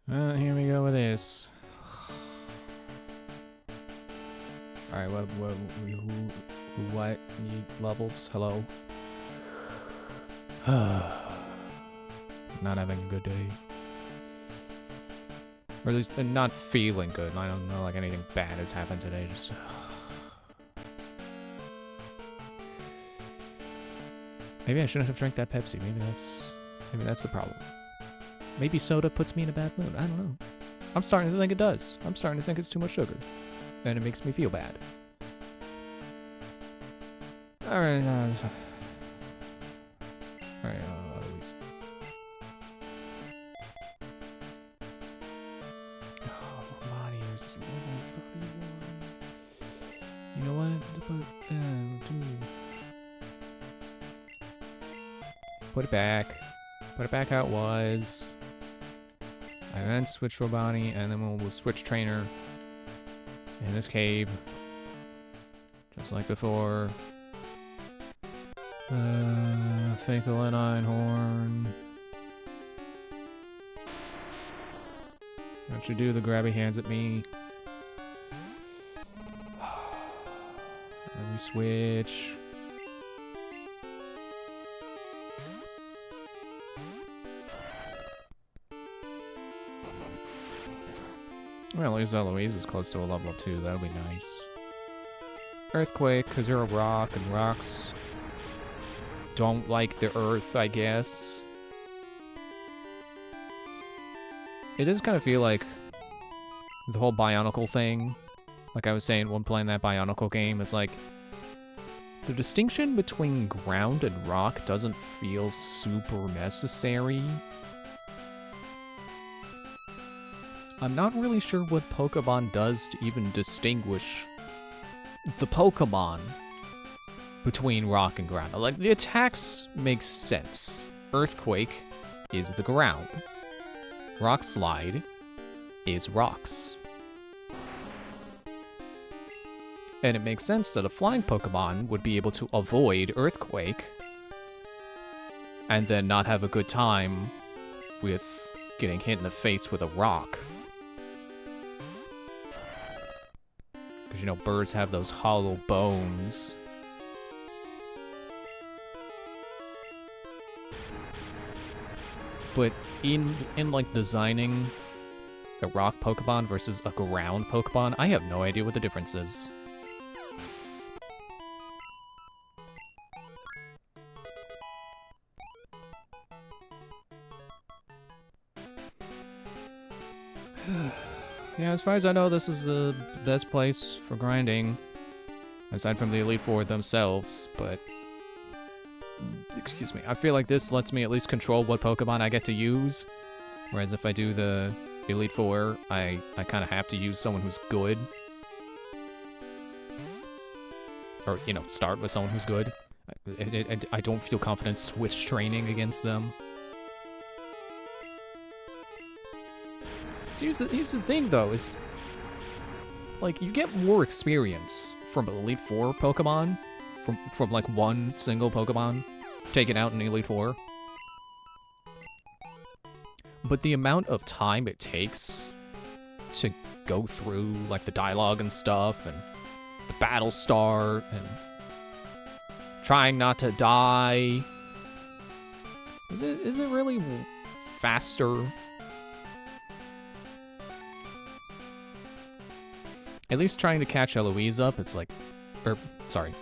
Here we go with this. Alright, what need levels? Hello? Not having a good day. Or at least not feeling good. I don't know like anything bad has happened today, just maybe I shouldn't have drank that Pepsi. Maybe that's the problem. Maybe soda puts me in a bad mood. I don't know. I'm starting to think it does. I'm starting to think it's too much sugar. And it makes me feel bad. Alright, Alright, Louise. Oh, Marius is level 31. You know what? Put it back. Put it back how it was. And then switch Robani, and then we'll switch trainer in this cave. Just like before. Fake a Einhorn. Don't you do the grabby hands at me. And we switch. Well, at least Eloise is close to a level 2. That'll be nice. Earthquake, because you're a rock, and rocks don't like the earth, I guess. It does kind of feel like the whole Bionicle thing, like I was saying when playing that Bionicle game, is like the distinction between ground and rock doesn't feel super necessary. I'm not really sure what Pokemon does to even distinguish the Pokemon between rock and ground. Like, the attacks make sense. Earthquake is the ground. Rock Slide is rocks. And it makes sense that a flying Pokemon would be able to avoid Earthquake and then not have a good time with getting hit in the face with a rock. Because, you know, birds have those hollow bones. But in like designing a rock Pokemon versus a ground Pokemon, I have no idea what the difference is. Yeah, as far as I know, this is the best place for grinding, aside from the Elite Four themselves, but excuse me, I feel like this lets me at least control what Pokemon I get to use, whereas if I do the Elite Four, I kind of have to use someone who's good. Or, you know, start with someone who's good. I don't feel confident switch training against them. So here's the thing, though, is, like, you get more experience from Elite Four Pokemon, from like one single Pokemon taken out in Elite Four. But the amount of time it takes to go through, like, the dialogue and stuff, and the battle start, and trying not to die, is it really faster? At least trying to catch Eloise up, it's like, sorry,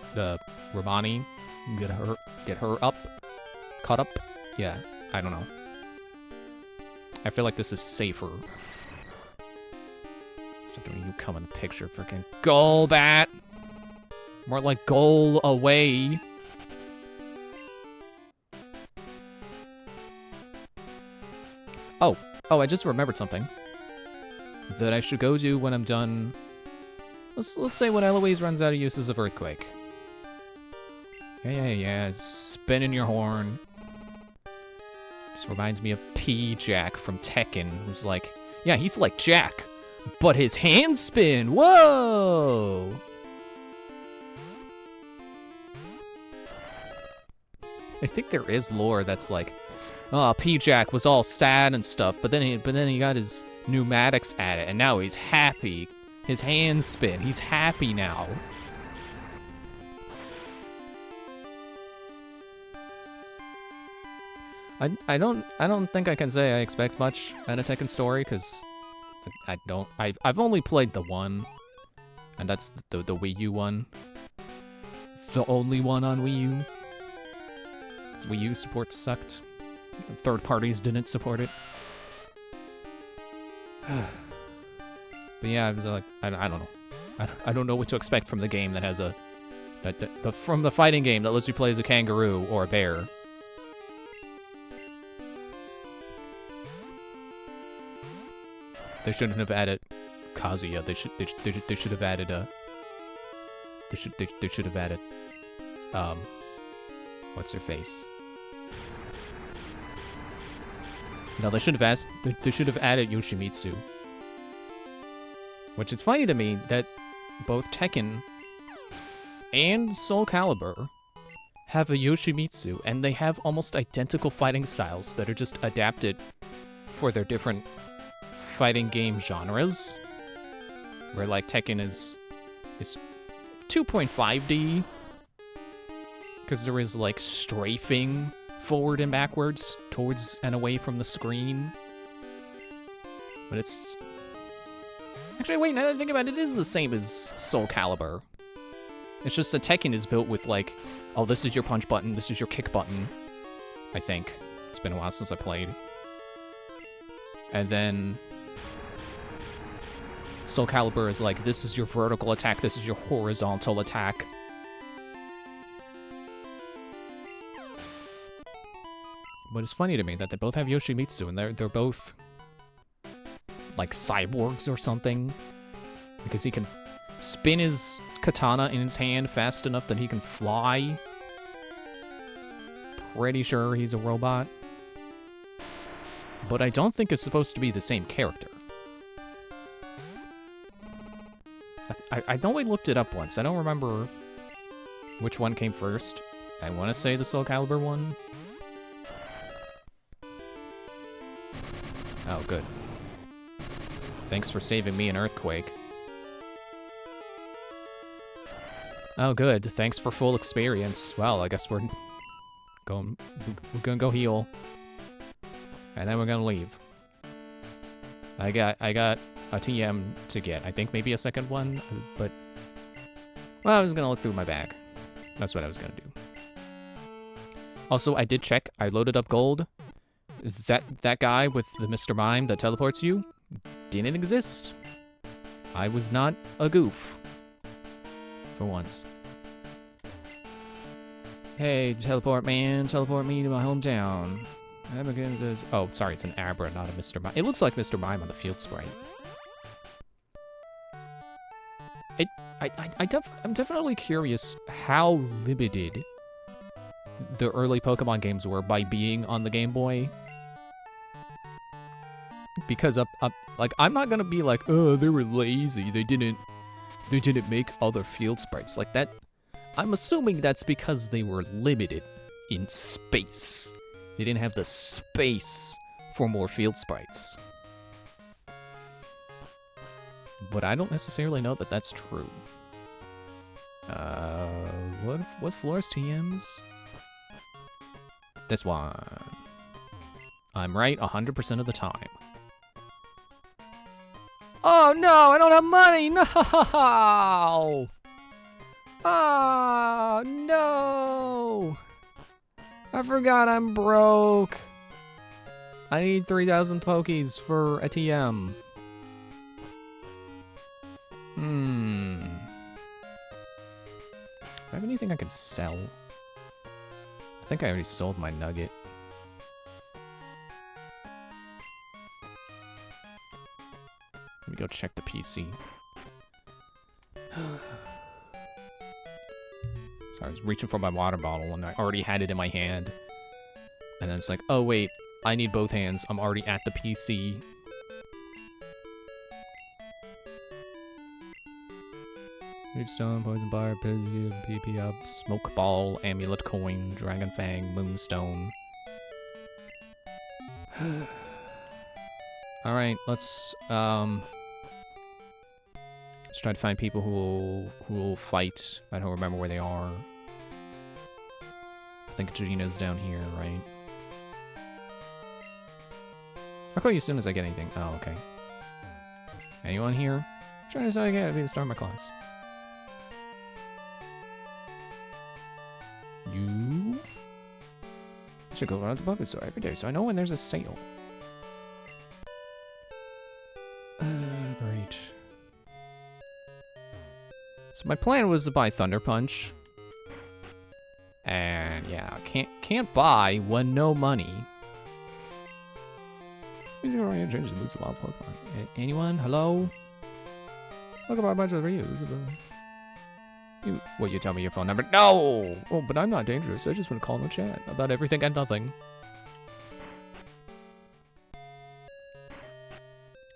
Romani, get her up, caught up. Yeah, I don't know. I feel like this is safer. Except when you come in the picture, freaking Golbat. More like goal away. Oh, I just remembered something that I should go do when I'm done. Let's say when Eloise runs out of uses of Earthquake. Yeah. Spinning your horn. Just reminds me of P-Jack from Tekken, who's like, yeah, he's like Jack, but his hands spin. Whoa! I think there is lore that's like, oh, P-Jack was all sad and stuff, but then he got his pneumatics at it, and now he's happy. His hands spin. He's happy now. I don't think I can say I expect much out of Tekken Story, because I've only played the one, and that's the Wii U one. The only one on Wii U. Its Wii U support sucked. Third parties didn't support it. But yeah, I was like, I don't know. I don't know what to expect from the game that has from the fighting game that lets you play as a kangaroo or a bear. They shouldn't have added Kazuya. They should have added they should have added what's her face? No, they should have added Yoshimitsu. Which is funny to me that both Tekken and Soul Calibur have a Yoshimitsu, and they have almost identical fighting styles that are just adapted for their different fighting game genres. Where like Tekken is 2.5D, because there is like strafing forward and backwards towards and away from the screen. But it's actually, wait, now that I think about it, it is the same as Soul Calibur. It's just that Tekken is built with like, oh, this is your punch button, this is your kick button, I think. It's been a while since I played. And then Soul Calibur is like, this is your vertical attack, this is your horizontal attack. But it's funny to me that they both have Yoshimitsu, and they're both like cyborgs or something, because he can spin his katana in his hand fast enough that he can fly. Pretty sure he's a robot. But I don't think it's supposed to be the same character. I know I looked it up once. I don't remember which one came first. I want to say the Soul Calibur one. Oh, good. Thanks for saving me an earthquake. Oh, good. Thanks for full experience. Well, I guess we're gonna go heal. And then we're gonna leave. I got a TM to get. I think maybe a second one, but well, I was gonna look through my bag. That's what I was gonna do. Also, I did check. I loaded up gold. That guy with the Mr. Mime that teleports you didn't exist. I was not a goof. For once. Hey, teleport man, teleport me to my hometown. I'm again the... Oh, sorry, it's an Abra, not a Mr. Mime. It looks like Mr. Mime on the field sprite. I'm definitely curious how limited the early Pokemon games were by being on the Game Boy. Because like, I'm not gonna be like, oh, they were lazy. They didn't make other field sprites like that. I'm assuming that's because they were limited in space. They didn't have the space for more field sprites. But I don't necessarily know that that's true. What floor's TMs? This one. I'm right 100% of the time. Oh no, I don't have money! No! Oh no! I forgot I'm broke. I need 3,000 Pokies for a TM. Do I have anything I can sell? I think I already sold my nugget. Let me go check the PC. Sorry, I was reaching for my water bottle and I already had it in my hand. And then it's like, oh wait, I need both hands. I'm already at the PC. Stone, Poison Bar, PP Up, Smoke Ball, Amulet Coin, Dragon Fang, Moonstone. Alright, let's try to find people who will fight. I don't remember where they are. I think Gina's down here, right? I'll call you as soon as I get anything. Oh, okay. Anyone here? I'm trying to decide again to be the star of my class. You? I should go around the puppet store every day so I know when there's a sale. Great. So my plan was to buy Thunder Punch. And yeah, can't buy when no money. Music oriented changes the moods of wild Pokemon. Anyone? Hello? Look at our bunch of reviews. Will you tell me your phone number? No! Oh, but I'm not dangerous. I just want to call in the chat about everything and nothing.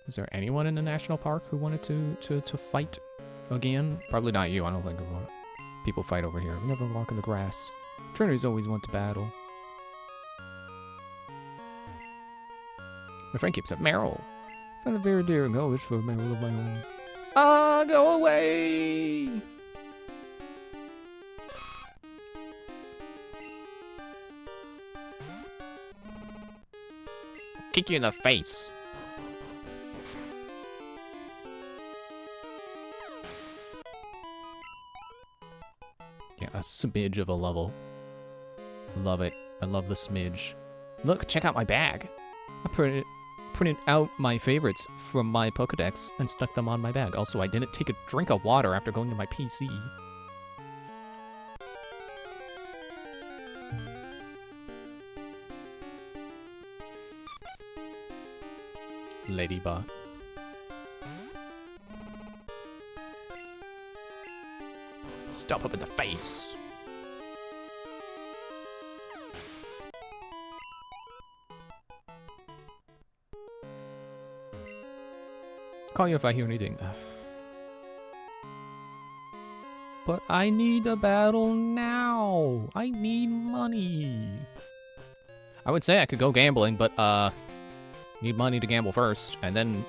Was there anyone in the national park who wanted to fight again? Probably not you. I don't think people fight over here. We never walk in the grass. Trainers always want to battle. My friend keeps up Meryl. Find the very dear and go wish for a Meryl of my own. Ah, go away! Kick you in the face. Yeah, a smidge of a level. Love it. I love the smidge. Look, check out my bag. I printed out my favorites from my Pokedex and stuck them on my bag. Also, I didn't take a drink of water after going to my PC. Ladybug. Stop up in the face. Call you if I hear anything. But I need a battle now. I need money. I would say I could go gambling, but need money to gamble first, and then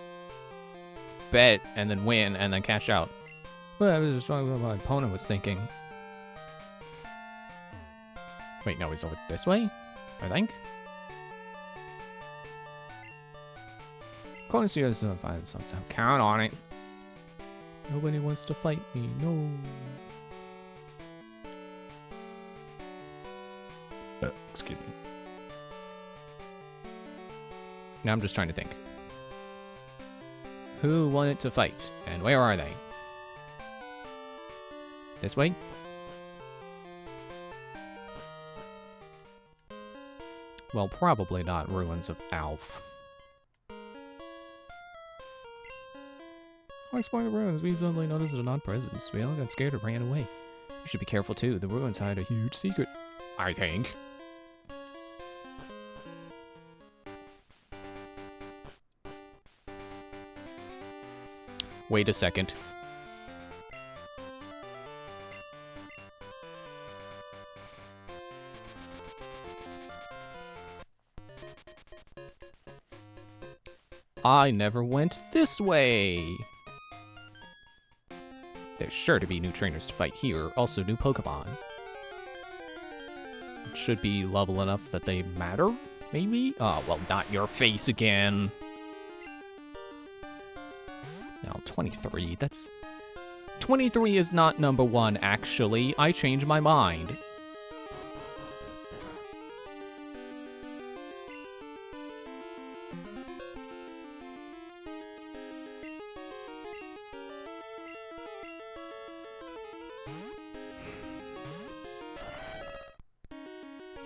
bet, and then win, and then cash out. Well, I was just wrong what my opponent was thinking. Wait, no, he's over this way? I think? Calling you guys to find something. Count on it. Nobody wants to fight me, no. Excuse me. Now I'm just trying to think. Who wanted to fight, and where are they? This way? Well, probably not Ruins of Alph. While exploring the ruins, we suddenly noticed a non-presence. We all got scared and ran away. You should be careful too. The ruins hide a huge secret, I think. Wait a second. I never went this way. There's sure to be new trainers to fight here. Also, new Pokemon. It should be level enough that they matter, maybe? Oh, well, not your face again. No, 23. 23 is not number 1, actually. I changed my mind.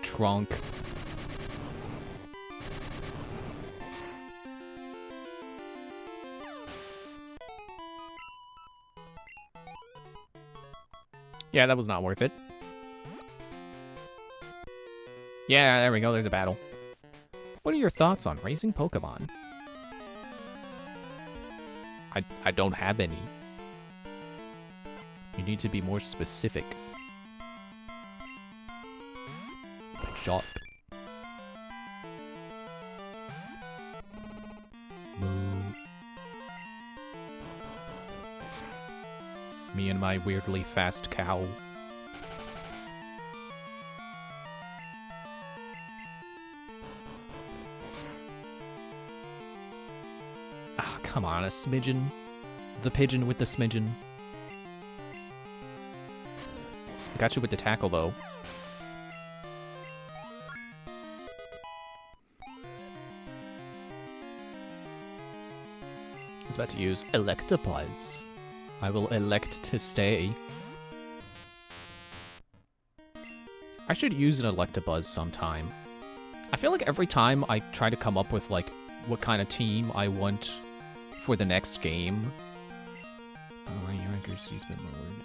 Trunk. Yeah, that was not worth it. Yeah, there we go, there's a battle. What are your thoughts on raising Pokemon? I don't have any. You need to be more specific. Shot. Moo. Me and my weirdly fast cow. Ah, come on, a smidgen. The pigeon with the smidgen. I got you with the tackle, though. I was about to use Electabuzz. I will elect to stay. I should use an Electabuzz sometime. I feel like every time I try to come up with, like, what kind of team I want for the next game. Oh, right, your accuracy's been lowered.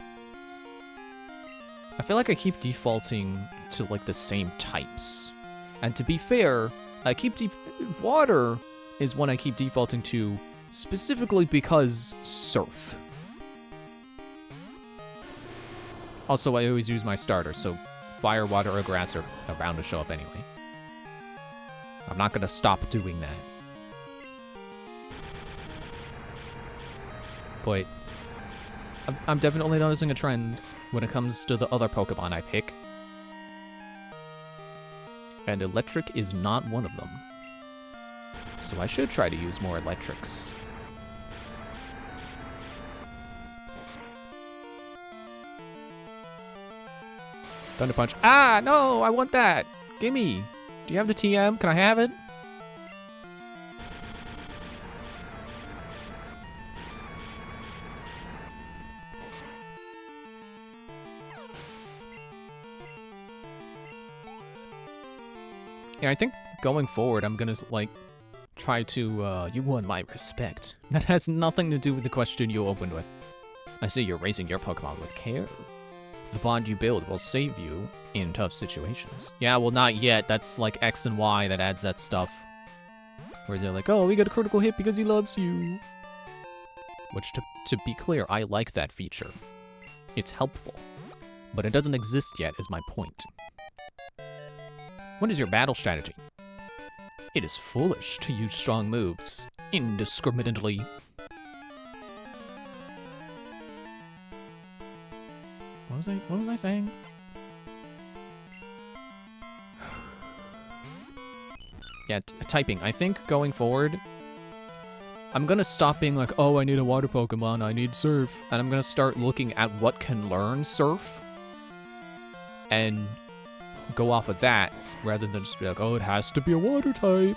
I feel like I keep defaulting to, like, the same types. And to be fair, I keep water is one I keep defaulting to specifically because Surf. Also, I always use my starter, so Fire, Water, or Grass are bound to show up anyway. I'm not gonna stop doing that. But I'm definitely noticing a trend when it comes to the other Pokemon I pick. And Electric is not one of them. So I should try to use more Electrics. Thunder Punch. Ah, no, I want that. Gimme. Do you have the TM? Can I have it? Yeah, I think going forward, I'm gonna, like, try to, you won my respect. That has nothing to do with the question you opened with. I see you're raising your Pokemon with care. The bond you build will save you in tough situations. Yeah, well, not yet. That's like X and Y that adds that stuff. Where they're like, oh, we got a critical hit because he loves you. Which, to be clear, I like that feature. It's helpful. But it doesn't exist yet, is my point. What is your battle strategy? It is foolish to use strong moves indiscriminately. What was I saying? Yeah, typing. I think going forward, I'm gonna stop being like, oh, I need a water Pokemon, I need Surf, and I'm gonna start looking at what can learn Surf, and go off of that, rather than just be like, oh, it has to be a water type.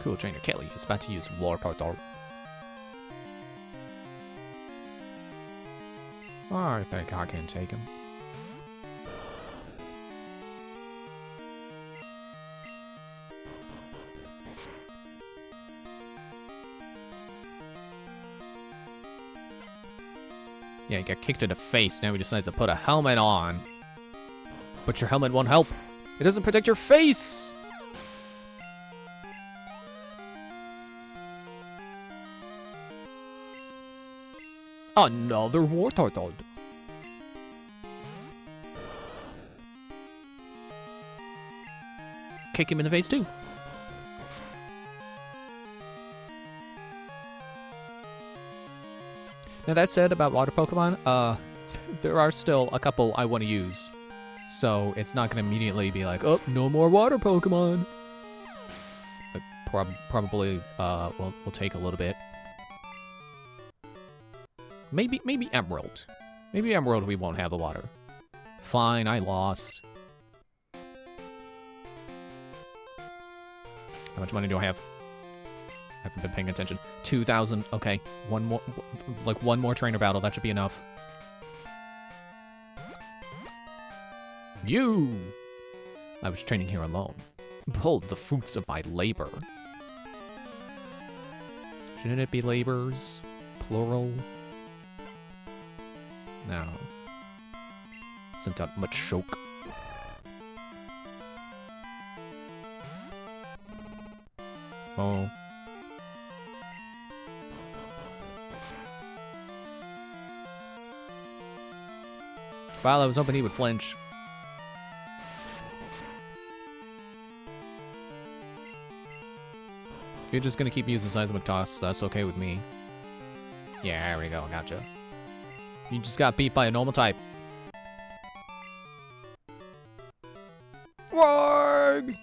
Cool Trainer Kelly is about to use Wartortle. I think I can take him. Yeah, he got kicked in the face, now he decides to put a helmet on. But your helmet won't help. It doesn't protect your face! Another Wartortle. Kick him in the face too. Now that said about water Pokemon, there are still a couple I want to use. So it's not going to immediately be like, oh, no more water Pokemon. Probably will take a little bit. Maybe Emerald. Maybe Emerald we won't have the water. Fine, I lost. How much money do I have? I haven't been paying attention. 2,000. Okay, one more trainer battle. That should be enough. You! I was training here alone. Behold the fruits of my labor. Shouldn't it be labors? Plural? No. Sent out Machoke. Oh. Well, I was hoping he would flinch. If you're just gonna keep using Seismic Toss, that's okay with me. Yeah, there we go, gotcha. You just got beat by a normal type. Warg!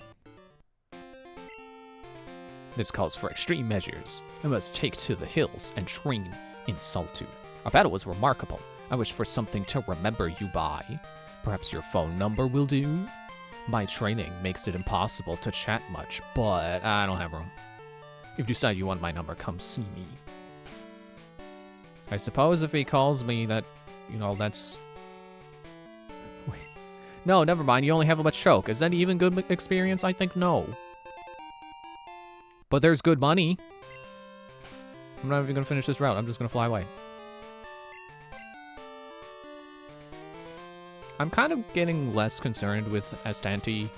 This calls for extreme measures. I must take to the hills and train in solitude. Our battle was remarkable. I wish for something to remember you by. Perhaps your phone number will do? My training makes it impossible to chat much, but I don't have room. If you decide you want my number, come see me. I suppose if he calls me that, you know, that's... Wait. No, never mind. You only have a much choke. Is that even good experience? I think no. But there's good money. I'm not even going to finish this route. I'm just going to fly away. I'm kind of getting less concerned with Astanti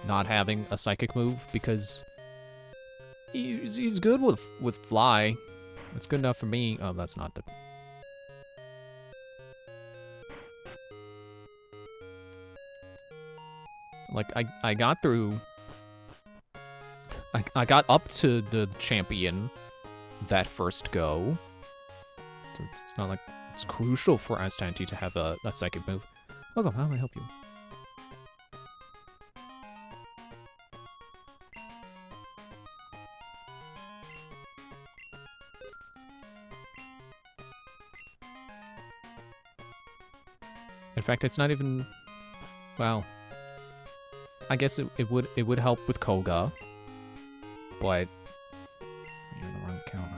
not having a psychic move because he's good with fly. It's good enough for me. Oh, that's not the... Like, I got through... I got up to the champion that first go. So it's not like it's crucial for Astanti to have a psychic move. Welcome, how may I help you? In fact, it's not even... Well... I guess it would help with Koga. But... You're on the wrong counter.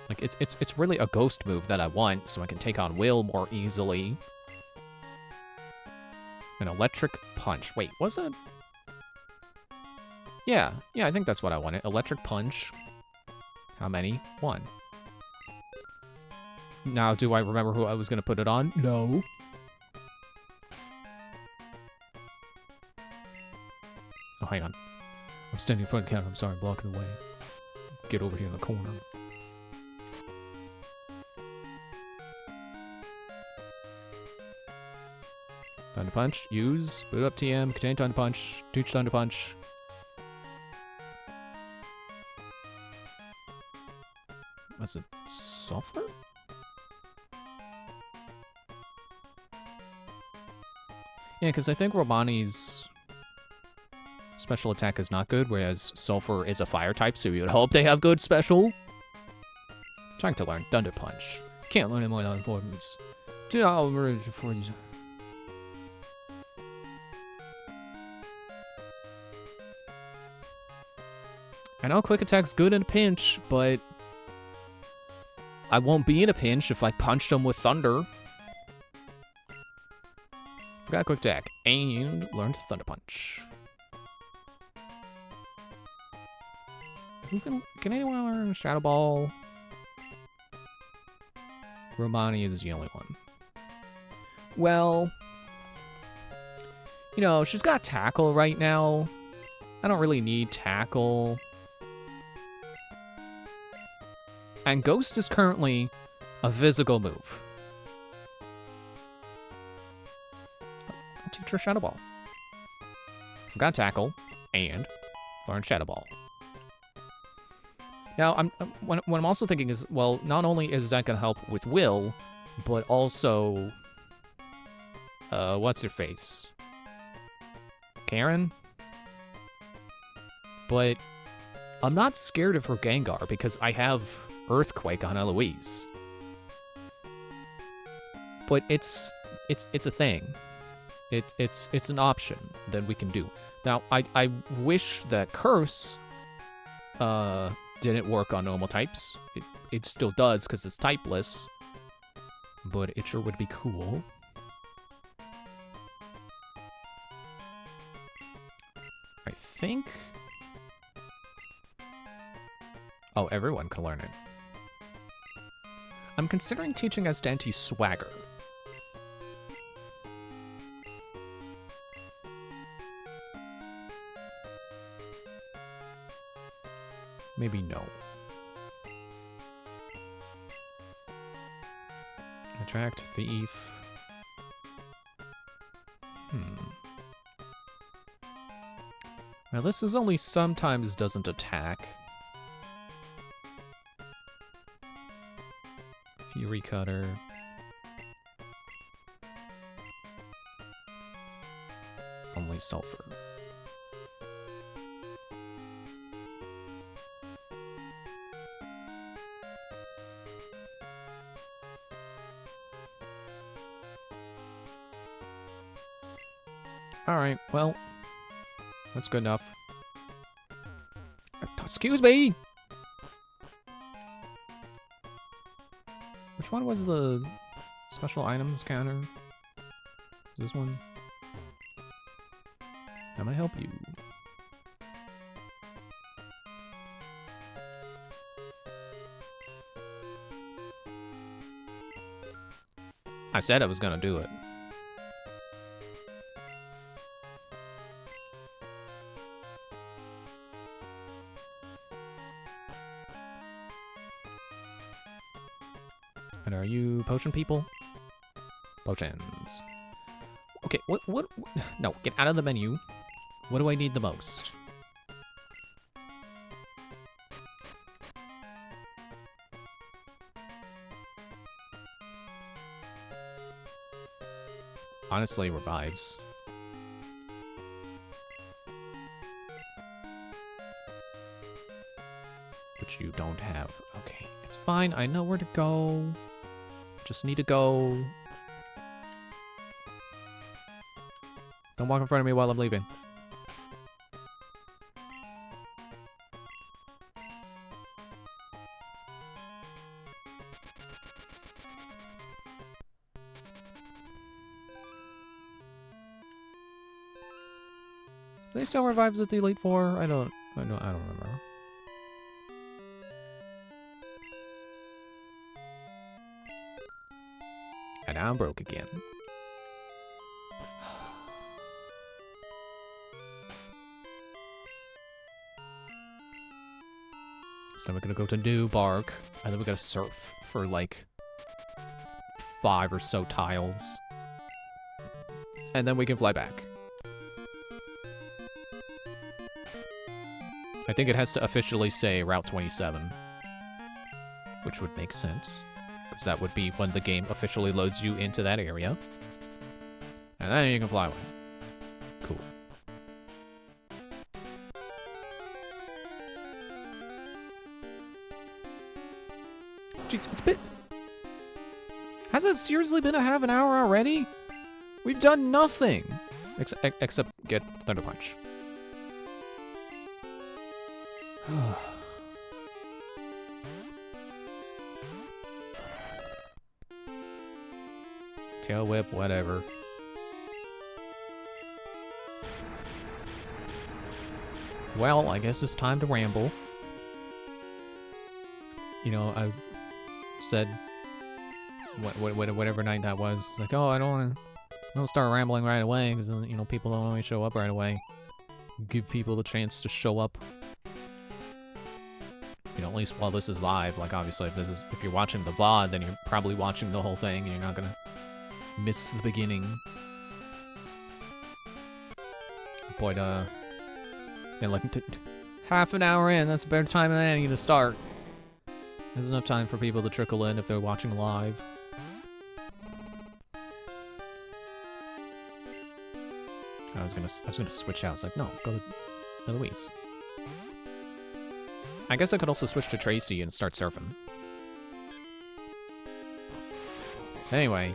Like, it's really a ghost move that I want, so I can take on Will more easily. An electric punch. Wait, was it? Yeah, I think that's what I wanted. Electric punch. How many? 1. Now, do I remember who I was going to put it on? No. Oh, hang on. I'm standing in front of the counter. I'm sorry, blocking the way. Get over here in the corner. Thunder Punch. Use. Boot up TM. Contain Thunder Punch. Teach Thunder Punch. Was it Sulfur? Yeah, because I think Romani's special attack is not good, whereas Sulfur is a fire type, so you would hope they have good special. Trying to learn Thunder Punch. Can't learn it more than 4 moves. Do not merge before you... I know Quick Attack's good in a pinch, but I won't be in a pinch if I punched him with Thunder. Forgot Quick Attack and learned Thunder Punch. Who can anyone learn Shadow Ball? Romani is the only one. Well, you know, she's got Tackle right now. I don't really need Tackle. And Ghost is currently a physical move. I'll teach her Shadow Ball. Forgot Tackle and learn Shadow Ball. Now, what I'm also thinking is, well, not only is that going to help with Will, but also, what's her face? Karen? But I'm not scared of her Gengar because I have Earthquake on Eloise. But it's a thing. It's an option that we can do. Now, I wish that Curse didn't work on normal types. It still does because it's typeless. But it sure would be cool. I think... Oh, everyone can learn it. I'm considering teaching Astanti Swagger. Maybe no. Attract thief. Now this is only sometimes doesn't attack. Fury Cutter. Only sulfur. Alright, well, that's good enough. Excuse me! Which one was the special items counter? Is this one? How may I help you? I said I was gonna do it. And are you potion people? Potions. Okay, what? No, get out of the menu. What do I need the most? Honestly, revives. Which you don't have. Okay, it's fine. I know where to go. Just need to go. Don't walk in front of me while I'm leaving. Do they still revives at the Elite Four? I don't remember. And now I'm broke again. So then we're gonna go to New Bark, and then we gotta surf for like 5 or so tiles. And then we can fly back. I think it has to officially say Route 27. Which would make sense. Because that would be when the game officially loads you into that area. And then you can fly away. Cool. Jeez, it's been... Has it seriously been a half an hour already? We've done nothing! Except get Thunder Punch. Tail Whip, whatever. Well, I guess it's time to ramble. You know, I said whatever night that was, like, oh, I don't start rambling right away because you know people don't always show up right away. Give people the chance to show up. You know, at least while this is live. Like, obviously, if you're watching the VOD, then you're probably watching the whole thing, and you're not gonna miss the beginning. But yeah, like half an hour in, that's a better time than any to start. There's enough time for people to trickle in if they're watching live. I was gonna switch out. It's like, no, go to Louise. I guess I could also switch to Tracy and start surfing. Anyway,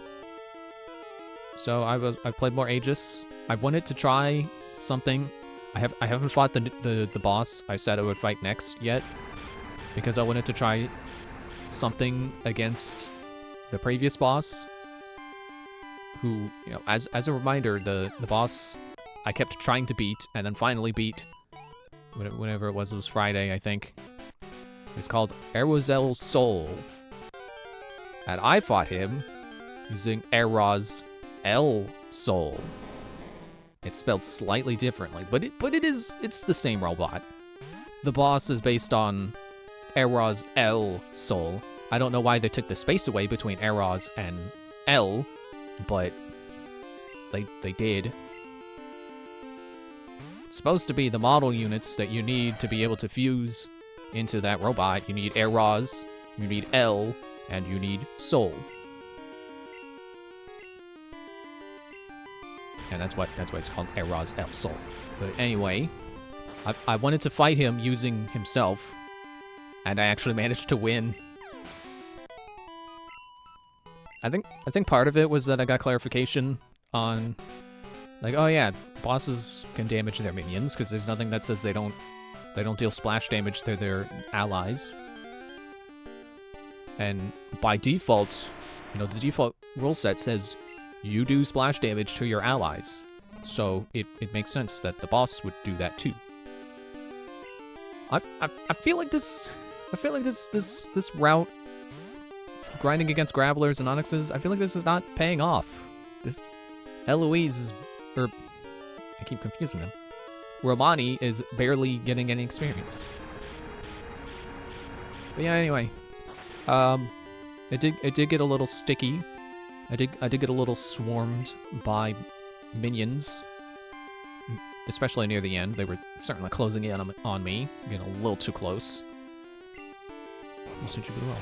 so I played more Aegis. I wanted to try something. I haven't fought the boss I said I would fight next yet, because I wanted to try something against the previous boss. Who, you know, as a reminder, the boss I kept trying to beat and then finally beat. Whenever it was Friday, I think. It's called Erozel Soul. And I fought him using Eros L Soul. It's spelled slightly differently, but it's the same robot. The boss is based on Eros L Soul. I don't know why they took the space away between Eros and L, but they did. It's supposed to be the model units that you need to be able to fuse into that robot. You need Eros, you need L, and you need Soul. And that's why it's called Eros L Soul. But anyway, I wanted to fight him using himself, and I actually managed to win. I think part of it was that I got clarification on, like, oh yeah, bosses can damage their minions because there's nothing that says they don't deal splash damage to their allies. And by default, the default rule set says you do splash damage to your allies. So it makes sense that the boss would do that too. I feel like this route, grinding against Gravelers and Onyxes, I feel like this is not paying off. This Eloise is, or I keep confusing them. Romani is barely getting any experience. But yeah, anyway, it did get a little sticky. I did get a little swarmed by minions, especially near the end. They were certainly closing in on me, getting a little too close. What did you do wrong?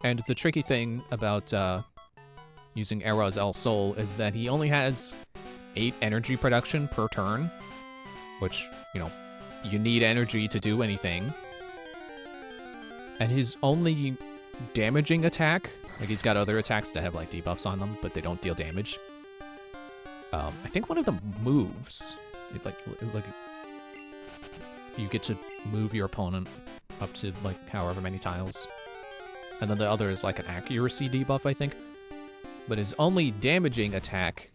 And the tricky thing about using Eros L Soul is that he only has 8 energy production per turn, which, you need energy to do anything. And his only damaging attack, like he's got other attacks that have like debuffs on them, but they don't deal damage. I think one of them moves. Like you get to move your opponent up to like however many tiles. And then the other is like an accuracy debuff, I think. But his only damaging attack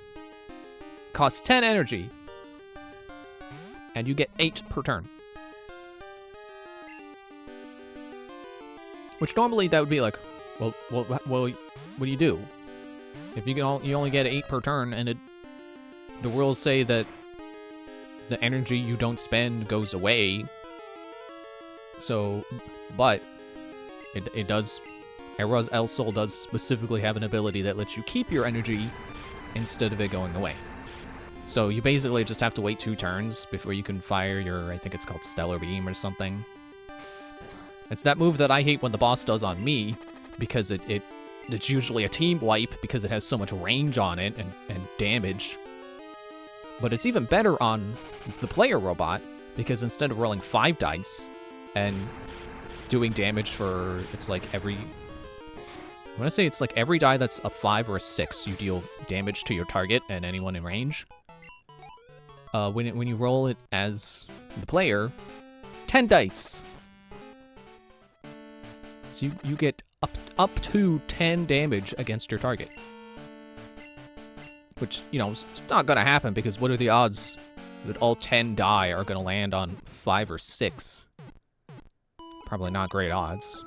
costs 10 energy. And you get 8 per turn. Which normally that would be like, well, what do you do? If you only get 8 per turn, and the rules say that the energy you don't spend goes away. So, but it does. Eros El Sol does specifically have an ability that lets you keep your energy instead of it going away. So you basically just have to wait 2 turns before you can fire your, I think it's called Stellar Beam or something. It's that move that I hate when the boss does on me, because it's usually a team wipe because it has so much range on it and damage. But it's even better on the player robot, because instead of rolling 5 dice and doing damage for, it's like every... I want to say it's like every die that's a 5 or a 6, you deal damage to your target and anyone in range. When you roll it as the player, 10 dice. So you get up to 10 damage against your target. Which, it's not gonna happen, because what are the odds that all 10 die are gonna land on 5 or 6? Probably not great odds.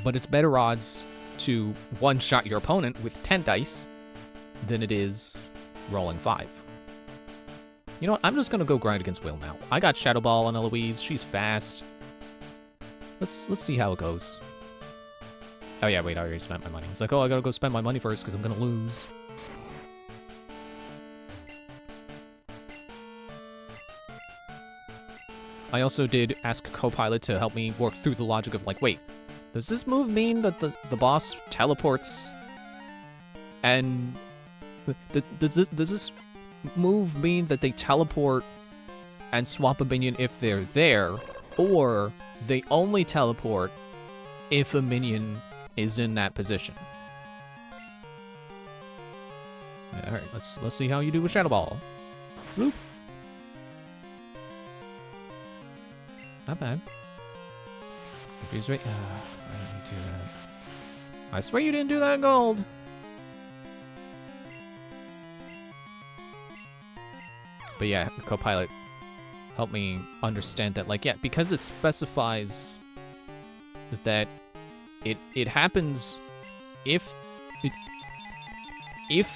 But it's better odds to one-shot your opponent with 10 dice than it is rolling 5. You know what? I'm just gonna go grind against Will now. I got Shadow Ball on Eloise. She's fast. Let's see how it goes. Oh yeah, wait, I already spent my money. It's like, oh, I gotta go spend my money first because I'm gonna lose. I also did ask Copilot to help me work through the logic of like, wait, does this move mean that the boss teleports? And does this move mean that they teleport and swap a minion if they're there, or they only teleport if a minion is in that position? All right, let's see how you do with Shadow Ball. Bloop. Not bad. Confuse rate. I didn't do that. I swear you didn't do that in gold. But yeah, Copilot helped me understand that, like, yeah, because it specifies that it happens if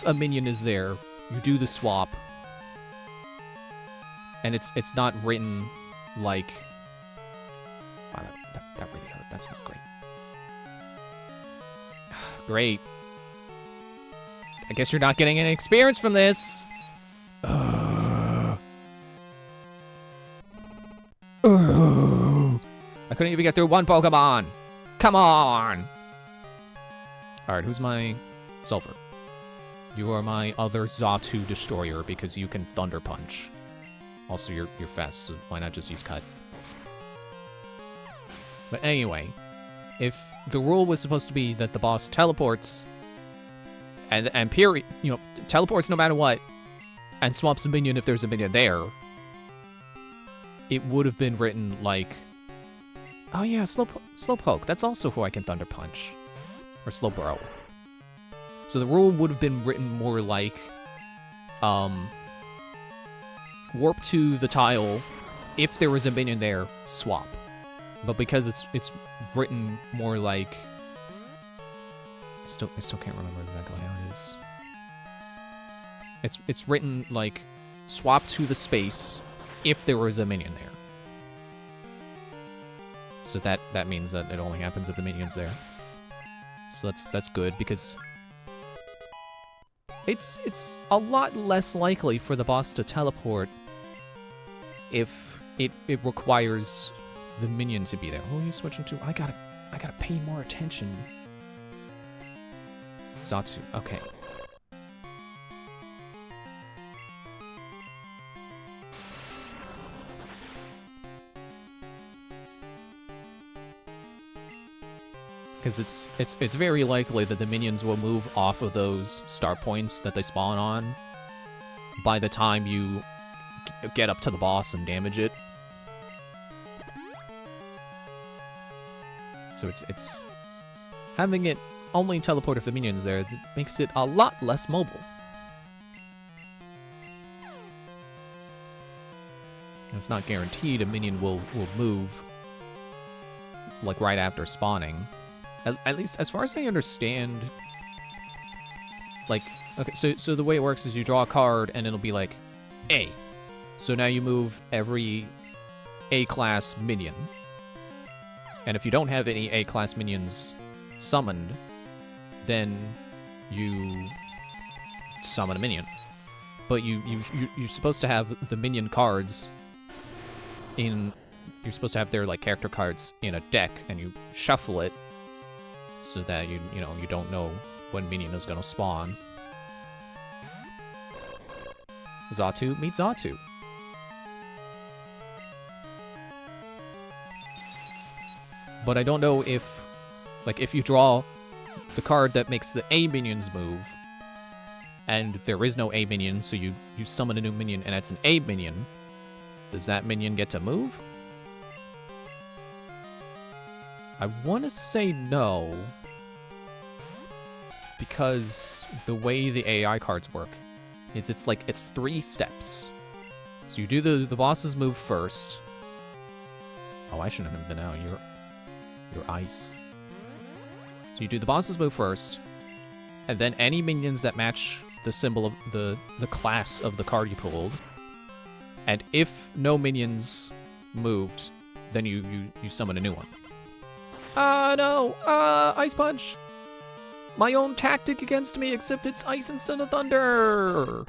a minion is there, you do the swap, and it's not written like, wow, that really great. I guess you're not getting any experience from this. I couldn't even get through one Pokemon. Come on. All right, who's my Sulfur? You are my other Xatu Destroyer because you can Thunder Punch. Also, you're fast, so why not just use Cut? But anyway, if the rule was supposed to be that the boss teleports, and period, you know, teleports no matter what, and swaps a minion if there's a minion there, it would have been written like, oh yeah, Slowpoke, that's also who I can Thunder Punch. Or Slowbro. So the rule would have been written more like, warp to the tile, if there was a minion there, swap. But because it's written more like, I still can't remember exactly how it is. It's written like, swap to the space, if there was a minion there. So that means that it only happens if the minion's there. So that's good, because it's a lot less likely for the boss to teleport if it requires the minion to be there. Who are you switching to? I gotta pay more attention. Xatu, okay. Because it's very likely that the minions will move off of those start points that they spawn on by the time you get up to the boss and damage it. So it's having it only teleport if the minion's there that makes it a lot less mobile. And it's not guaranteed a minion will move like right after spawning. At least, as far as I understand, like, okay, so the way it works is you draw a card, and it'll be like, A. So now you move every A-class minion. And if you don't have any A-class minions summoned, then you summon a minion. But you're supposed to have the minion cards in... You're supposed to have their, like, character cards in a deck, and you shuffle it, so that you don't know when minion is gonna spawn. Xatu, meet Xatu. But I don't know if, like, if you draw the card that makes the A minions move, and there is no A minion, so you summon a new minion and it's an A minion, does that minion get to move? I want to say no, because the way the AI cards work is it's 3 steps. So you do the boss's move first. Oh, I shouldn't have been out. You're ice. So you do the boss's move first, and then any minions that match the symbol of the class of the card you pulled. And if no minions moved, then you summon a new one. No! Ice Punch! My own tactic against me, except it's ice instead of thunder!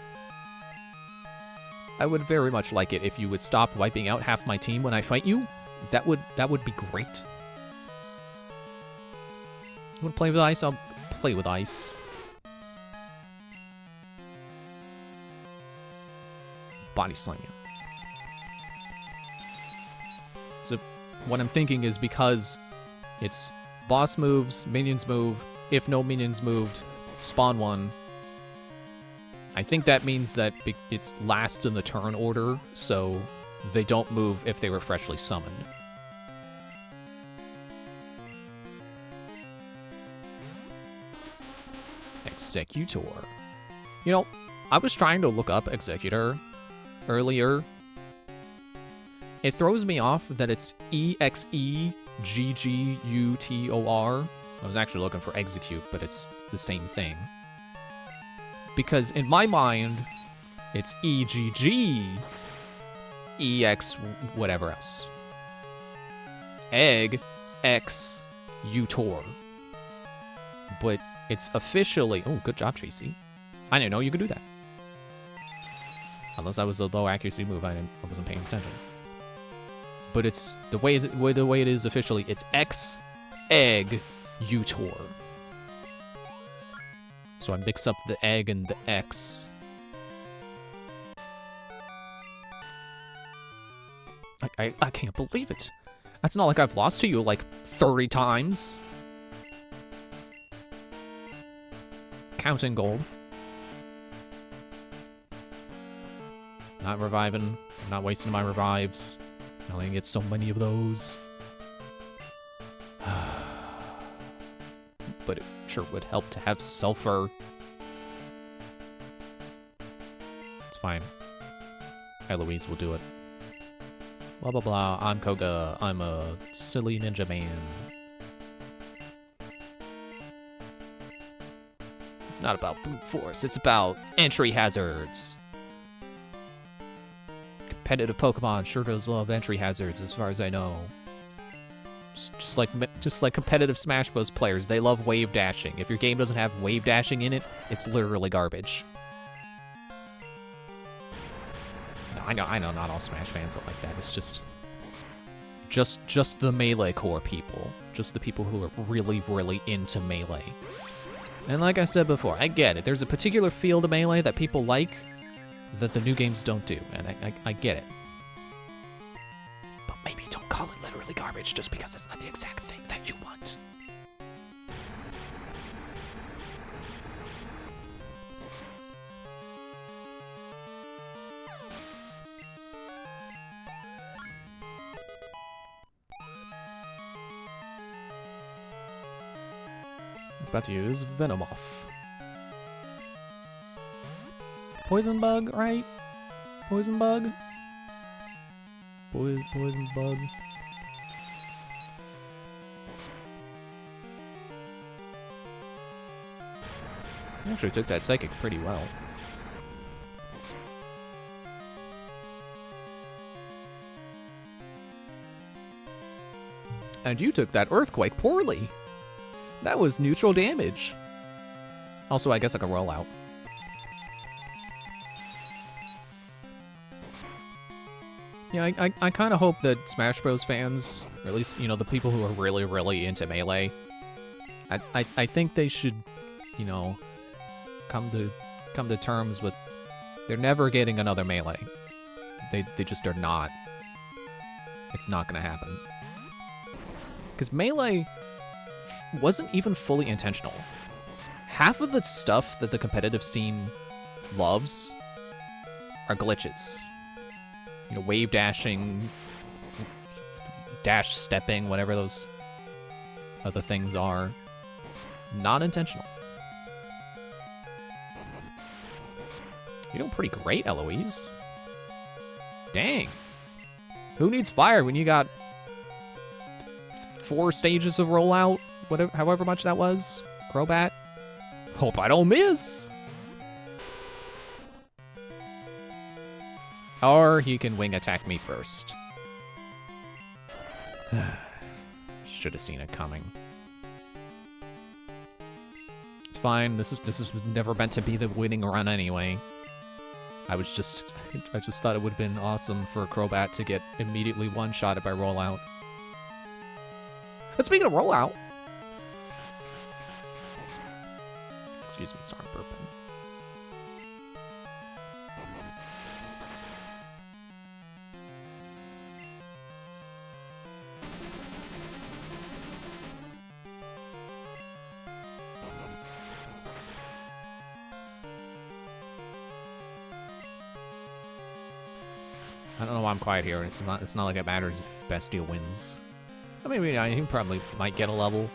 I would very much like it if you would stop wiping out half my team when I fight you. That would be great. You wanna play with ice? I'll play with ice. Body slam you. So, what I'm thinking is because it's boss moves, minions move, if no minions moved, spawn one. I think that means that it's last in the turn order, so they don't move if they were freshly summoned. Executor. You know, I was trying to look up Executor earlier. It throws me off that it's EXEGGUTOR. I was actually looking for execute, but it's the same thing. Because in my mind, it's EGG, EX, whatever else. Egg, X, Utor. But It's officially... Oh, good job, Tracy. I didn't know you could do that. Unless that was a low accuracy move, I wasn't paying attention. But it's the way it is officially. It's X egg Utor. So I mix up the egg and the X. I can't believe it. That's not like I've lost to you like 30 times. Counting gold. Not reviving. I'm not wasting my revives. I only get so many of those. But it sure would help to have sulfur. It's fine. Eloise will do it. Blah, blah, blah. I'm Koga. I'm a silly ninja man. It's not about brute force. It's about entry hazards. Competitive Pokemon sure does love entry hazards, as far as I know. Just like competitive Smash Bros. Players, they love wave dashing. If your game doesn't have wave dashing in it, it's literally garbage. No, I know, not all Smash fans are like that. It's just the Melee core people, just the people who are really, really into Melee. And like I said before, I get it. There's a particular feel to Melee that people like that the new games don't do, and I get it. But maybe don't call it literally garbage just because it's not the exact thing that you want. It's about to use Venomoth. Poison bug, right? Poison bug? Poison bug. Actually took that psychic pretty well. And you took that earthquake poorly. That was neutral damage. Also, I guess I could roll out. Yeah, I kind of hope that Smash Bros. Fans, or at least, you know, the people who are really, really into Melee, I think they should, you know, come to terms with they're never getting another Melee. They just are not. It's not gonna happen. Because Melee wasn't even fully intentional. Half of the stuff that the competitive scene loves are glitches. You know, wave dashing, dash stepping, whatever those other things are. Not intentional. You're doing pretty great, Eloise. Dang. Who needs fire when you got 4 stages of rollout? Whatever, however much that was. Crobat. Hope I don't miss. Or he can wing attack me first. Should have seen it coming. It's fine. This was never meant to be the winning run anyway. I just thought it would have been awesome for Crobat to get immediately one-shotted by rollout. But speaking of rollout, excuse me, sorry, burping. I don't know why I'm quiet here. It's not like it matters if Bastille wins. I mean, he probably might get a level.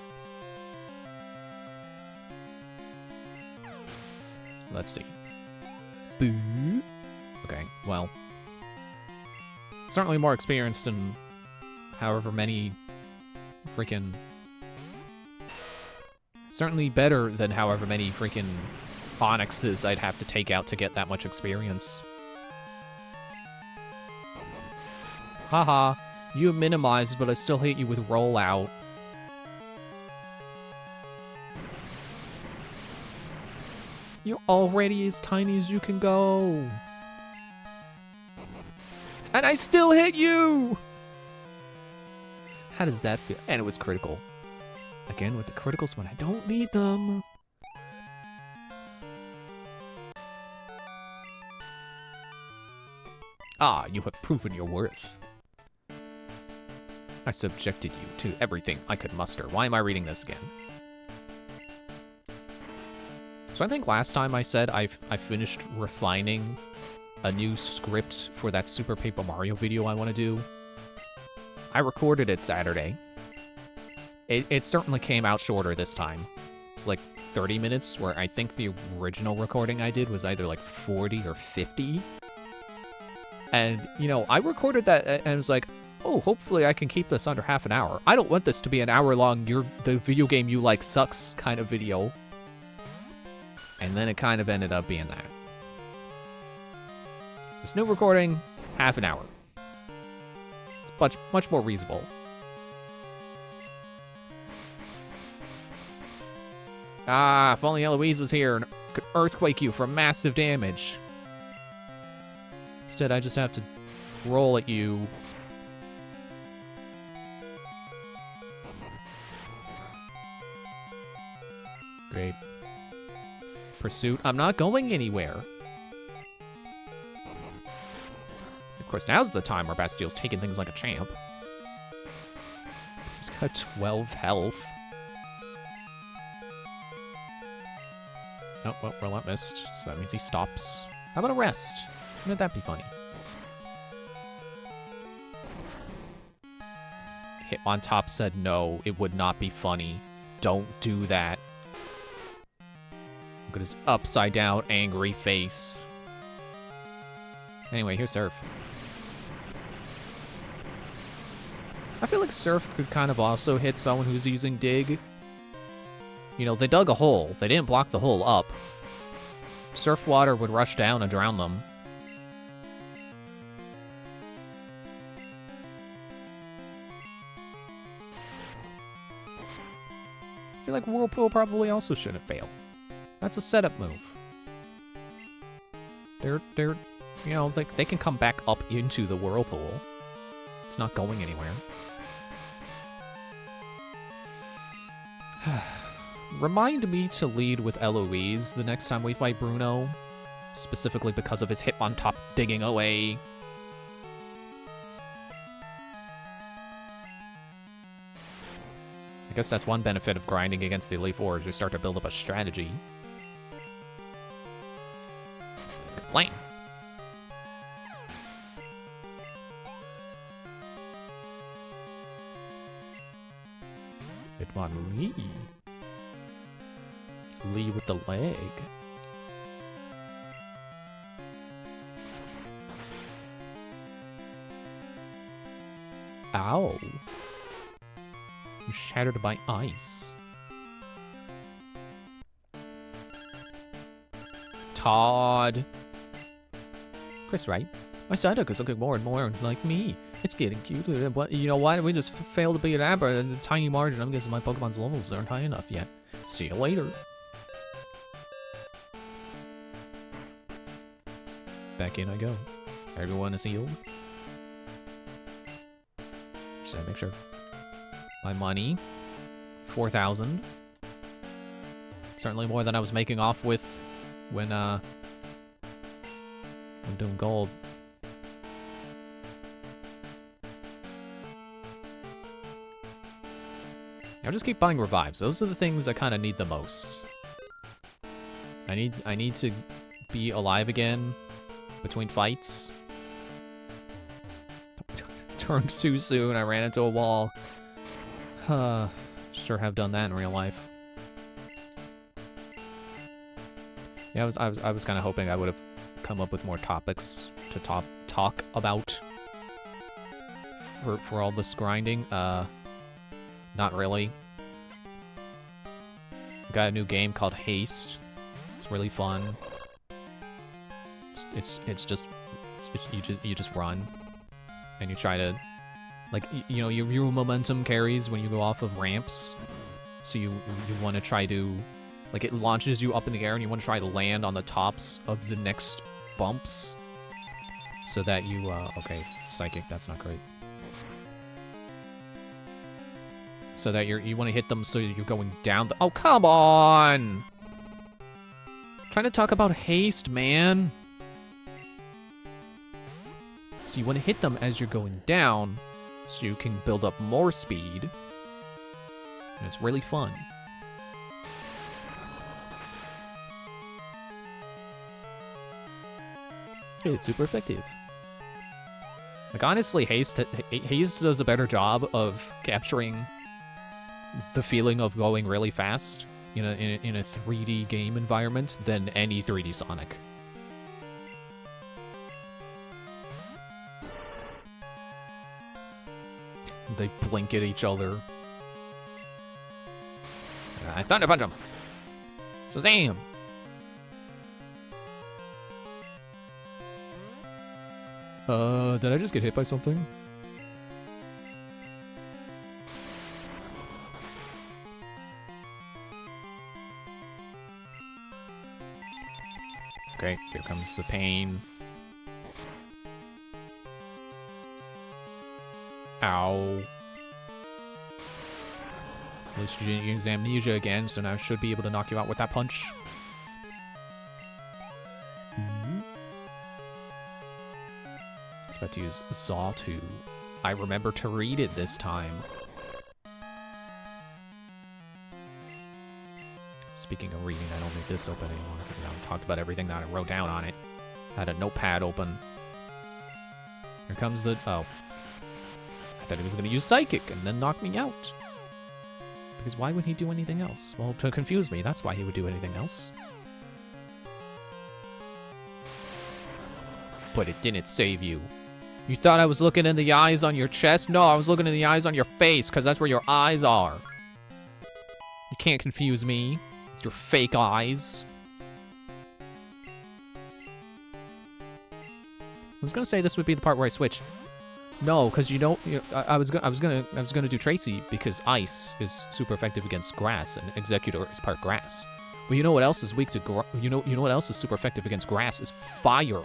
Let's see. Boo. Okay, well. Certainly more experienced than however many freaking... Certainly better than however many freaking Onyxes I'd have to take out to get that much experience. Haha, you minimized, but I still hit you with rollout. You're already as tiny as you can go. And I still hit you! How does that feel? And it was critical. Again, with the criticals when I don't need them. Ah, you have proven your worth. I subjected you to everything I could muster. Why am I reading this again? So I think last time I said I finished refining a new script for that Super Paper Mario video I want to do. I recorded it Saturday. It certainly came out shorter this time. It's like 30 minutes, where I think the original recording I did was either like 40 or 50. And, you know, I recorded that and was like, oh, hopefully I can keep this under half an hour. I don't want this to be an hour-long, the video game you like sucks kind of video. And then it kind of ended up being that. This new recording, half an hour. It's much more reasonable. Ah, if only Eloise was here and could earthquake you for massive damage. Instead, I just have to roll at you. Great. Pursuit. I'm not going anywhere. Of course, now's the time where Bastille's taking things like a champ. He's got 12 health. Oh, well, Roulette missed, so that means he stops. How about a rest? Wouldn't that be funny? Hitmontop said no, it would not be funny. Don't do that. Look at his upside down angry face. Anyway, here's Surf. I feel like Surf could kind of also hit someone who's using Dig. You know, they dug a hole. They didn't block the hole up. Surf water would rush down and drown them. I feel like Whirlpool probably also shouldn't fail. That's a setup move. They're you know, they can come back up into the Whirlpool. It's not going anywhere. Remind me to lead with Eloise the next time we fight Bruno. Specifically because of his Hitmontop digging away. I guess that's one benefit of grinding against the Elite Four, is you start to build up a strategy. Good plan. Hitmonlee. Lee with the leg. Ow. You shattered by ice. Todd. Chris, right? My Psyduck is looking more and more like me. It's getting cuter. But you know, why did we just fail to beat an Amber? There's a tiny margin. I'm guessing my Pokemon's levels aren't high enough yet. See you later. Back in I go. Everyone is healed. Just gotta make sure. My money. 4,000. Certainly more than I was making off with when doing gold. I'll just keep buying revives. Those are the things I kind of need the most. I need to be alive again between fights. Turned too soon. I ran into a wall. Sure have done that in real life. Yeah, I was kind of hoping I would have come up with more topics to talk about for all this grinding. Not really. Got a new game called Haste. It's really fun. You just run, and you try to, like, you know, your momentum carries when you go off of ramps. So you want to try to Like, it launches you up in the air and you want to try to land on the tops of the next bumps. So that you, okay, Psychic, that's not great. So that you want to hit them so you're going down the— oh, come on! I'm trying to talk about haste, man. So you want to hit them as you're going down so you can build up more speed. And it's really fun. It's super effective. Like, honestly, Haste does a better job of capturing the feeling of going really fast in a 3D game environment than any 3D Sonic. They blink at each other. I Thunder Punch him! Shazam! Did I just get hit by something? Okay, here comes the pain. Ow. At least you didn't use Amnesia again, so now I should be able to knock you out with that punch. I was about to use Zawtoo. I remember to read it this time. Speaking of reading, I don't need this open anymore. I talked about everything that I wrote down on it. I had a notepad open. Here comes the— oh. I thought he was going to use Psychic and then knock me out. Because why would he do anything else? Well, to confuse me, that's why he would do anything else. But it didn't save you. You thought I was looking in the eyes on your chest? No, I was looking in the eyes on your face, because that's where your eyes are. You can't confuse me with your fake eyes. I was gonna say this would be the part where I switch. No, because you know, I was gonna do Tracy because Ice is super effective against grass and Executor is part grass. But you know what else is weak to you know what else is super effective against grass is fire.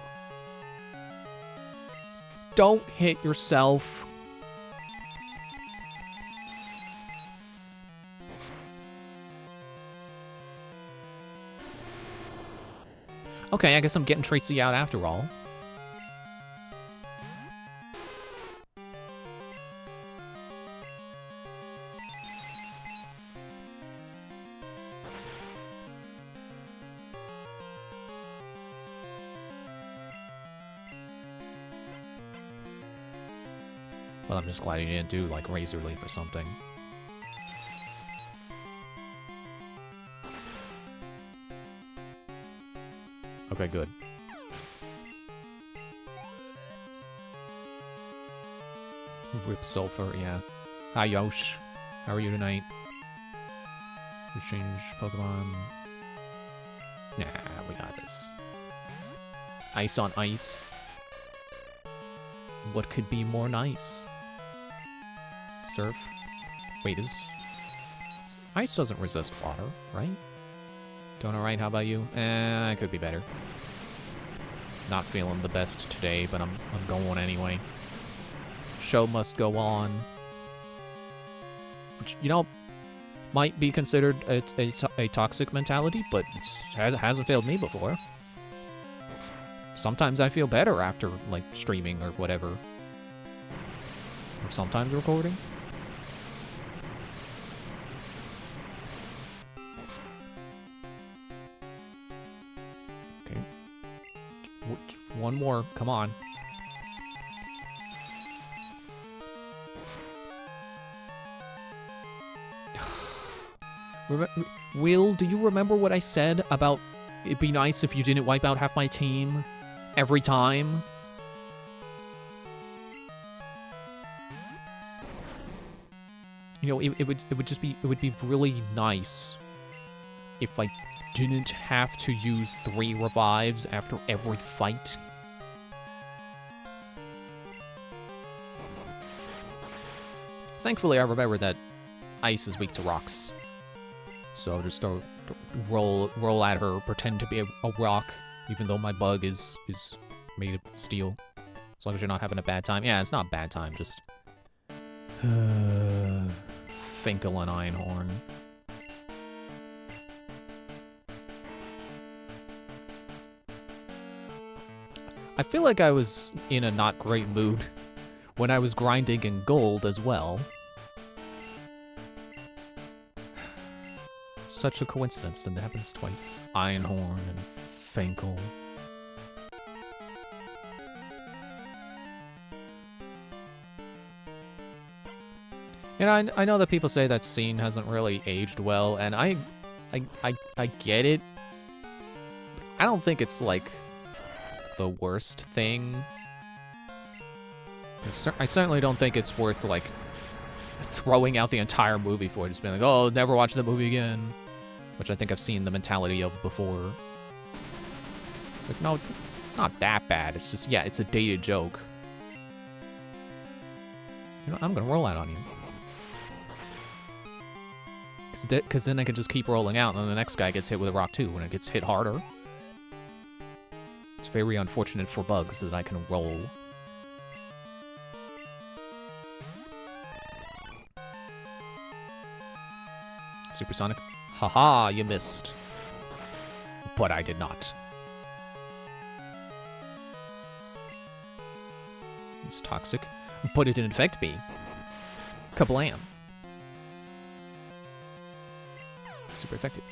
Don't hit yourself. Okay, I guess I'm getting Tracy out after all. Well, I'm just glad you didn't do, like, Razor Leaf or something. Okay, good. Rip Sulfur, yeah. Hi, Yosh. How are you tonight? You change Pokemon? Nah, we got this. Ice on Ice. What could be more nice? Surf. Wait, is... Ice doesn't resist water, right? Don't know, right? How about you? It could be better. Not feeling the best today, but I'm going anyway. Show must go on. Which, you know, might be considered a toxic mentality, but it hasn't failed me before. Sometimes I feel better after, like, streaming or whatever. Or sometimes recording. Okay. One more. Come on. Will, do you remember what I said about it'd be nice if you didn't wipe out half my team every time? You know, it would be really nice if I didn't have to use 3 revives after every fight. Thankfully, I remember that Ice is weak to rocks. So I'll just throw roll at her, pretend to be a rock, even though my bug is made of steel. As long as you're not having a bad time. Yeah, it's not a bad time, just... Finkel and Einhorn. I feel like I was in a not great mood when I was grinding in gold as well. Such a coincidence that it happens twice. Einhorn and Finkel. You know, I know that people say that scene hasn't really aged well, and I get it. I don't think it's like the worst thing. I certainly don't think it's worth like throwing out the entire movie for it, just being like, oh, never watch the movie again, which I think I've seen the mentality of before. Like, no, it's not that bad. It's just, yeah, it's a dated joke. You know, I'm gonna roll out on you. Because then I can just keep rolling out, and then the next guy gets hit with a rock too, and it gets hit harder. It's very unfortunate for bugs that I can roll. Supersonic. Haha, you missed. But I did not. It's toxic, but it didn't affect me. Kablam. Super effective.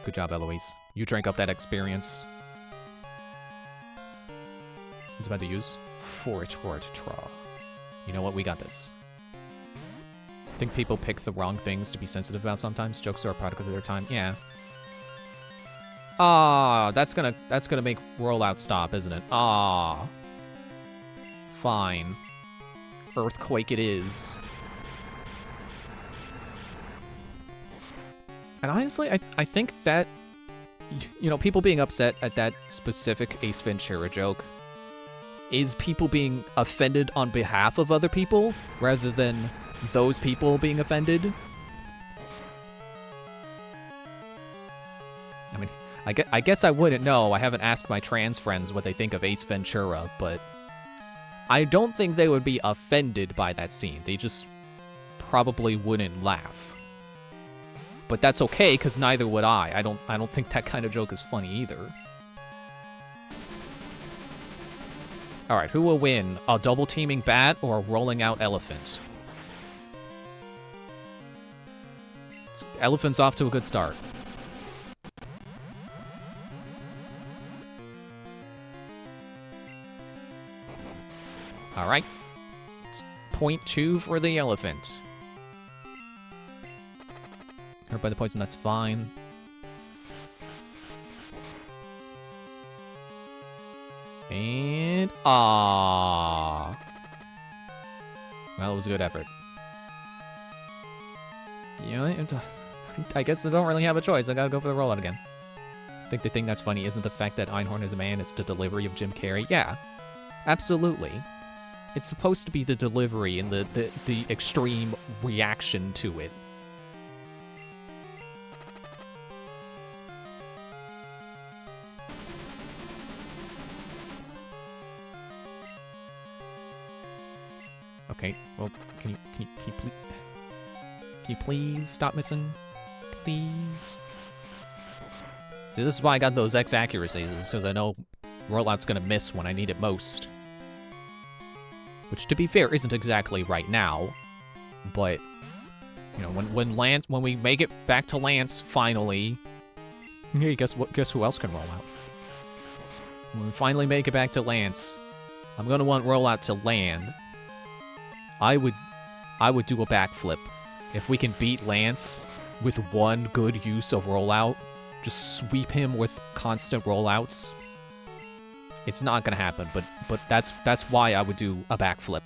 Good job, Eloise. You drank up that experience. He's about to use Fortitra. You know what? We got this. I think people pick the wrong things to be sensitive about sometimes. Jokes are a product of their time. Yeah. Ah, that's gonna make rollout stop, isn't it? Ah. Fine. Earthquake it is. And honestly, I think that, you know, people being upset at that specific Ace Ventura joke is people being offended on behalf of other people rather than those people being offended. I mean, I guess I wouldn't know. I haven't asked my trans friends what they think of Ace Ventura, but I don't think they would be offended by that scene. They just probably wouldn't laugh. But that's okay, because neither would I. I don't think that kind of joke is funny either. Alright, who will win? A double teaming bat or a rolling out elephant? Elephant's off to a good start. Alright. It's 0.2 for the elephant. Hurt by the poison, that's fine. And... ah. Well, it was a good effort. You know, I guess I don't really have a choice. I gotta go for the rollout again. I think the thing that's funny isn't the fact that Einhorn is a man, it's the delivery of Jim Carrey. Yeah, absolutely. It's supposed to be the delivery and the extreme reaction to it. Okay, well, can you please stop missing? Please? See, this is why I got those X accuracies, is because I know rollout's gonna miss when I need it most. Which, to be fair, isn't exactly right now. But, you know, when we make it back to Lance, finally... Hey, guess who else can roll out? When we finally make it back to Lance, I'm gonna want rollout to land. I would do a backflip. If we can beat Lance with one good use of rollout, just sweep him with constant rollouts. It's not gonna happen, but that's why I would do a backflip.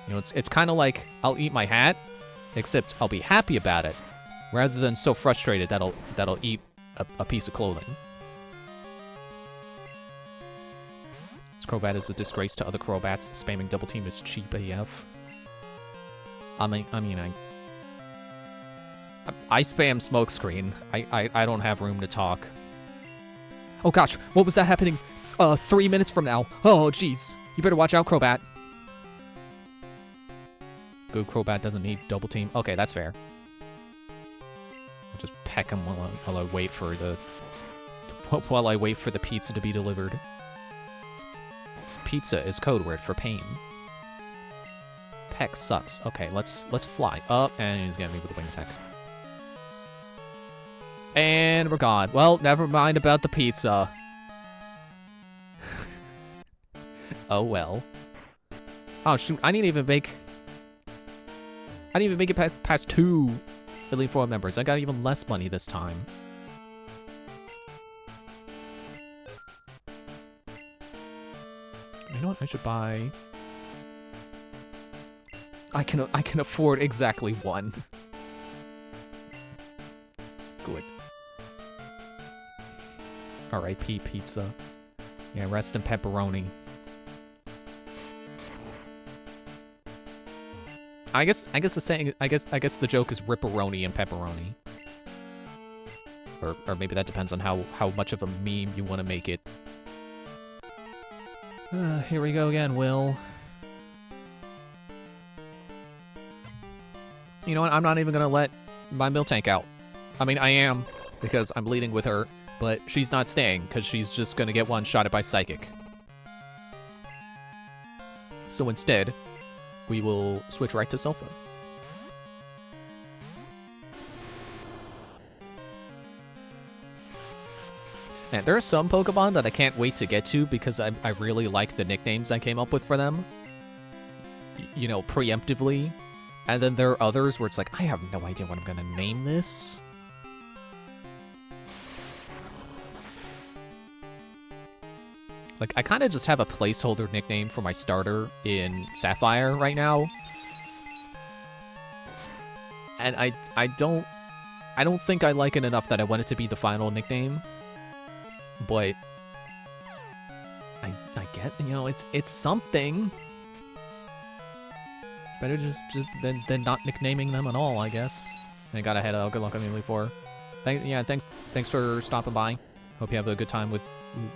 You know, it's kind of like I'll eat my hat, except I'll be happy about it, rather than so frustrated that I'll eat a piece of clothing. This Crobat is a disgrace to other Crobats. Spamming double team is cheap AF. I spam smokescreen. I don't have room to talk. Oh gosh, what was that happening? 3 minutes from now. Oh jeez, you better watch out, Crobat. Good, Crobat doesn't need double team. Okay, that's fair. I'll just peck him while I wait for the pizza to be delivered. Pizza is code word for pain. Peck sucks. Okay, let's fly up, and he's gonna be with a wing attack. And we're gone. Well, never mind about the pizza. Oh well. Oh shoot, I didn't even make it past 2 Elite Four members. I got even less money this time. You know what? I should buy. I can afford exactly 1. Good. R.I.P. pizza. Yeah, rest in pepperoni. I guess the saying. I guess the joke is ripperoni and pepperoni. Or maybe that depends on how much of a meme you want to make it. Here we go again, Will. You know what? I'm not even gonna let my Miltank out. I mean, I am, because I'm leading with her, but she's not staying, because she's just gonna get one-shotted by Psychic. So instead, we will switch right to Sulfur. Man, there are some Pokemon that I can't wait to get to because I really like the nicknames I came up with for them. You know, preemptively. And then there are others where it's like, I have no idea what I'm gonna name this. Like, I kind of just have a placeholder nickname for my starter in Sapphire right now. And I don't think I like it enough that I want it to be the final nickname. But I get, you know, it's something. It's better than not nicknaming them at all, I guess. And I gotta head out. Good luck on the Elite Four. Thanks for stopping by. Hope you have a good time with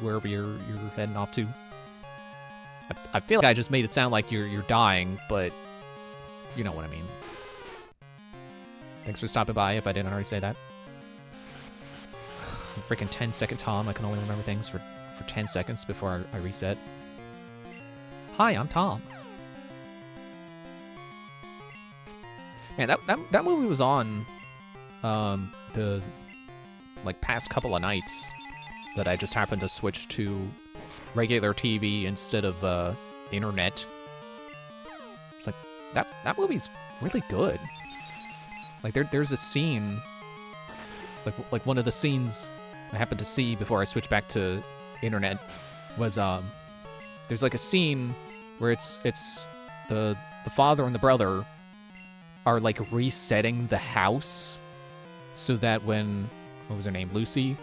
wherever you're heading off to. I feel like I just made it sound like you're dying, but you know what I mean. Thanks for stopping by, if I didn't already say that. Freaking 10-second Tom. I can only remember things for 10 seconds before I reset. Hi, I'm Tom. Man, that movie was on the like past couple of nights that I just happened to switch to regular TV instead of internet. It's like that movie's really good. Like there's a scene, like one of the scenes I happened to see before I switched back to internet was there's like a scene where it's the father and the brother are like resetting the house so that when, what was her name, Lucy?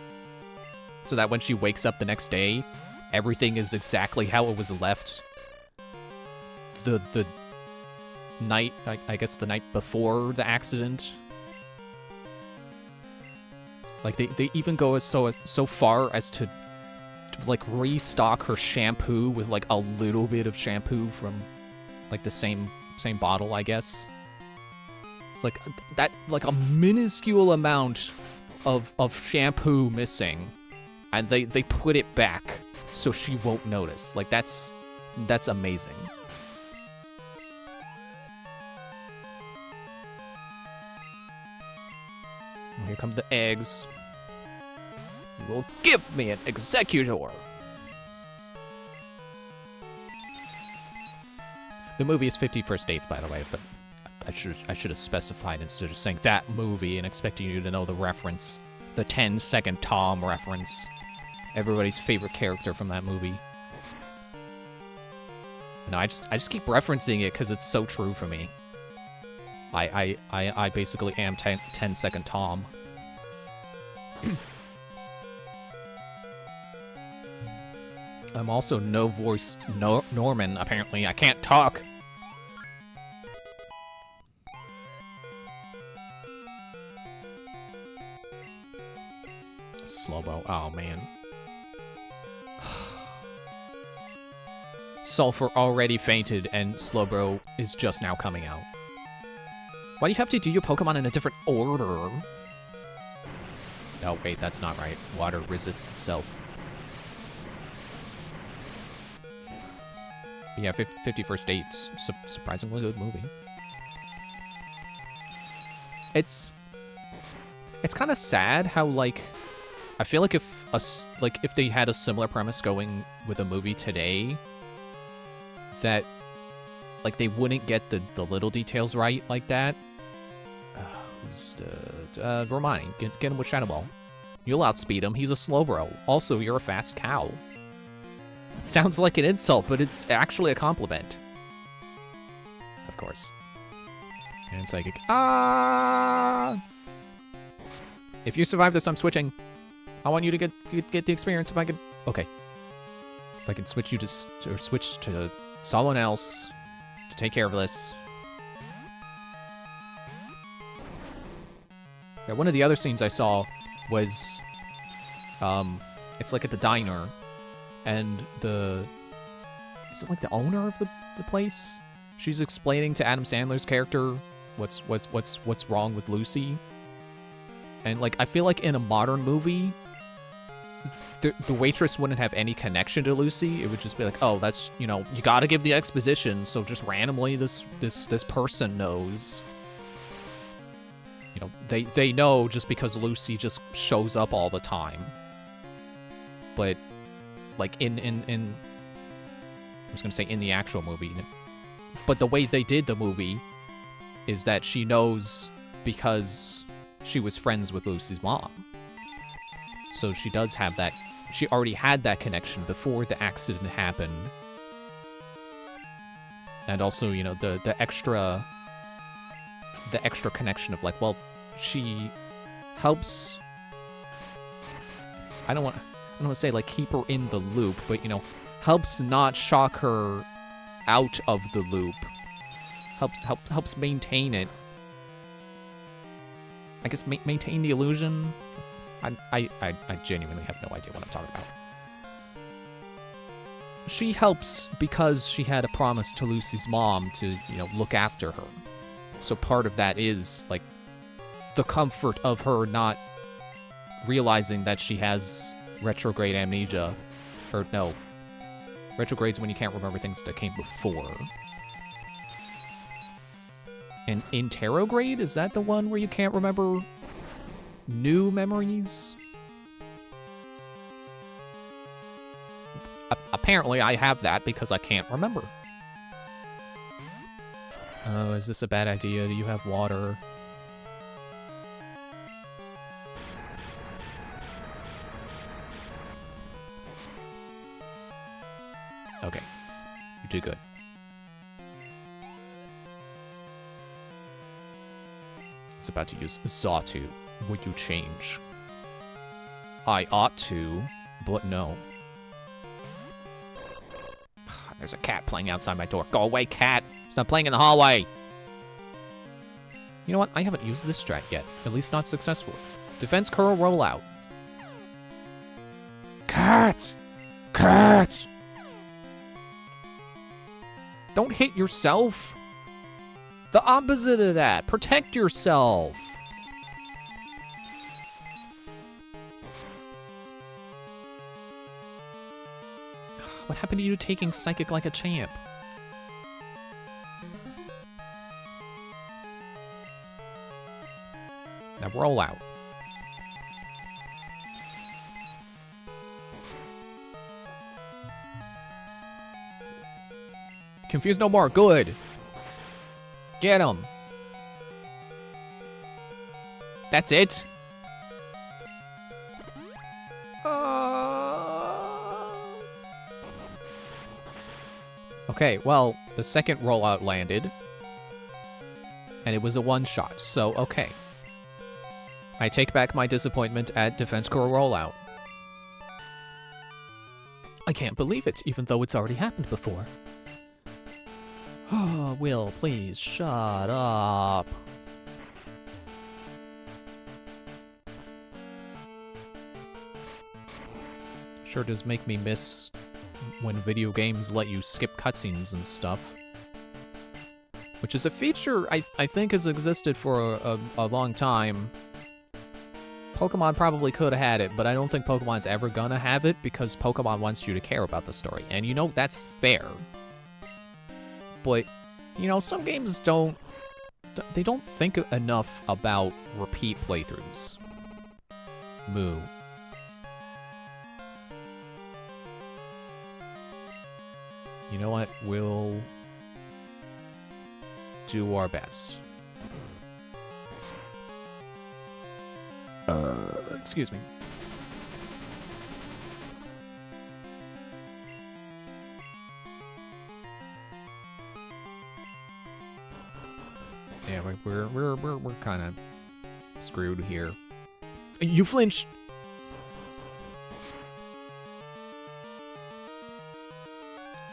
So that when she wakes up the next day, everything is exactly how it was left the night, I guess the night before the accident. Like they even go as so far as to like restock her shampoo with like a little bit of shampoo from like the same bottle, I guess. It's like that, like a minuscule amount of shampoo missing, and they put it back so she won't notice. Like that's amazing. Here come the eggs. You will give me an executor. The movie is 50 First Dates, by the way, but I should have specified instead of saying that movie and expecting you to know the reference. The 10-second Tom reference. Everybody's favorite character from that movie. No, I just keep referencing it because it's so true for me. I basically am 10-second Tom. I'm also no voice Norman, apparently. I can't talk. Slowbo. Oh, man. Sulfur already fainted, and Slowbro is just now coming out. Why do you have to do your Pokemon in a different order? Oh, wait, that's not right. Water resists itself. But yeah, 50 First Dates. Surprisingly good movie. It's kind of sad how, like, I feel like if they had a similar premise going with a movie today, that, like, they wouldn't get the little details right like that. Romani, get him with Shadow Ball. You'll outspeed him. He's a Slowbro. Also, you're a fast cow. It sounds like an insult, but it's actually a compliment. Of course. And Psychic. Ah! If you survive this, I'm switching. I want you to get the experience. If I could, okay. If I can switch you to switch to someone else to take care of this. Yeah, one of the other scenes I saw was, it's like at the diner, and is it like the owner of the place? She's explaining to Adam Sandler's character what's wrong with Lucy. And, like, I feel like in a modern movie, the waitress wouldn't have any connection to Lucy. It would just be like, oh, that's, you know, you gotta give the exposition, so just randomly this person knows. You know, they know just because Lucy just shows up all the time. But, like, I was gonna say in the actual movie, but the way they did the movie is that she knows because she was friends with Lucy's mom. So she does have that, she already had that connection before the accident happened. And also, you know, the extra connection of, like, well, she helps, I don't want to say, like, keep her in the loop, but, you know, helps not shock her out of the loop. Helps maintain it. I guess maintain the illusion. I genuinely have no idea what I'm talking about. She helps because she had a promise to Lucy's mom to, you know, look after her. So part of that is, like, the comfort of her not realizing that she has retrograde amnesia. Or, no. Retrograde's when you can't remember things that came before. And interrograde? Is that the one where you can't remember new memories? Apparently I have that because I can't remember. Oh, is this a bad idea? Do you have water? Okay. You did good. It's about to use Xatu. Would you change? I ought to, but no. There's a cat playing outside my door. Go away, cat! Stop playing in the hallway! You know what? I haven't used this strat yet. At least not successfully. Defense curl rollout. Cat! Cat! Don't hit yourself! The opposite of that. Protect yourself. What happened to you taking Psychic like a champ? Now roll out. Confuse no more. Good. Get him. That's it. Okay, well, the second rollout landed. And it was a one-shot, so okay. I take back my disappointment at Defense Core rollout. I can't believe it, even though it's already happened before. Oh, Will, please, shut up. Sure does make me miss when video games let you skip cutscenes and stuff. Which is a feature I think has existed for a long time. Pokemon probably could have had it, but I don't think Pokemon's ever gonna have it because Pokemon wants you to care about the story. And you know, that's fair. But, you know, some games don't think enough about repeat playthroughs. Moo. You know what? We'll do our best. Excuse me. Yeah, we're kind of screwed here. You flinched.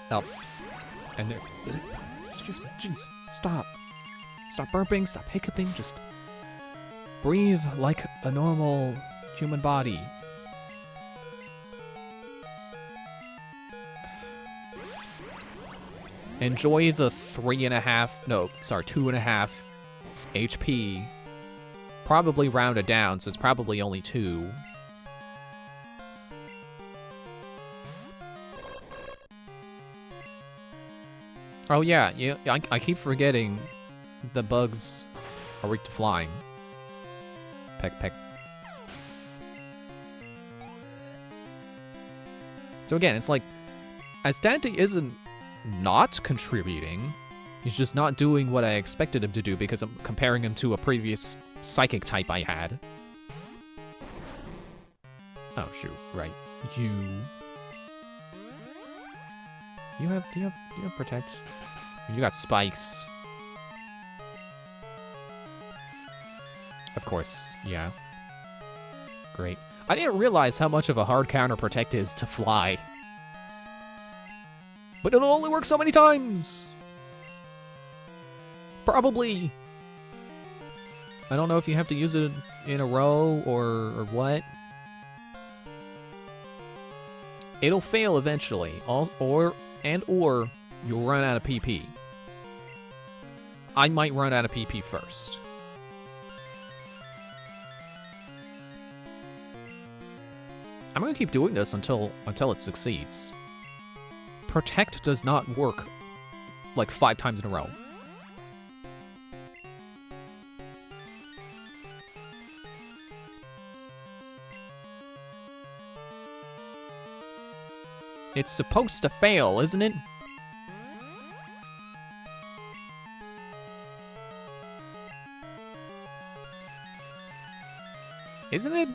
Help. And there. Excuse me. Jeez. Stop. Stop burping. Stop hiccuping. Just breathe like a normal human body. Enjoy the 2.5 HP. Probably rounded down, so it's probably only 2. Oh yeah, I keep forgetting the bugs are weak to flying. Peck, peck. So again, it's like, Asdante isn't not contributing. He's just not doing what I expected him to do because I'm comparing him to a previous psychic type I had. Oh shoot, right. Do you have protect? You got spikes. Of course, yeah. Great. I didn't realize how much of a hard counter protect is to fly. But it'll only work so many times! Probably. I don't know if you have to use it in a row or what. It'll fail eventually, or you'll run out of PP. I might run out of PP first. I'm gonna keep doing this until it succeeds. Protect does not work like 5 times in a row. It's supposed to fail, isn't it? Isn't it?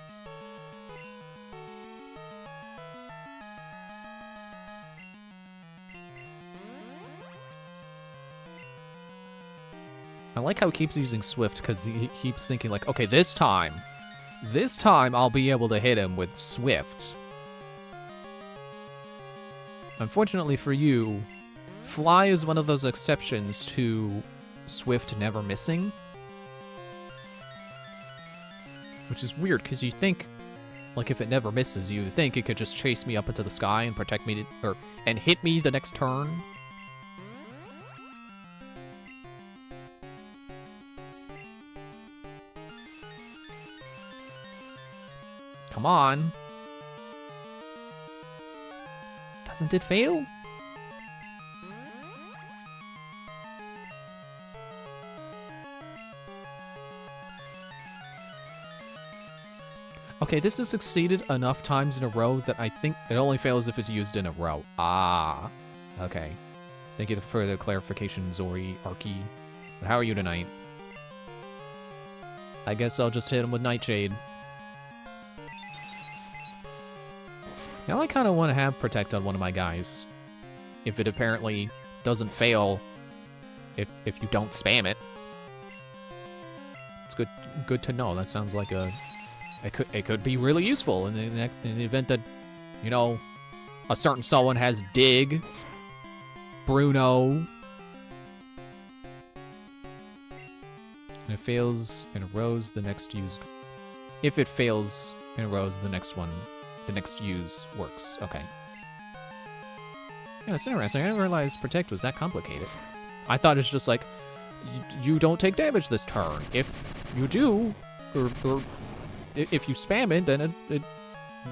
I like how he keeps using Swift, because he keeps thinking like, okay, this time I'll be able to hit him with Swift. Unfortunately for you, Fly is one of those exceptions to Swift never missing. Which is weird, because you think, like, if it never misses, you think it could just chase me up into the sky and protect me, and hit me the next turn. Come on. Doesn't it fail? Okay, this has succeeded enough times in a row that I think it only fails if it's used in a row. Ah. Okay. Thank you for further clarification, Zori, Arky. But how are you tonight? I guess I'll just hit him with Nightshade. Now I kind of want to have Protect on one of my guys. If it apparently doesn't fail if you don't spam it. It's good to know. That sounds like it could be really useful in the event that, you know, a certain someone has Dig, Bruno, and it fails in a rows, the next used. If it fails in a rows, the next one the next use works. Okay. Yeah, that's interesting. I didn't realize Protect was that complicated. I thought it's just like, you don't take damage this turn. If you do, or if you spam it, then it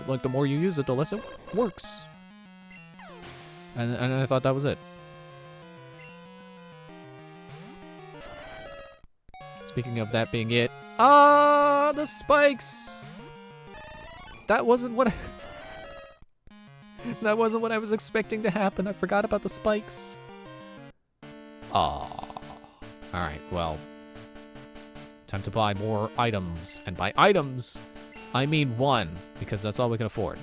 like the more you use it, the less it works. And I thought that was it. Speaking of that being it, the spikes. That wasn't what that wasn't what I was expecting to happen. I forgot about the spikes. All right, well, time to buy more items. And by items, I mean one, because that's all we can afford.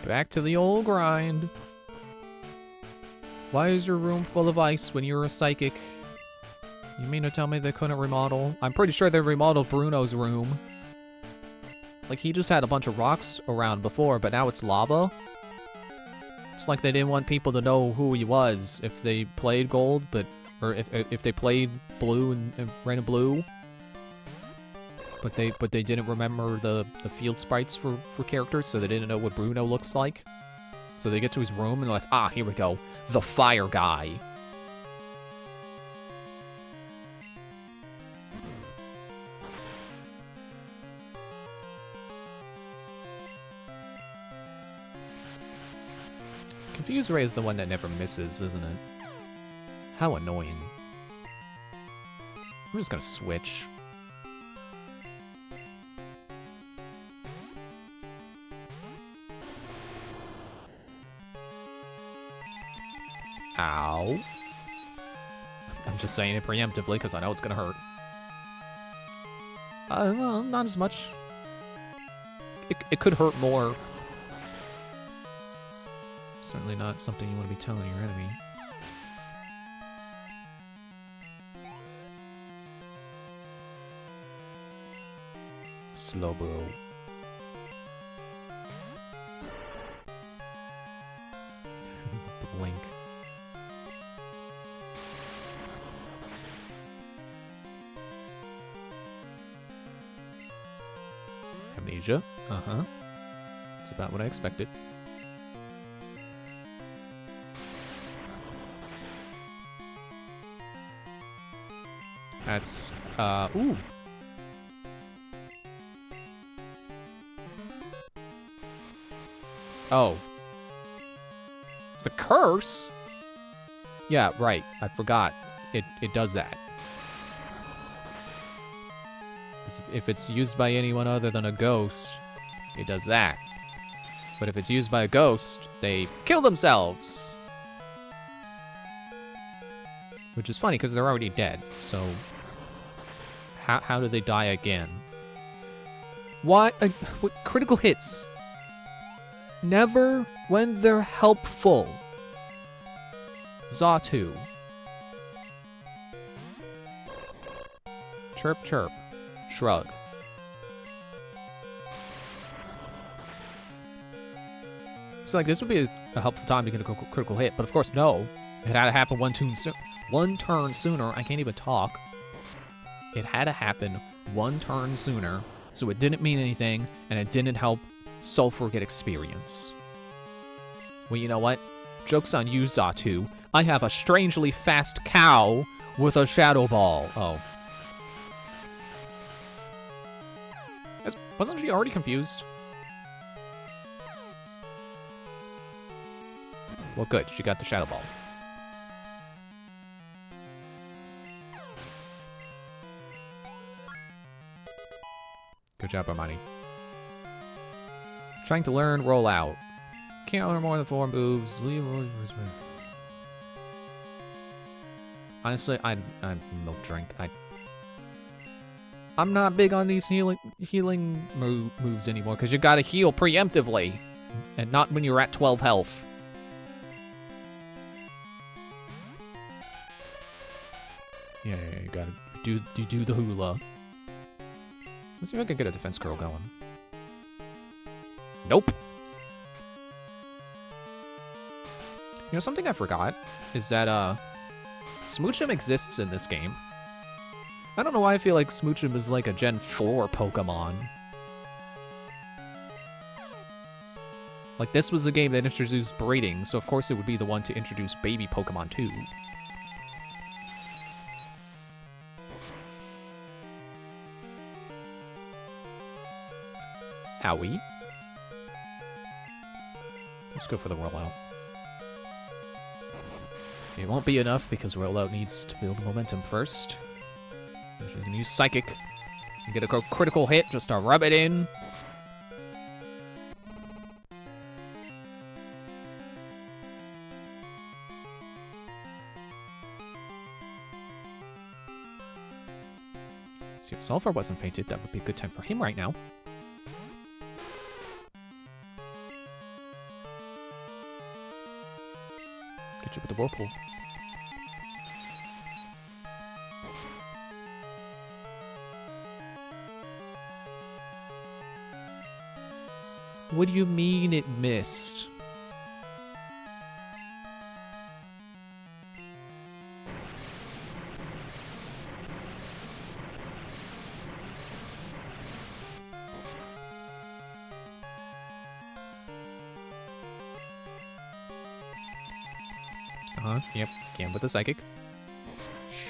Back to the old grind. Why is your room full of ice when you're a psychic? You mean to tell me they couldn't remodel? I'm pretty sure they remodeled Bruno's room. Like, he just had a bunch of rocks around before, but now it's lava? It's like they didn't want people to know who he was if they played gold, or if they played blue and red and blue. But they didn't remember the field sprites for characters, so they didn't know what Bruno looks like. So they get to his room and they're like, ah, here we go. The fire guy. Confuse Ray is the one that never misses, isn't it? How annoying. I'm just gonna switch. Ow. I'm just saying it preemptively because I know it's gonna hurt. Well, not as much. It could hurt more. Certainly not something you want to be telling your enemy. Slowbro. Blink. Amnesia. Uh-huh. That's about what I expected. That's, ooh. Oh. The curse? Yeah, right. I forgot. It does that. If it's used by anyone other than a ghost, it does that. But if it's used by a ghost, they kill themselves. Which is funny, because they're already dead, so... How do they die again? What? What critical hits? Never when they're helpful. Xatu. Chirp, chirp. Shrug. So, like, this would be a helpful time to get a critical hit, but of course, no. It had to happen one turn sooner. I can't even talk. It had to happen one turn sooner, so it didn't mean anything, and it didn't help Sulfur get experience. Well, you know what? Joke's on you, Xatu. I have a strangely fast cow with a Shadow Ball. Oh. Wasn't she already confused? Well, good. She got the Shadow Ball. Good job, Armani. Trying to learn roll out. Can't learn more than 4 moves. Honestly, I'm milk drink. I'm not big on these healing moves anymore because you gotta heal preemptively, and not when you're at 12 health. Yeah, you gotta do the hula. Let's see if I can get a defense curl going. Nope. You know, something I forgot is that, Smoochum exists in this game. I don't know why I feel like Smoochum is like a Gen 4 Pokemon. Like, this was a game that introduced breeding, so of course it would be the one to introduce baby Pokemon too. Owie. Let's go for the rollout. It won't be enough because rollout needs to build momentum first. So we can use Psychic. You get a critical hit just to rub it in. See, if Sulfur wasn't fainted, that would be a good time for him right now. Get you with the Whirlpool. What do you mean it missed? Yep, can with the Psychic.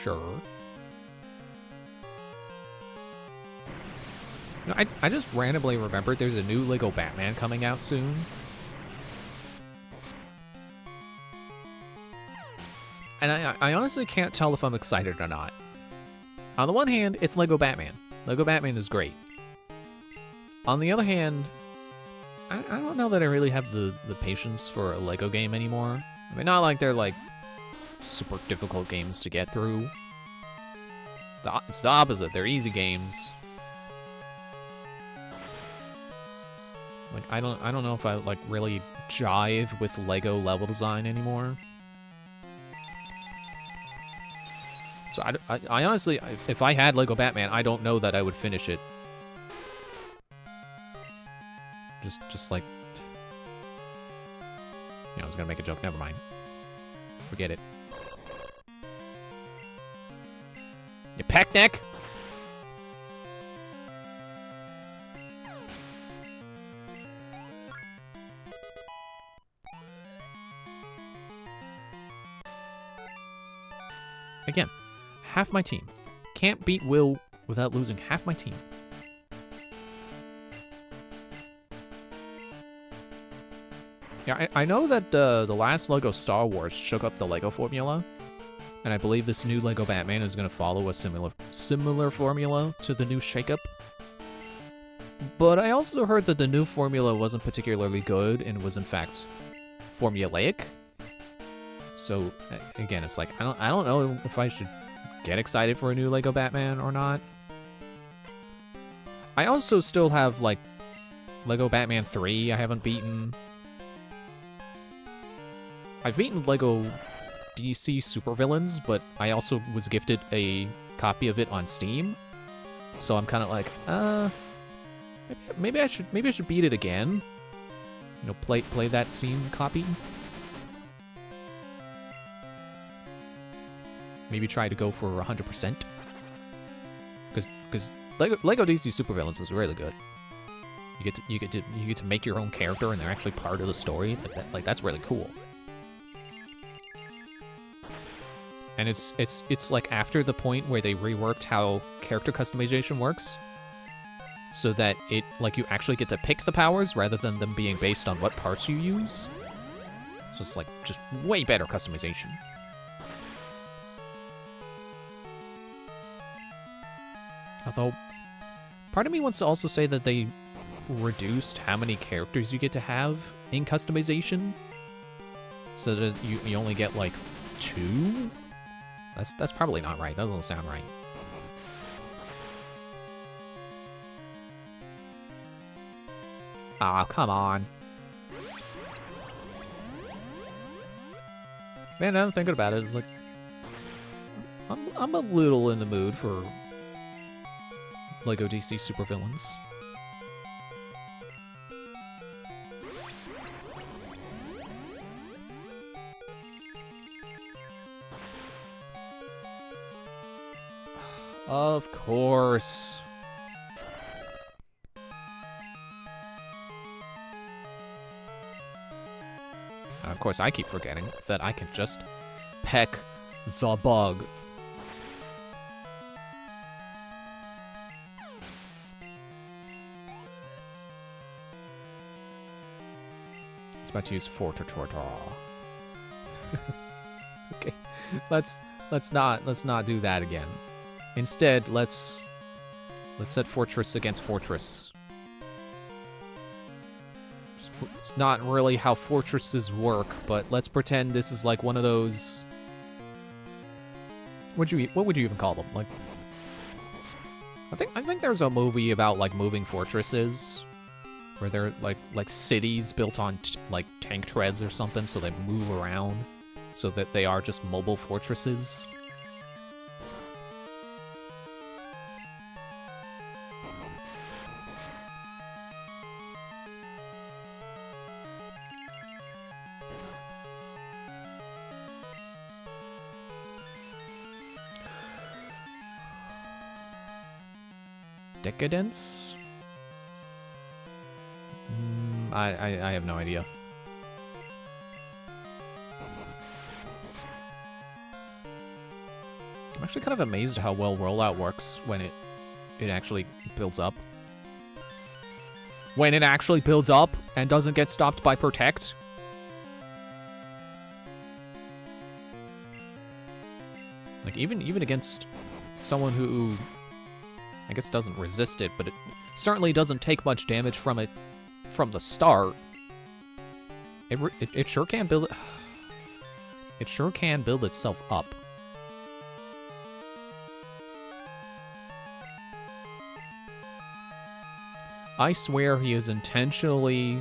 Sure. No, I just randomly remembered there's a new Lego Batman coming out soon. And I honestly can't tell if I'm excited or not. On the one hand, it's Lego Batman. Lego Batman is great. On the other hand, I don't know that I really have the patience for a Lego game anymore. I mean, not like they're like super difficult games to get through. It's the opposite. They're easy games. Like, I don't know if I like really jive with Lego level design anymore. So I honestly, if I had Lego Batman, I don't know that I would finish it. Just like, you know, I was gonna make a joke. Never mind. Forget it. You peck neck. Again, half my team. Can't beat Will without losing half my team. Yeah, I know that the last LEGO Star Wars shook up the LEGO formula, and I believe this new LEGO Batman is going to follow a similar formula to the new shakeup. But I also heard that the new formula wasn't particularly good and was in fact formulaic. So again, it's like I don't know if I should get excited for a new LEGO Batman or not. I also still have like LEGO Batman 3 I haven't beaten. I've beaten LEGO DC Supervillains, but I also was gifted a copy of it on Steam. So I'm kind of like, maybe I should beat it again. You know, play that Steam copy. Maybe try to go for 100%. Because LEGO DC Supervillains is really good. You get to make your own character, and they're actually part of the story. That's really cool. And it's like after the point where they reworked how character customization works, so that it like you actually get to pick the powers rather than them being based on what parts you use. So it's like just way better customization. Although, part of me wants to also say that they reduced how many characters you get to have in customization, so that you only get like 2. That's probably not right. That doesn't sound right. Ah, come on. Man, now I'm thinking about it. It's like I'm a little in the mood for LEGO DC Supervillains. Of course. And of course, I keep forgetting that I can just peck the bug. It's about to use Fortortortor. Okay, let's not do that again. Instead, let's set Fortress against Fortress. It's not really how fortresses work, but let's pretend this is like one of those. What would you even call them? Like, I think there's a movie about like moving fortresses, where they're like cities built on like tank treads or something, so they move around, so that they are just mobile fortresses. Decadence? I have no idea. I'm actually kind of amazed how well rollout works when it actually builds up. When it actually builds up and doesn't get stopped by Protect. Like, even against someone who I guess doesn't resist it, but it certainly doesn't take much damage from it from the start. It sure can build it. It sure can build itself up. I swear he is intentionally,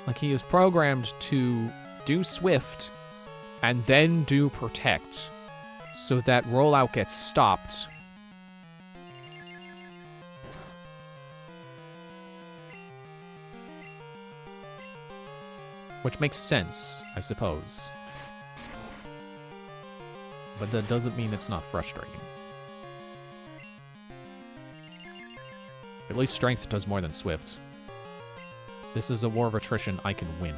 like, he is programmed to do Swift and then do Protect so that rollout gets stopped. Which makes sense, I suppose. But that doesn't mean it's not frustrating. At least Strength does more than Swift. This is a war of attrition I can win.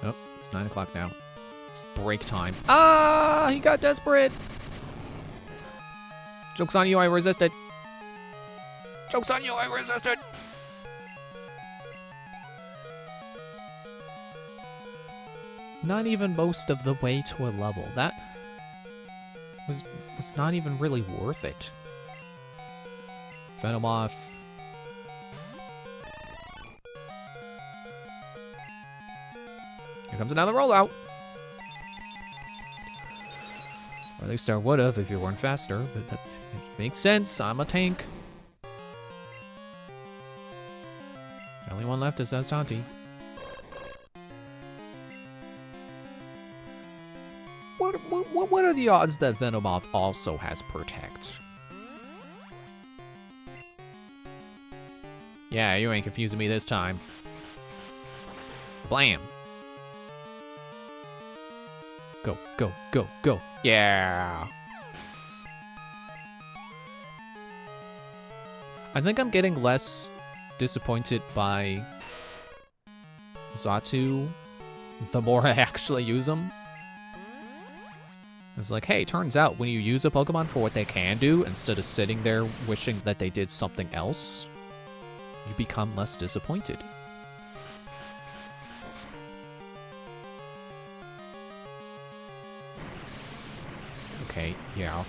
Oh, it's 9 o'clock now. It's break time. Ah, he got desperate. Joke's on you, I resisted. Joke's on you, I resisted. Not even most of the way to a level. That was not even really worth it. Venomoth. Here comes another rollout. Or at least I would have if you weren't faster, but that makes sense. I'm a tank. The only one left is Asante. What are the odds that Venomoth also has Protect? Yeah, you ain't confusing me this time. Blam. Go, go, go, go. Yeah. I think I'm getting less disappointed by Xatu the more I actually use them. It's like, hey, turns out when you use a Pokemon for what they can do, instead of sitting there wishing that they did something else, you become less disappointed. Okay, yeah.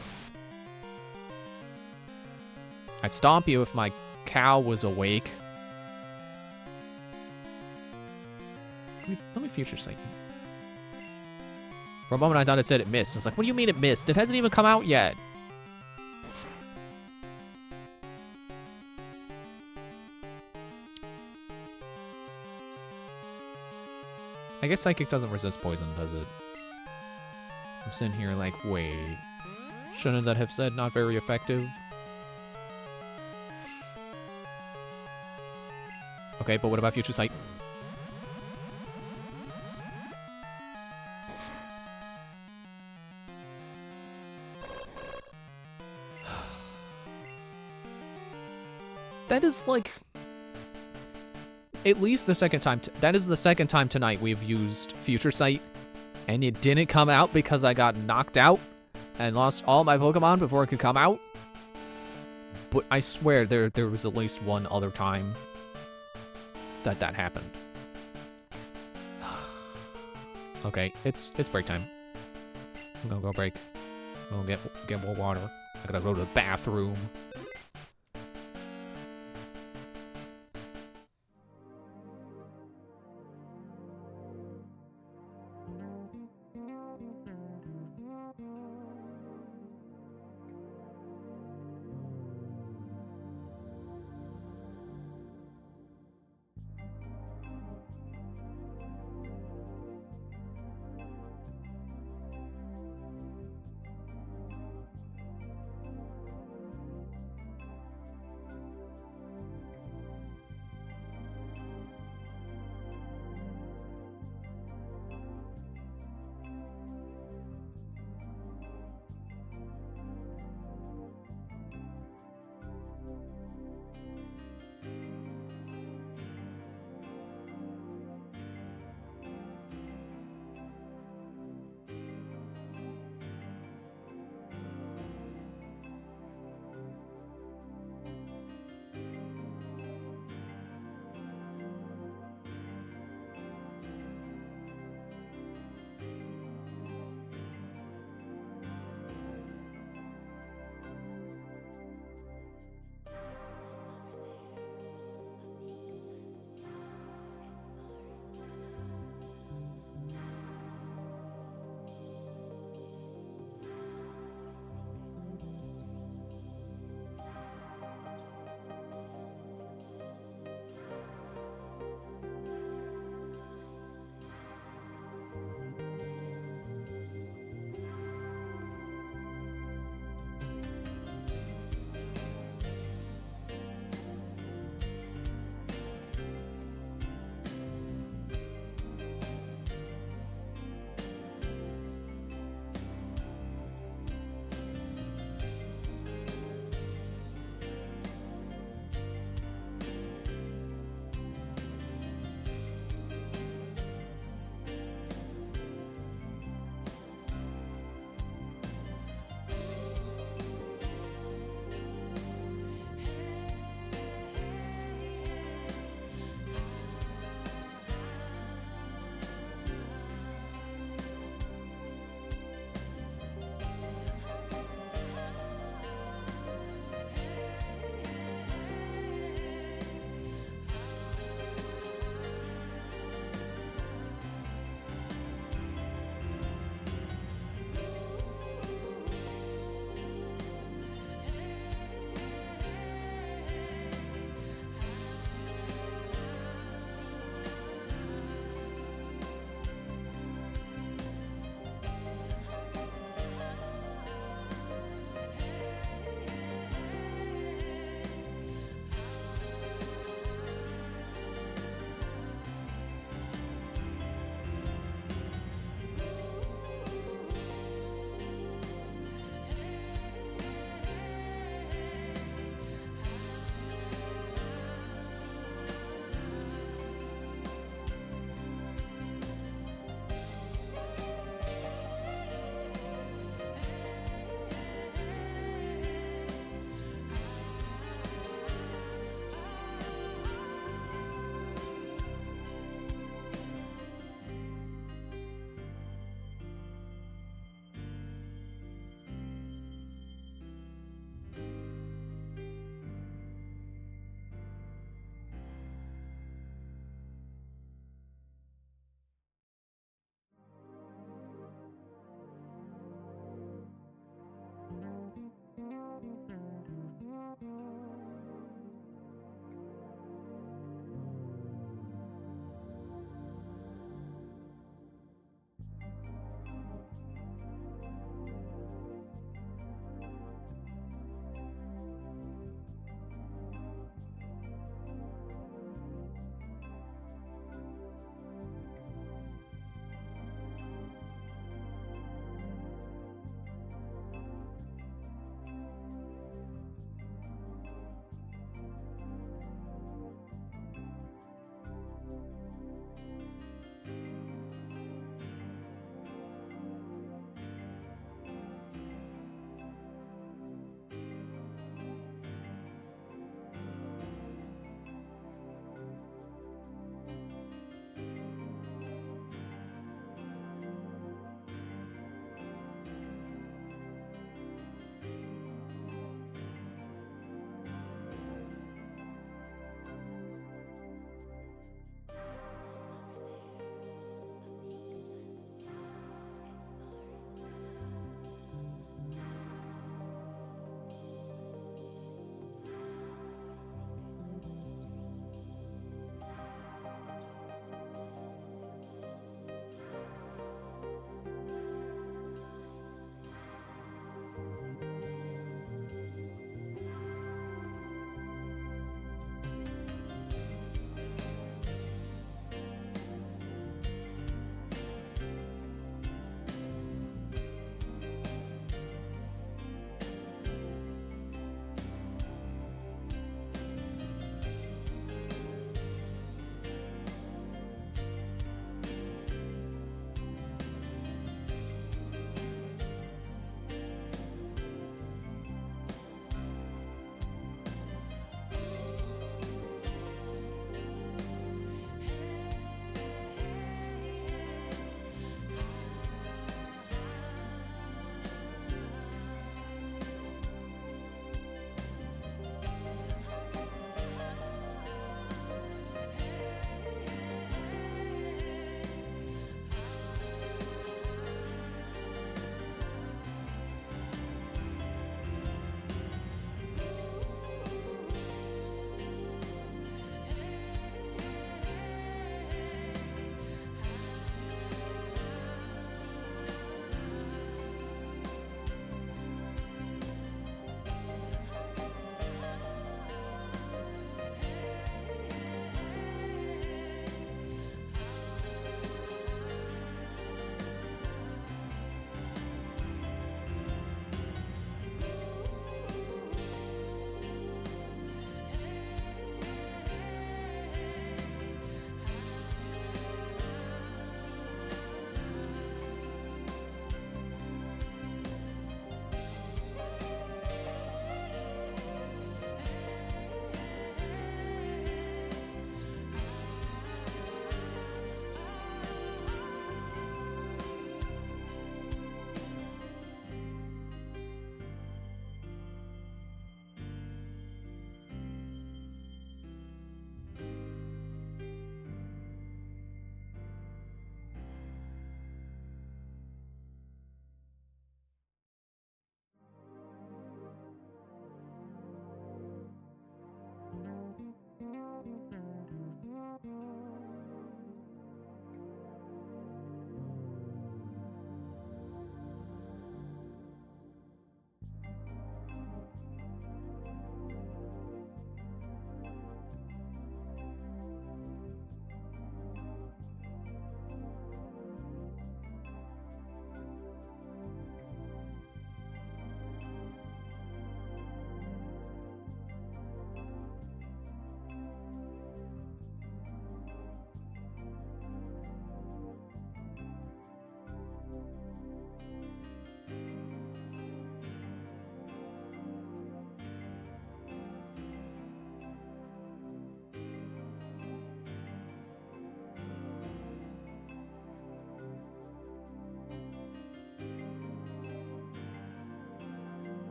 I'd stomp you if my cow was awake. Let me future sight you. For a moment I thought it said it missed. I was like, what do you mean it missed? It hasn't even come out yet. I guess Psychic doesn't resist poison, does it? I'm sitting here like, wait, shouldn't that have said not very effective? Okay, but what about Future Sight? That is like... At least the second time... that is the second time tonight we've used Future Sight, and it didn't come out because I got knocked out and lost all my Pokemon before it could come out. But I swear there was at least one other time that happened. Okay, it's break time. I'm gonna go break. I'm gonna get more water. I gotta go to the bathroom.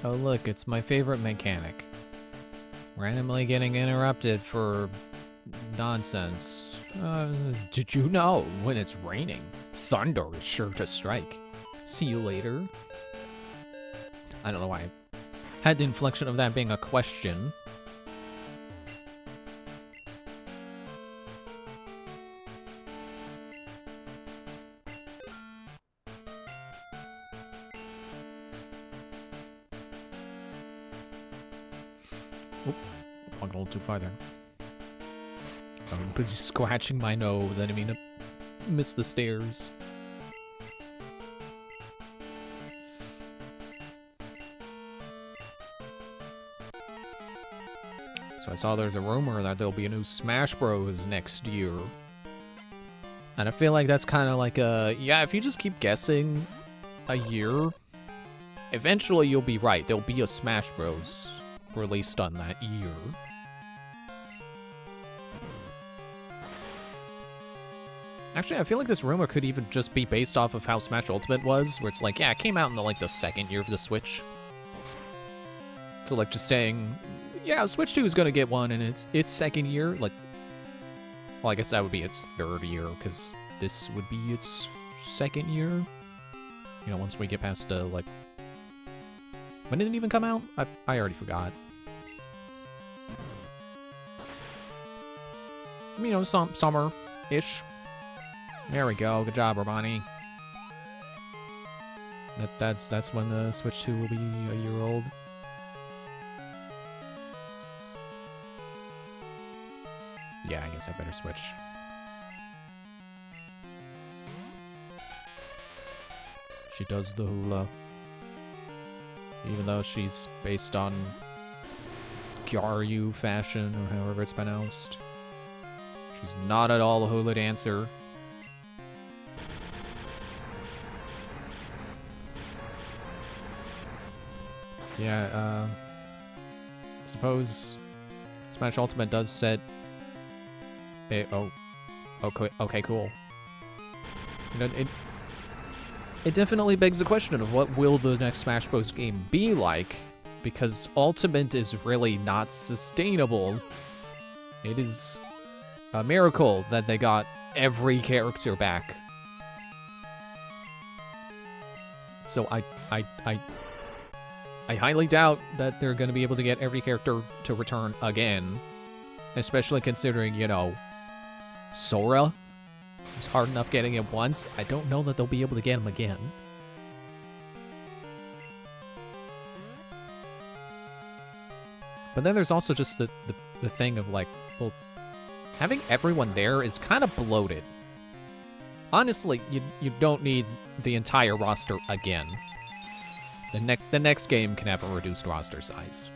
Oh look, it's my favorite mechanic. Randomly getting interrupted for nonsense. Did you know when it's raining, thunder is sure to strike? See you later. I don't know why I had the inflection of that being a question. Walked a little too far there. So I'm busy scratching my nose. I didn't mean to miss the stairs. So I saw there's a rumor that there'll be a new Smash Bros. Next year. And I feel like that's kind of like a... Yeah, if you just keep guessing a year, eventually you'll be right. There'll be a Smash Bros. Released on that year. Actually, I feel like this rumor could even just be based off of how Smash Ultimate was, where it's like, yeah, it came out in the second year of the Switch. So like just saying, yeah, Switch 2 is gonna get one in its second year. Like, well, I guess that would be its third year, because this would be its second year. You know, once we get past like, when did it even come out? I already forgot. You know, summer-ish. There we go. Good job, Romani. That's when the Switch 2 will be a year old. Yeah, I guess I better switch. She does the hula. Even though she's based on Gyaru fashion, or however it's pronounced. She's not at all a hula dancer. Yeah, suppose Smash Ultimate does set a... Oh. Okay, cool. You know, it definitely begs the question of what will the next Smash Bros. Game be like, because Ultimate is really not sustainable. It is a miracle that they got every character back. So I highly doubt that they're going to be able to get every character to return again, especially considering, you know, Sora. It's hard enough getting him once. I don't know that they'll be able to get him again. But then there's also just the thing of like, well, having everyone there is kind of bloated. Honestly, you don't need the entire roster again. The next game can have a reduced roster size.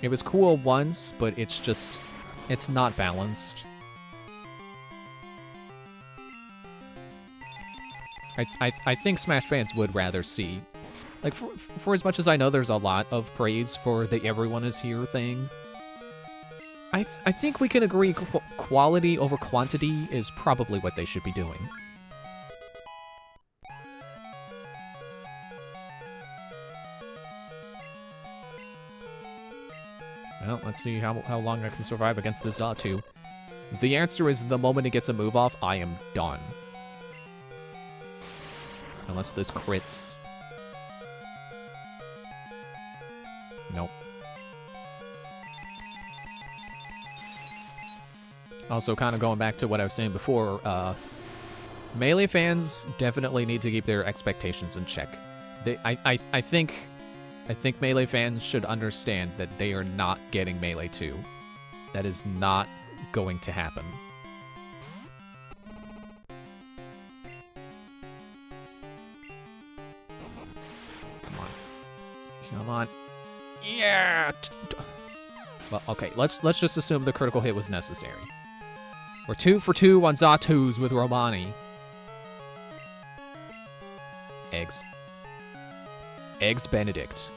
It was cool once, but it's not balanced. I think Smash fans would rather see, like, for as much as I know there's a lot of praise for the everyone is here thing, I think we can agree quality over quantity is probably what they should be doing. Well, let's see how long I can survive against this Xatu. The answer is the moment it gets a move off, I am done. Unless this crits. Nope. Also, kind of going back to what I was saying before, Melee fans definitely need to keep their expectations in check. I think Melee fans should understand that they are not getting Melee 2. That is not going to happen. Come on. Yeah! Well, okay, let's just assume the critical hit was necessary. We're 2 for 2 on Xatu's with Romani. Eggs. Eggs Benedict.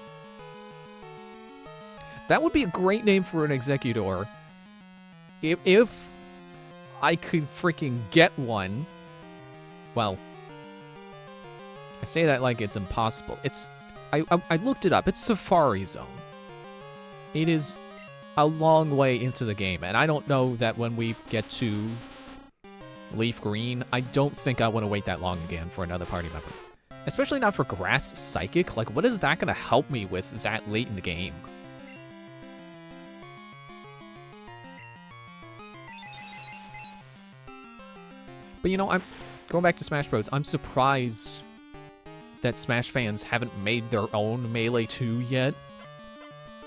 That would be a great name for an Executor. If I could freaking get one. Well, I say that like it's impossible. I looked it up. It's Safari Zone. It is a long way into the game, and I don't know that when we get to Leaf Green, I don't think I want to wait that long again for another party member. Especially not for Grass Psychic. Like, what is that going to help me with that late in the game? But, you know, I'm going back to Smash Bros. I'm surprised that Smash fans haven't made their own Melee 2 yet.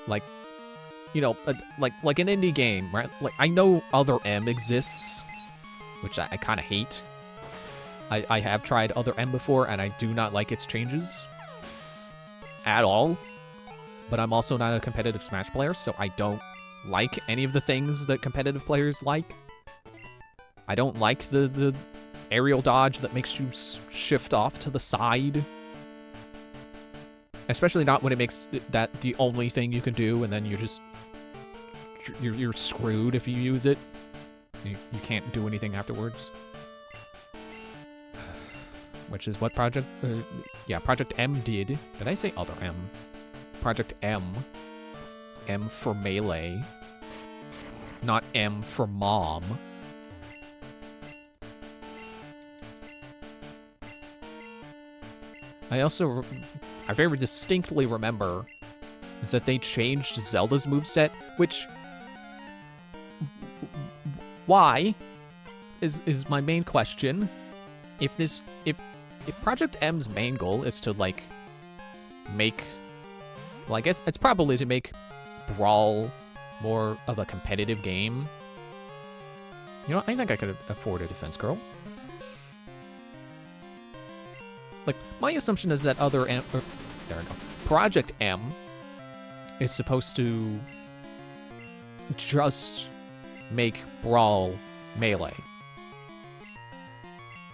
Like, you know, like an indie game, right? Like, I know Other M exists, which I kind of hate. I have tried Other M before, and I do not like its changes at all. But I'm also not a competitive Smash player, so I don't like any of the things that competitive players like. I don't like the aerial dodge that makes you shift off to the side. Especially not when it makes that the only thing you can do, and then you're screwed if you use it. You can't do anything afterwards. Which is what Project M did. Did I say Other M? Project M. M for Melee. Not M for Mom. I very distinctly remember that they changed Zelda's moveset, which... Why? Is my main question. If Project M's main goal is to, like, make... Well, I guess it's probably to make Brawl more of a competitive game. You know, I think I could afford a Defense Girl. Like, my assumption is that there we go. Project M is supposed to just make Brawl Melee.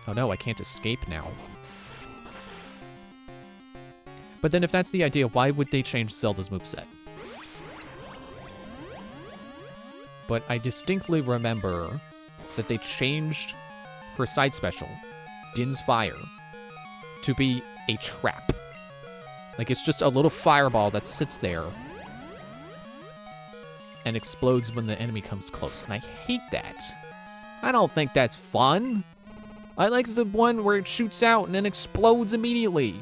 Oh no, I can't escape now. But then if that's the idea, why would they change Zelda's moveset? But I distinctly remember that they changed her side special, Din's Fire, to be a trap. Like, it's just a little fireball that sits there and explodes when the enemy comes close. And I hate that. I don't think that's fun. I like the one where it shoots out and then explodes immediately.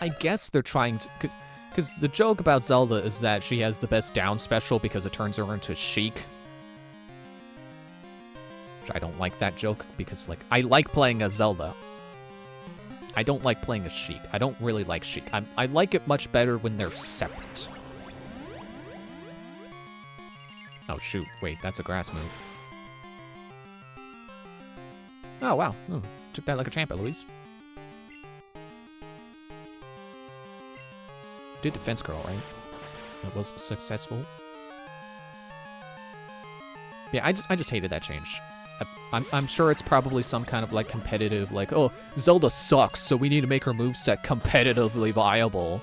I guess they're trying to... Because the joke about Zelda is that she has the best down special because it turns her into Sheik. Which I don't like that joke because, like, I like playing as Zelda. I don't like playing as Sheik. I don't really like Sheik. I like it much better when they're separate. Oh, shoot. Wait, that's a grass move. Oh, wow. Oh, took that like a champ, Eloise. Did Defense Girl, right? It was successful. Yeah, I just hated that change. I'm sure it's probably some kind of, like, competitive, like, oh, Zelda sucks, so we need to make her moveset competitively viable.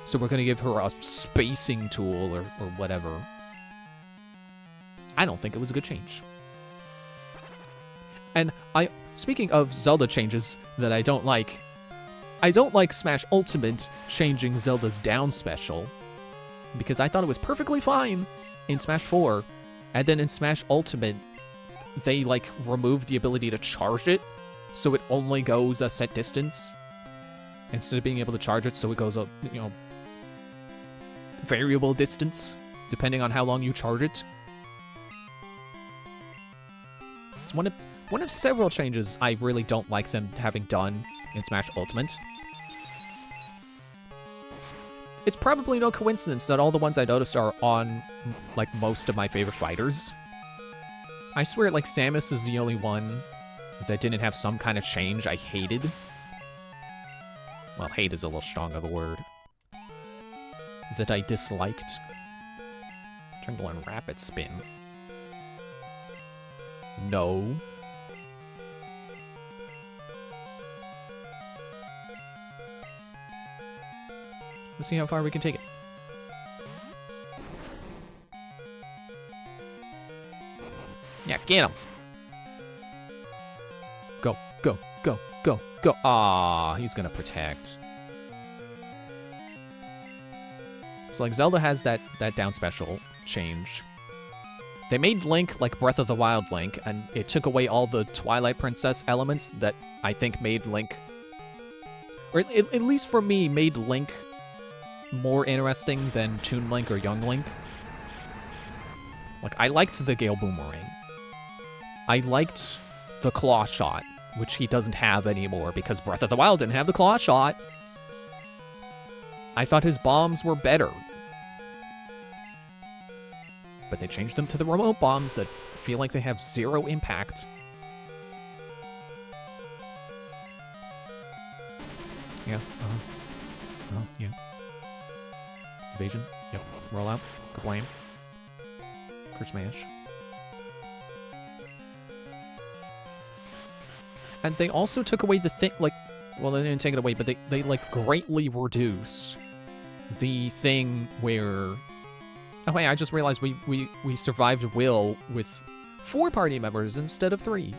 So we're gonna give her a spacing tool or whatever. I don't think it was a good change. And speaking of Zelda changes that I don't like Smash Ultimate changing Zelda's down special, because I thought it was perfectly fine in Smash 4, and then in Smash Ultimate, they, like, removed the ability to charge it, so it only goes a set distance, instead of being able to charge it, so it goes a, you know, variable distance, depending on how long you charge it. It's one of several changes I really don't like them having done in Smash Ultimate. It's probably no coincidence that all the ones I noticed are on, like, most of my favorite fighters. I swear, like, Samus is the only one that didn't have some kind of change I hated. Well, hate is a little strong of a word. That I disliked. Triangle and Rapid Spin. No. Let's see how far we can take it. Yeah, get him. go, go, go, go. Ah, he's gonna protect. So like Zelda has that down special change. They made Link like Breath of the Wild Link, and it took away all the Twilight Princess elements that I think made Link, or at least for me, made Link more interesting than Toon Link or Young Link. Like, I liked the Gale Boomerang. I liked the Claw Shot, which he doesn't have anymore because Breath of the Wild didn't have the Claw Shot. I thought his bombs were better. But they changed them to the remote bombs that feel like they have zero impact. Yeah, oh, yeah. Evasion, yep. Roll out, Kablam. Crit Smash. And they also took away the thing, like, well, they didn't take it away, but they like, greatly reduced the thing where... Oh, hey, I just realized we survived Will with 4 party members instead of 3.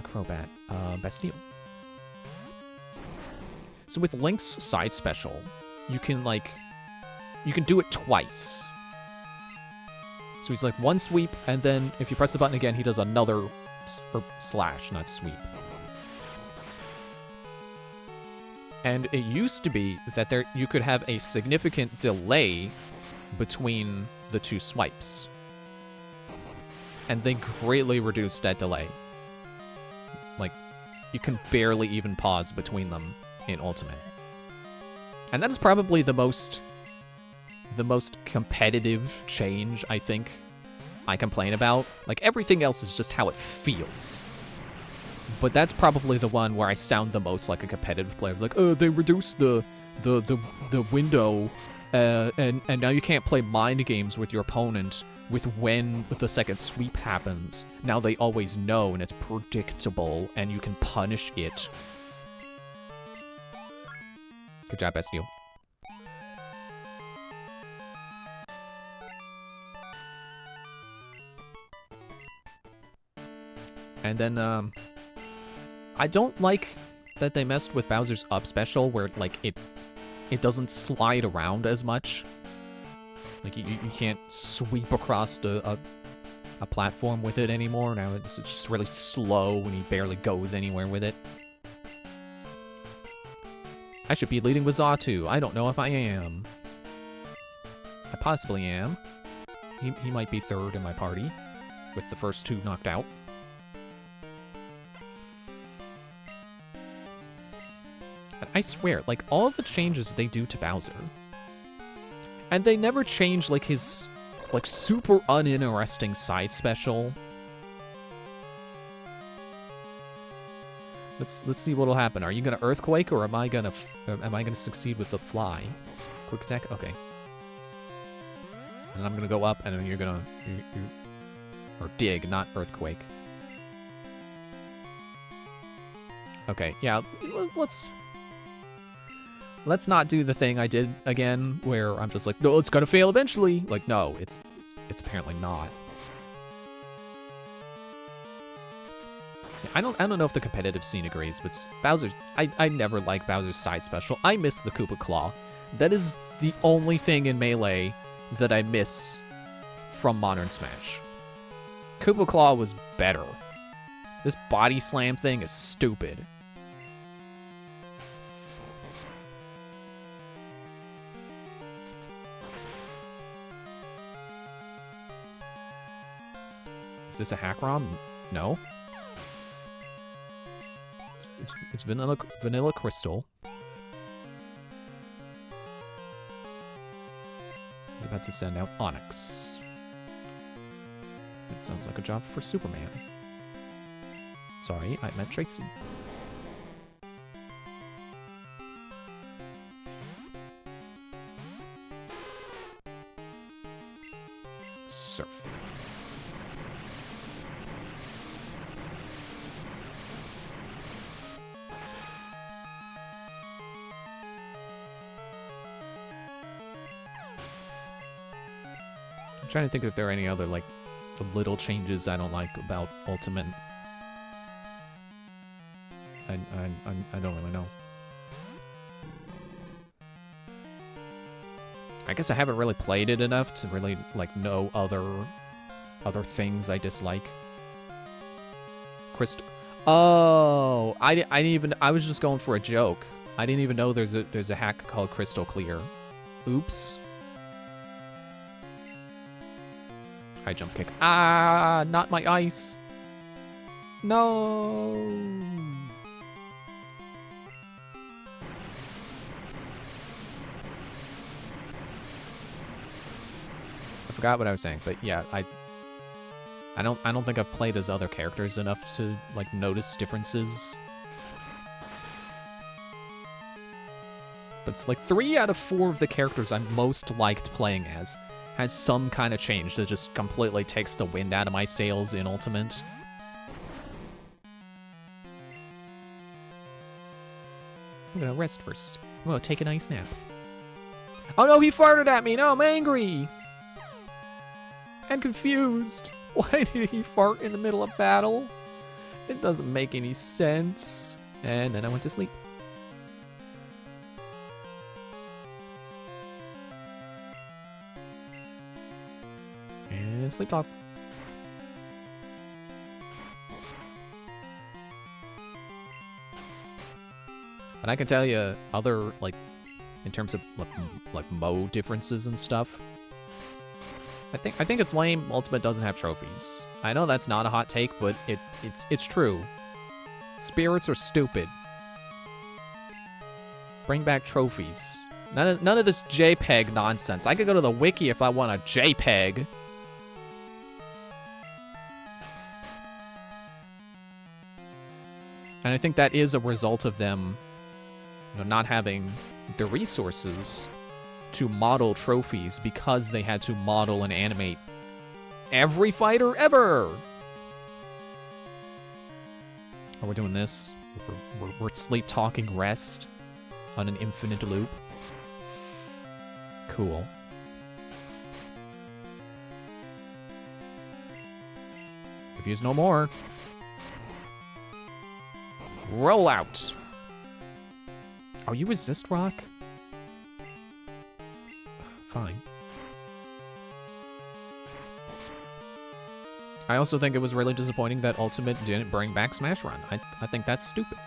Crobat. Bastille. So with Link's side special, you can do it twice. So he's like one sweep, and then if you press the button again, he does another slash, not sweep. And it used to be that you could have a significant delay between the 2 swipes. And they greatly reduced that delay. Like, you can barely even pause between them in Ultimate. And that is probably the most competitive change, I think, I complain about. Like, everything else is just how it feels. But that's probably the one where I sound the most like a competitive player. Like, oh, they reduced the window, and now you can't play mind games with your opponent with when the second sweep happens. Now they always know, and it's predictable, and you can punish it. Good job, Bastille. And then, I don't like that they messed with Bowser's up special, where, like, it doesn't slide around as much. Like, you can't sweep across a platform with it anymore. Now it's just really slow, and he barely goes anywhere with it. I should be leading with Xatu. I don't know if I am. I possibly am. He might be 3rd in my party, with the first 2 knocked out. I swear, like, all of the changes they do to Bowser, and they never change, like, his, like, super uninteresting side special. Let's see what'll happen. Are you gonna Earthquake, or am I gonna succeed with the Fly? Quick attack? Okay. And I'm gonna go up, and then you're gonna... or Dig, not Earthquake. Okay, yeah, let's not do the thing I did again, where I'm just like, no, it's gonna fail eventually. Like, no, it's apparently not. I don't know if the competitive scene agrees, but Bowser, I never liked Bowser's side special. I miss the Koopa Claw. That is the only thing in Melee that I miss from Modern Smash. Koopa Claw was better. This body slam thing is stupid. Is this a hack ROM? No. It's vanilla crystal. We're about to send out Onyx. It sounds like a job for Superman. Sorry, I meant Tracy. Surf. I'm trying to think if there are any other, like, the little changes I don't like about Ultimate. I don't really know. I guess I haven't really played it enough to really, like, know other things I dislike. Oh, I didn't even, I was just going for a joke. I didn't even know there's a hack called Crystal Clear. Oops. High jump kick. Ah, not my ice. No. I forgot what I was saying, but yeah, I don't think I've played as other characters enough to, like, notice differences. But it's like 3 out of 4 of the characters I'm most liked playing as has some kind of change that just completely takes the wind out of my sails in Ultimate. I'm gonna rest first. I'm gonna take a nice nap. Oh no, he farted at me! No, I'm angry! And confused. Why did he fart in the middle of battle? It doesn't make any sense. And then I went to sleep. And sleep talk. And I can tell you other, like, in terms of like mode differences and stuff. I think it's lame Ultimate doesn't have trophies. I know that's not a hot take, but it's true. Spirits are stupid. Bring back trophies. None of this JPEG nonsense. I could go to the wiki if I want a JPEG. And I think that is a result of them, you know, not having the resources to model trophies because they had to model and animate every fighter ever. Oh, we're doing this. We're sleep talking rest on an infinite loop. Cool. Confused no more. Roll out. Oh, you resist rock? Fine. I also think it was really disappointing that Ultimate didn't bring back Smash Run. I think that's stupid.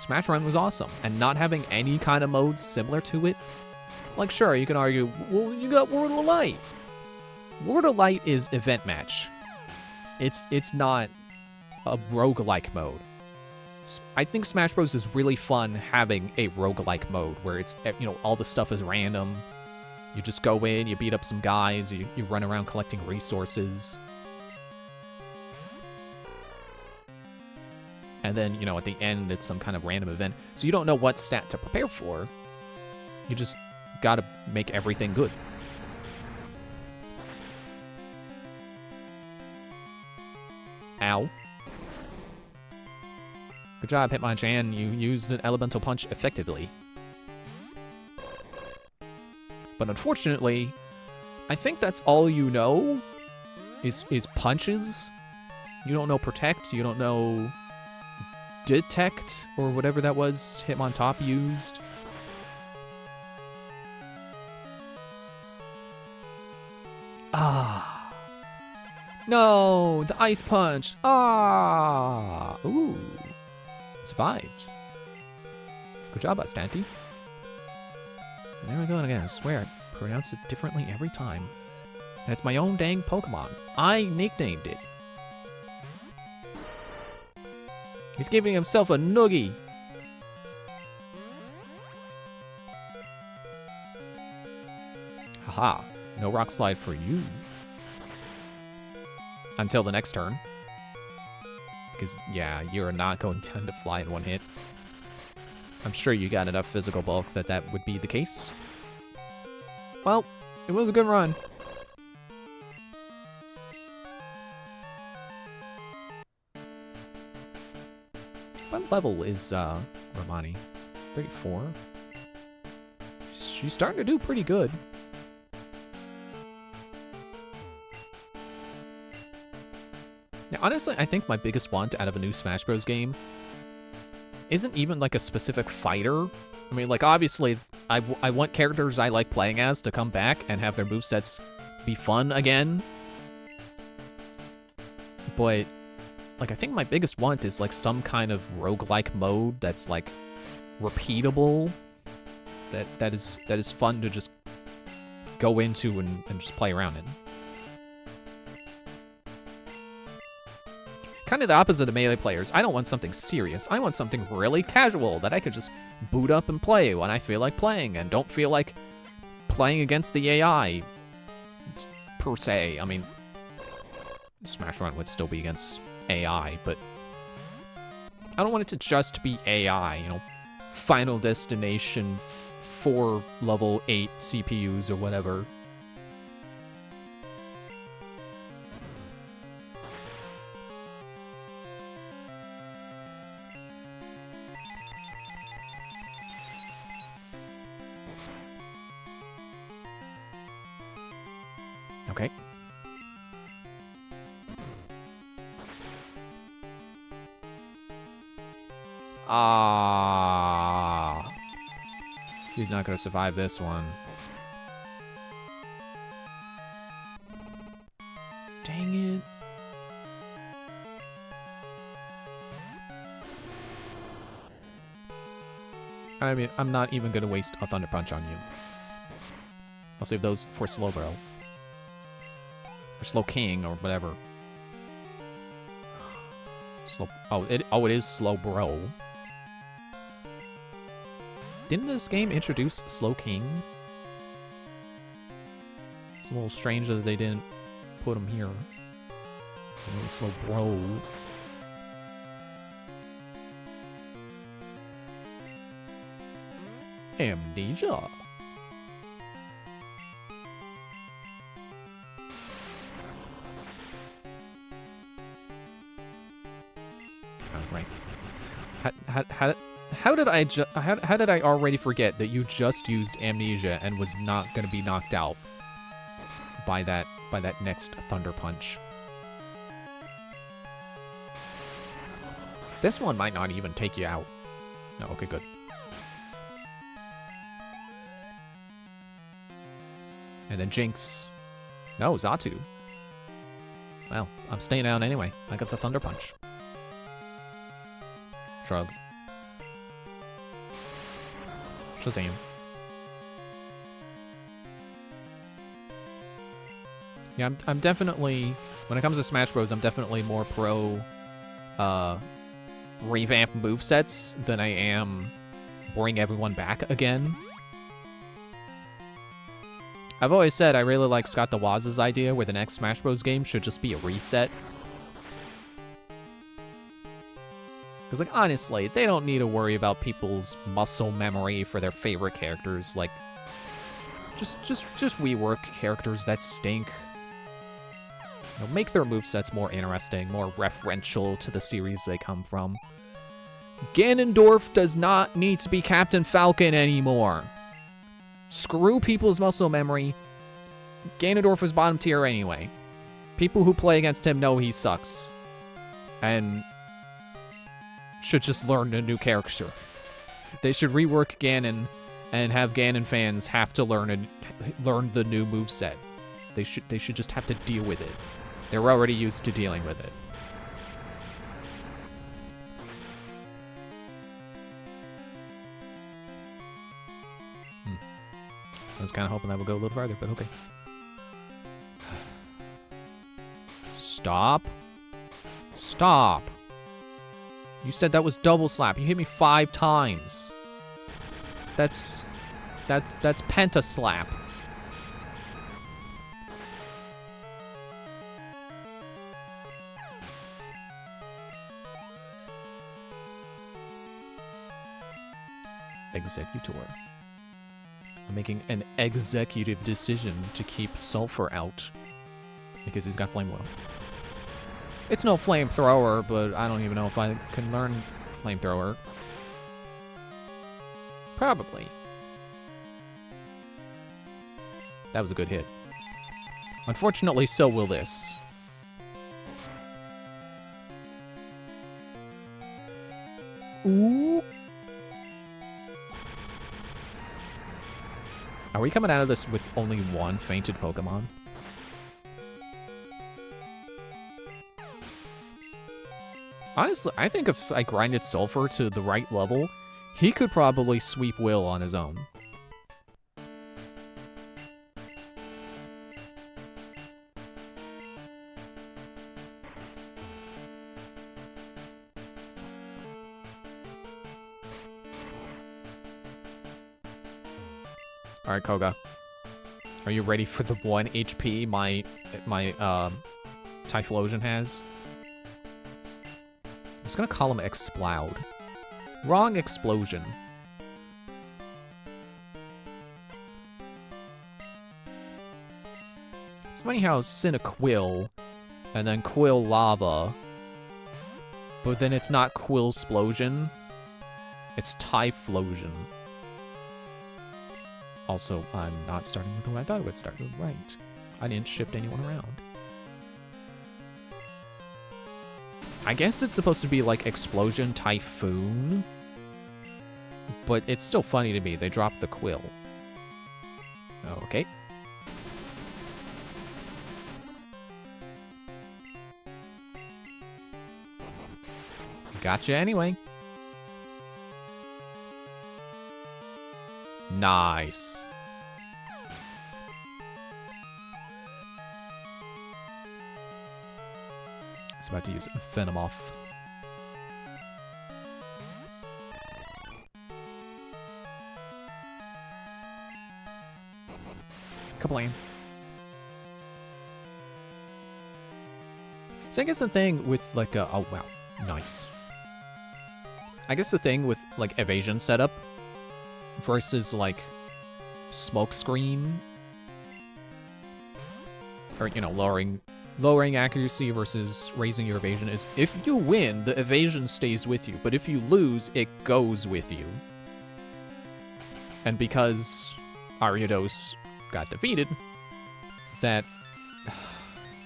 Smash Run was awesome, and not having any kind of modes similar to it, like, sure, you can argue, well, you got World of Light. World of Light is event match. It's not a roguelike mode. I think Smash Bros. Is really fun having a roguelike mode where it's, you know, all the stuff is random. You just go in, you beat up some guys, you run around collecting resources. And then, you know, at the end, it's some kind of random event. So you don't know what stat to prepare for. You just gotta make everything good. Ow. Good job, Hitmonchan. You used an elemental punch effectively. But unfortunately, I think that's all you know is punches. You don't know protect, you don't know detect, or whatever that was Hitmontop used. Ah. No, the ice punch. Ah. Ooh. Survived. Good job, Stampy. There we go again. I swear, I pronounce it differently every time. And it's my own dang Pokemon. I nicknamed it. He's giving himself a noogie. Haha. No rock slide for you. Until the next turn. Because, yeah, you're not going to fly in one hit. I'm sure you got enough physical bulk that would be the case. Well, it was a good run. What level is Romani? 34? She's starting to do pretty good. Now, honestly, I think my biggest want out of a new Smash Bros. Game isn't even like a specific fighter. I mean, like, obviously, I want characters I like playing as to come back and have their movesets be fun again. But, like, I think my biggest want is, like, some kind of roguelike mode that's, like, repeatable. That is fun to just go into and just play around in. Kind of the opposite of Melee players. I don't want something serious. I want something really casual that I could just boot up and play when I feel like playing and don't feel like playing against the AI, per se. I mean, Smash Run would still be against AI, but I don't want it to just be AI, you know, Final Destination 4 level 8 CPUs or whatever. Okay. He's not gonna survive this one. Dang it. I mean, I'm not even gonna waste a Thunder Punch on you. I'll save those for Slowbro. Or Slowking, or whatever. It is Slowbro. Didn't this game introduce Slowking? It's a little strange that they didn't put him here. Slowbro. Amnesia. Right. How did I already forget that you just used Amnesia and was not going to be knocked out by that next Thunder Punch? This one might not even take you out. No, okay, good. And then Jinx. No, Xatu. Well, I'm staying out anyway. I got the Thunder Punch. Shrug. Shazam. Yeah, I'm definitely, when it comes to Smash Bros, I'm definitely more pro revamp movesets than I am bring everyone back again. I've always said I really like Scott DeWaz's idea where the next Smash Bros game should just be a reset. Because, like, honestly, they don't need to worry about people's muscle memory for their favorite characters. Like, just rework characters that stink. You know, make their movesets more interesting, more referential to the series they come from. Ganondorf does not need to be Captain Falcon anymore. Screw people's muscle memory. Ganondorf was bottom tier anyway. People who play against him know he sucks. And should just learn a new character. They should rework Ganon and have Ganon fans have to learn the new moveset. They should just have to deal with it. They're already used to dealing with it. I was kind of hoping that would go a little farther, but okay. Stop. Stop. You said that was double slap. You hit me 5 times. That's penta slap. Executor. I'm making an executive decision to keep Sulfur out because he's got Flame Wheel. It's no flamethrower, but I don't even know if I can learn flamethrower. Probably. That was a good hit. Unfortunately, so will this. Are we coming out of this with only one fainted Pokemon? Honestly, I think if I grinded Sulfur to the right level, he could probably sweep Will on his own. Alright, Koga. Are you ready for the 1 HP my Typhlosion has? I'm just gonna call him Exploud. Wrong explosion. It's funny how Cyndaquil and then Quill Lava, but then it's not Quillsplosion, it's Typhlosion. Also, I'm not starting with the way I thought it would start with right. I didn't shift anyone around. I guess it's supposed to be like Explosion Typhoon, but it's still funny to me. They dropped the Quill. Okay. Gotcha anyway. Nice. It's about to use Venomoth. Kablam. So I guess the thing with like a... Oh, wow. Nice. I guess the thing with like evasion setup versus like Smokescreen, or, you know, lowering accuracy versus raising your evasion is if you win, the evasion stays with you, but if you lose, it goes with you. And because Ariados got defeated, that,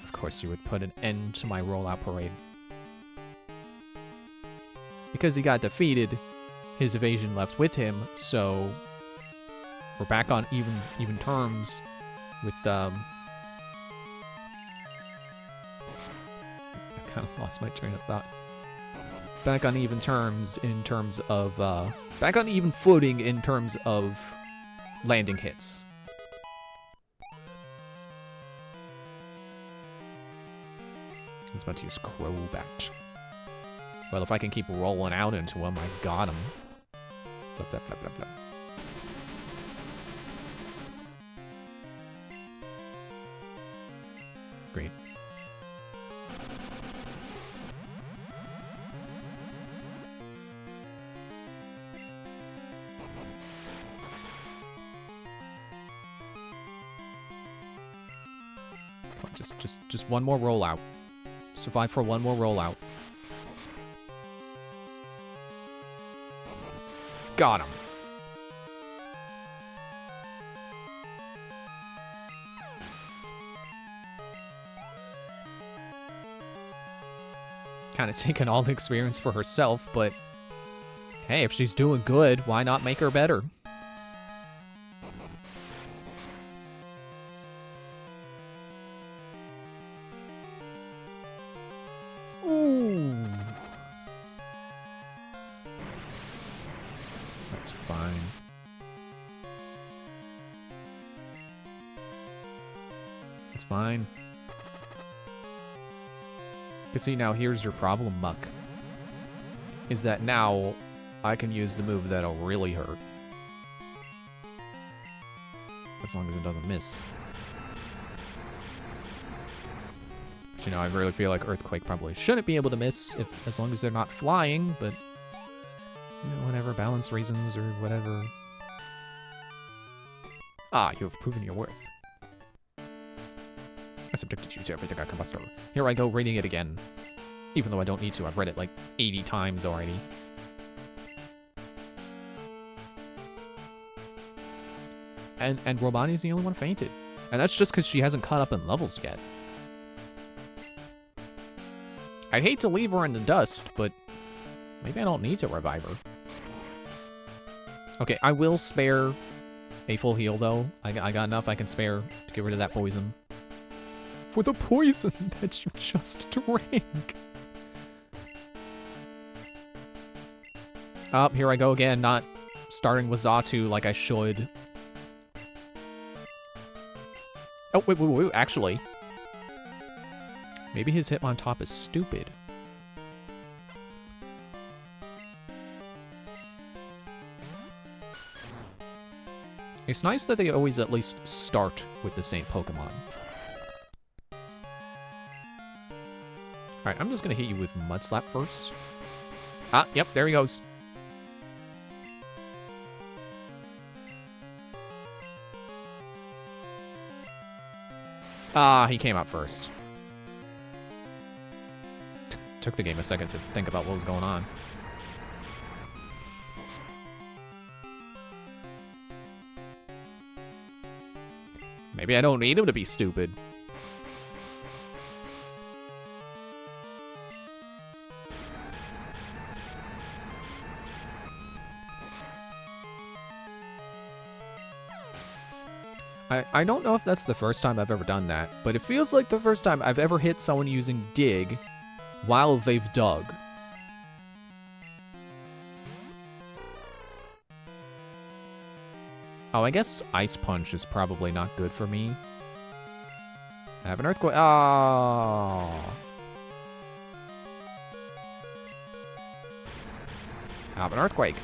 of course, you would put an end to my rollout parade. Because he got defeated, his evasion left with him, so we're back on even terms with I kind of lost my train of thought. Back on even terms in terms of back on even footing in terms of landing hits. I was about to use Crobat. Well, if I can keep rolling out into him, I got him. Flip, flip, flip, flip, flip. Great. Come on, just one more rollout. Survive for one more rollout. Got him. Kind of taking all the experience for herself, but hey, if she's doing good, why not make her better? Ooh. That's fine. It's fine. Because see, now here's your problem, Muck. Is that now I can use the move that'll really hurt. As long as it doesn't miss. But, you know, I really feel like Earthquake probably shouldn't be able to miss as long as they're not flying, but you know, whatever, balance reasons or whatever. Ah, you have proven your worth. I subjected you to everything I can muster. Here I go reading it again. Even though I don't need to, I've read it like 80 times already. And Romani's the only one fainted. And that's just because she hasn't caught up in levels yet. I'd hate to leave her in the dust, but maybe I don't need to revive her. Okay, I will spare A full heal, though. I got enough I can spare to get rid of that poison. For the poison that you just drank. Oh, here I go again, not starting with Xatu like I should. Oh, wait, actually. Maybe his Hitmontop is stupid. It's nice that they always at least start with the same Pokemon. Alright, I'm just gonna hit you with Mud Slap first. Ah, yep, there he goes. Ah, he came out first. Took the game a second to think about what was going on. Maybe I don't need him to be stupid. I don't know if that's the first time I've ever done that, but it feels like the first time I've ever hit someone using Dig while they've dug. Oh, I guess Ice Punch is probably not good for me. I have an Earthquake. Oh. I have an Earthquake.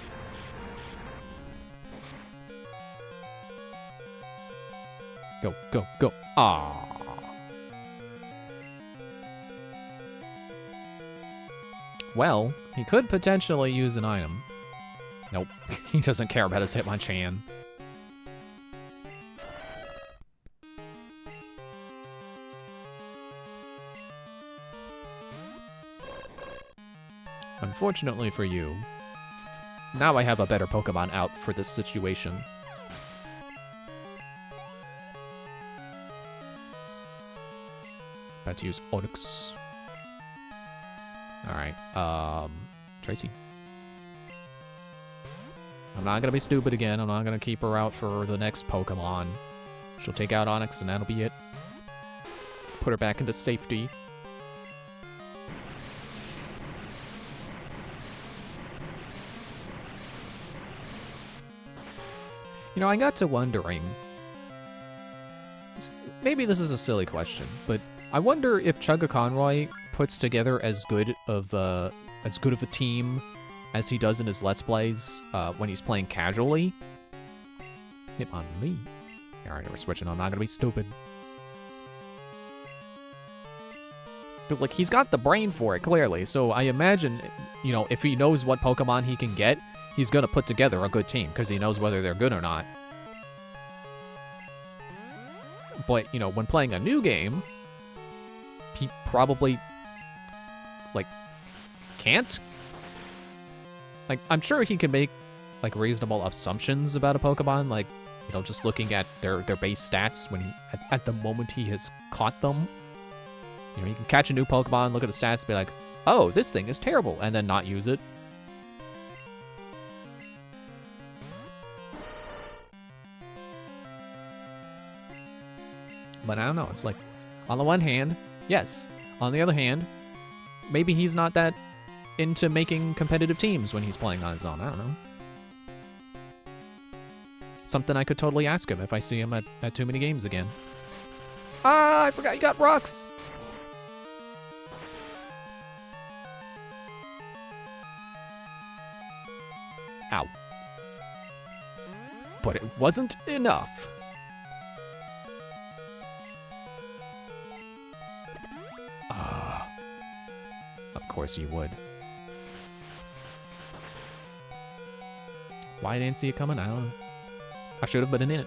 Go, go, go. Ah. Well, he could potentially use an item. Nope. He doesn't care about his Hitmonchan. Unfortunately for you, now I have a better Pokemon out for this situation. About to use Onix. Alright, Tracy. I'm not gonna be stupid again. I'm not gonna keep her out for the next Pokemon. She'll take out Onix and that'll be it. Put her back into safety. You know, I got to wondering, maybe this is a silly question, but I wonder if Chuggaaconroy puts together as good of a team as he does in his Let's Plays when he's playing casually. Hit on me. Alright, we're switching. I'm not gonna be stupid. Because, like, he's got the brain for it, clearly, so I imagine, you know, if he knows what Pokemon he can get, he's gonna put together a good team, because he knows whether they're good or not. But, you know, when playing a new game, he probably, like, can't? Like, I'm sure he can make, like, reasonable assumptions about a Pokemon, like, you know, just looking at their base stats when he, at the moment he has caught them. You know, you can catch a new Pokemon, look at the stats, and be like, oh, this thing is terrible, and then not use it. But I don't know, it's like, on the one hand, yes. On the other hand, maybe he's not that into making competitive teams when he's playing on his own. I don't know. Something I could totally ask him if I see him at too many games again. Ah, I forgot you got rocks! Ow. But it wasn't enough. Of course you would. Why I didn't see it coming? I don't know. I should have been in it.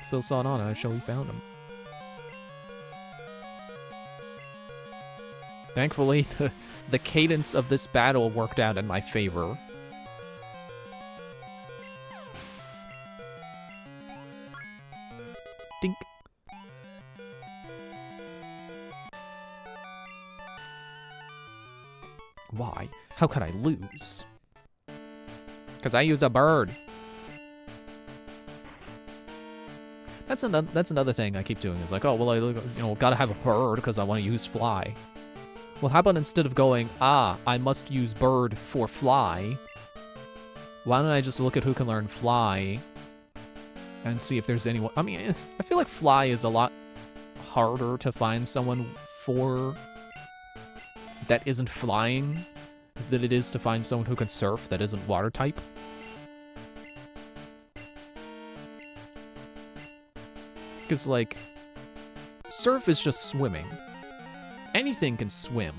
Phil saw it on, I show he found him. Thankfully, the cadence of this battle worked out in my favor. Dink. Why? How could I lose? Because I used a bird. That's another thing I keep doing is like, oh, well, gotta have a bird because I want to use fly. Well, how about instead of going, I must use bird for fly, why don't I just look at who can learn fly and see if there's anyone... I mean, I feel like fly is a lot harder to find someone for that isn't flying than it is to find someone who can surf that isn't water type. Because, like, surf is just swimming. Anything can swim.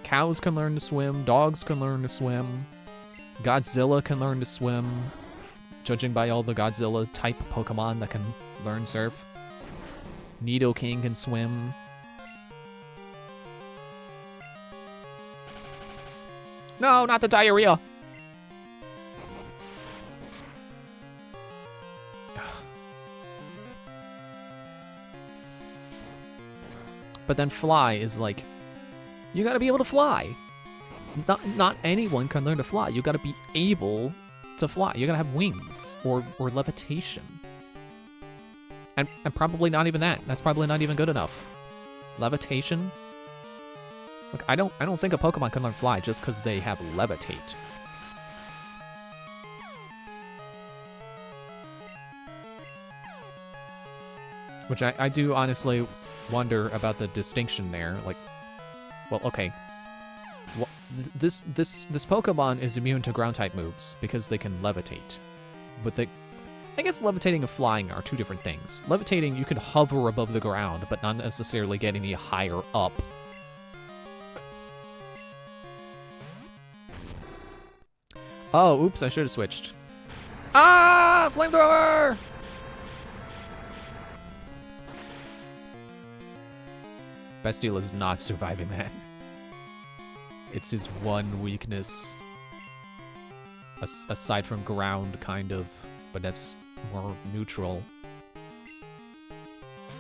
Cows can learn to swim, dogs can learn to swim, Godzilla can learn to swim, judging by all the Godzilla-type Pokemon that can learn surf. Nidoking can swim. No, not the diarrhea! But then fly is like, you gotta be able to fly. Not anyone can learn to fly. You gotta be able to fly. You gotta have wings or levitation. And probably not even that. That's probably not even good enough. Levitation? It's like I don't think a Pokemon can learn fly just because they have levitate. Which I do honestly wonder about the distinction there. Like, well, okay. Well, this Pokemon is immune to ground type moves because they can levitate. But I guess levitating and flying are two different things. Levitating, you can hover above the ground, but not necessarily get any higher up. Oh, oops, I should have switched. Ah! Flamethrower! Bastille is not surviving that. It's his one weakness. Aside from ground, kind of. But that's more neutral.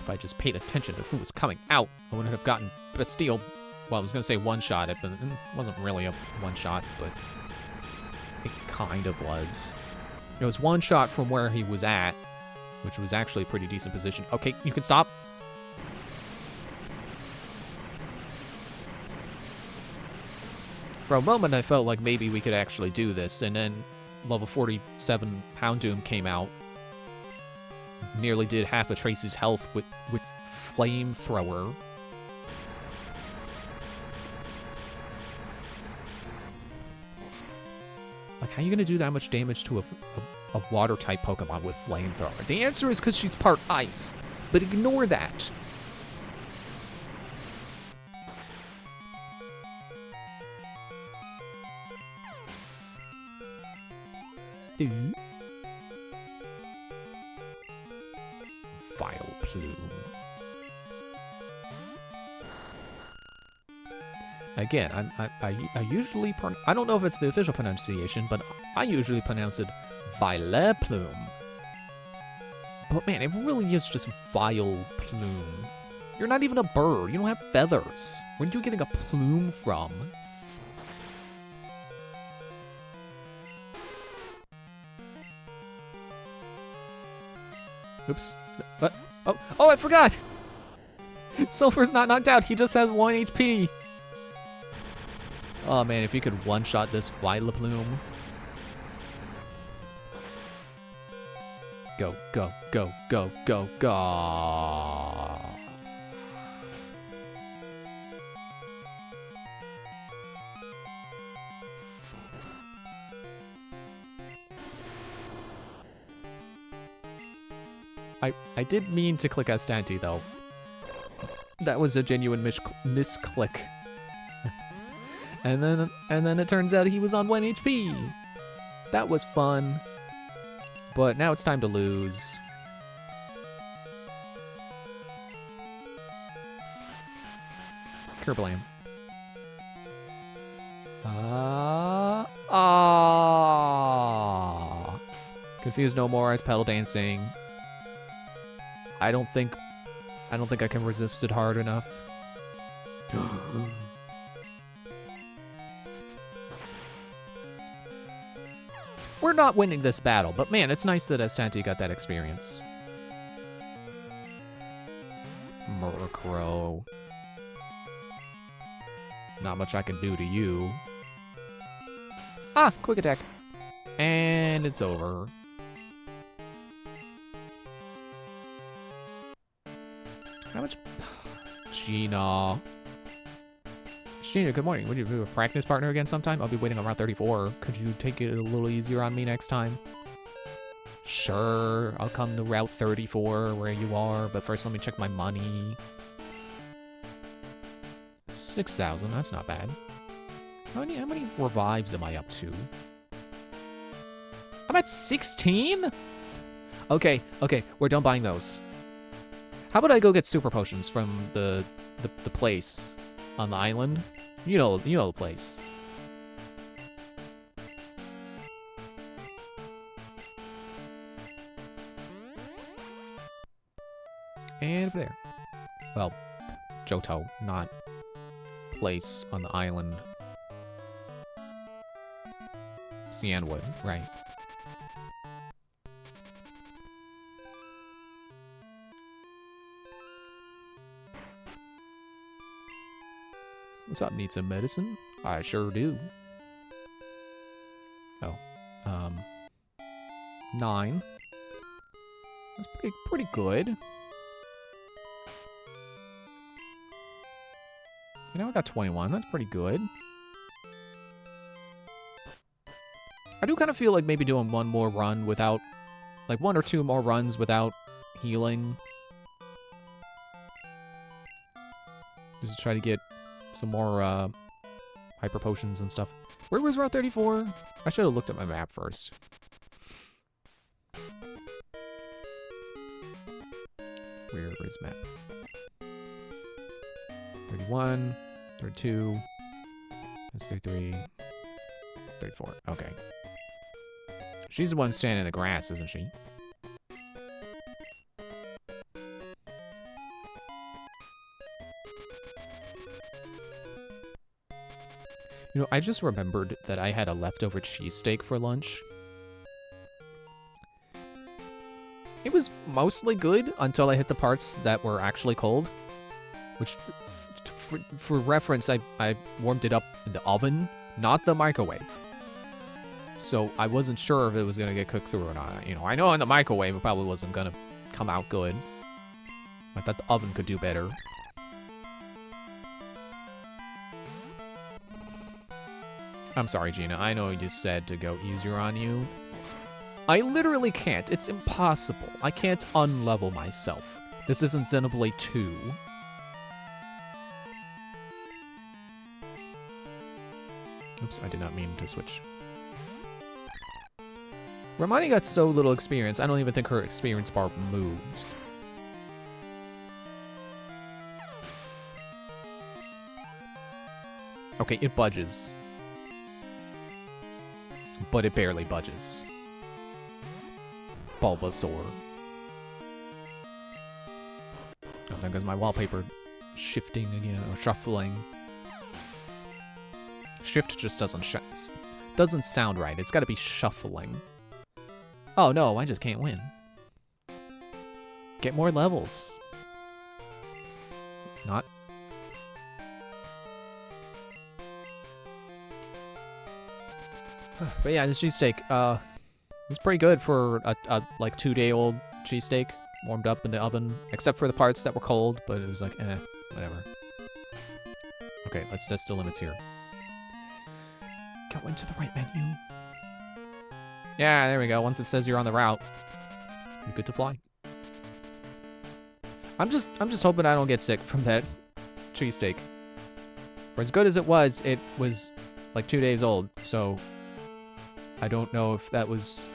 If I just paid attention to who was coming out, I wouldn't have gotten Bastille. Well, I was going to say one-shot it, but it wasn't really a one-shot, but it kind of was. It was one shot from where he was at, which was actually a pretty decent position. Okay, you can stop. For a moment, I felt like maybe we could actually do this, and then level 47 Houndoom came out. Nearly did half of Tracy's health with Flamethrower. Like, how are you going to do that much damage to a water-type Pokemon with Flamethrower? The answer is because she's part ice, but ignore that. Vileplume. Again, I usually I don't know if it's the official pronunciation, but I usually pronounce it Vileplume. But man, it really is just Vileplume. You're not even a bird. You don't have feathers. Where are you getting a plume from? Oops. Oh, I forgot! Sulfur's not knocked out. He just has 1 HP. Oh man, if you could one-shot this Vileplume. Go, go, go, go, go, go. I did mean to click Astanti, though. That was a genuine misclick. And then it turns out he was on 1 HP. That was fun. But now it's time to lose. Kerblam. Confused no more as pedal dancing. I don't think I can resist it hard enough. We're not winning this battle, but man, it's nice that Asanti got that experience. Murkrow. Not much I can do to you. Ah, quick attack. And it's over. How much? Gina. Gina, good morning. Would you do a practice partner again sometime? I'll be waiting around 34. Could you take it a little easier on me next time? Sure, I'll come to Route 34 where you are, but first let me check my money. 6,000, that's not bad. How many revives am I up to? I'm at 16? Okay, we're done buying those. How about I go get super potions from the place on the island? You know the place. And over there. Well, Johto, not place on the island. Cianwood, right. What's up, need some medicine? I sure do. Oh, 9. That's pretty good. You know, I got 21. That's pretty good. I do kind of feel like maybe doing one more run without, like 1 or 2 more runs without healing. Just to try to get some more hyper potions and stuff. Where was Route 34? I should have looked at my map first. Where is map? 31, 32, that's 33, 34. Okay. She's the one standing in the grass, isn't she? You know, I just remembered that I had a leftover cheesesteak for lunch. It was mostly good until I hit the parts that were actually cold. Which, for reference, I warmed it up in the oven, not the microwave. So I wasn't sure if it was going to get cooked through or not. You know, I know in the microwave it probably wasn't going to come out good. I thought the oven could do better. I'm sorry, Gina. I know you said to go easier on you. I literally can't. It's impossible. I can't unlevel myself. This isn't Xenoblade 2. Oops, I did not mean to switch. Ramani got so little experience, I don't even think her experience bar moved. Okay, it budges. But it barely budges. Bulbasaur. Oh, there goes my wallpaper shifting again, or shuffling. Shift just doesn't sound right. It's gotta be shuffling. Oh no, I just can't win. Get more levels. Not. But yeah, this cheesesteak, it's pretty good for a like 2-day-old cheesesteak warmed up in the oven, except for the parts that were cold, but it was like, whatever. Okay, let's test the limits here. Go into the right menu. Yeah, there we go. Once it says you're on the route, you're good to fly. I'm just hoping I don't get sick from that cheesesteak. For as good as it was like 2 days old, so I don't know if that was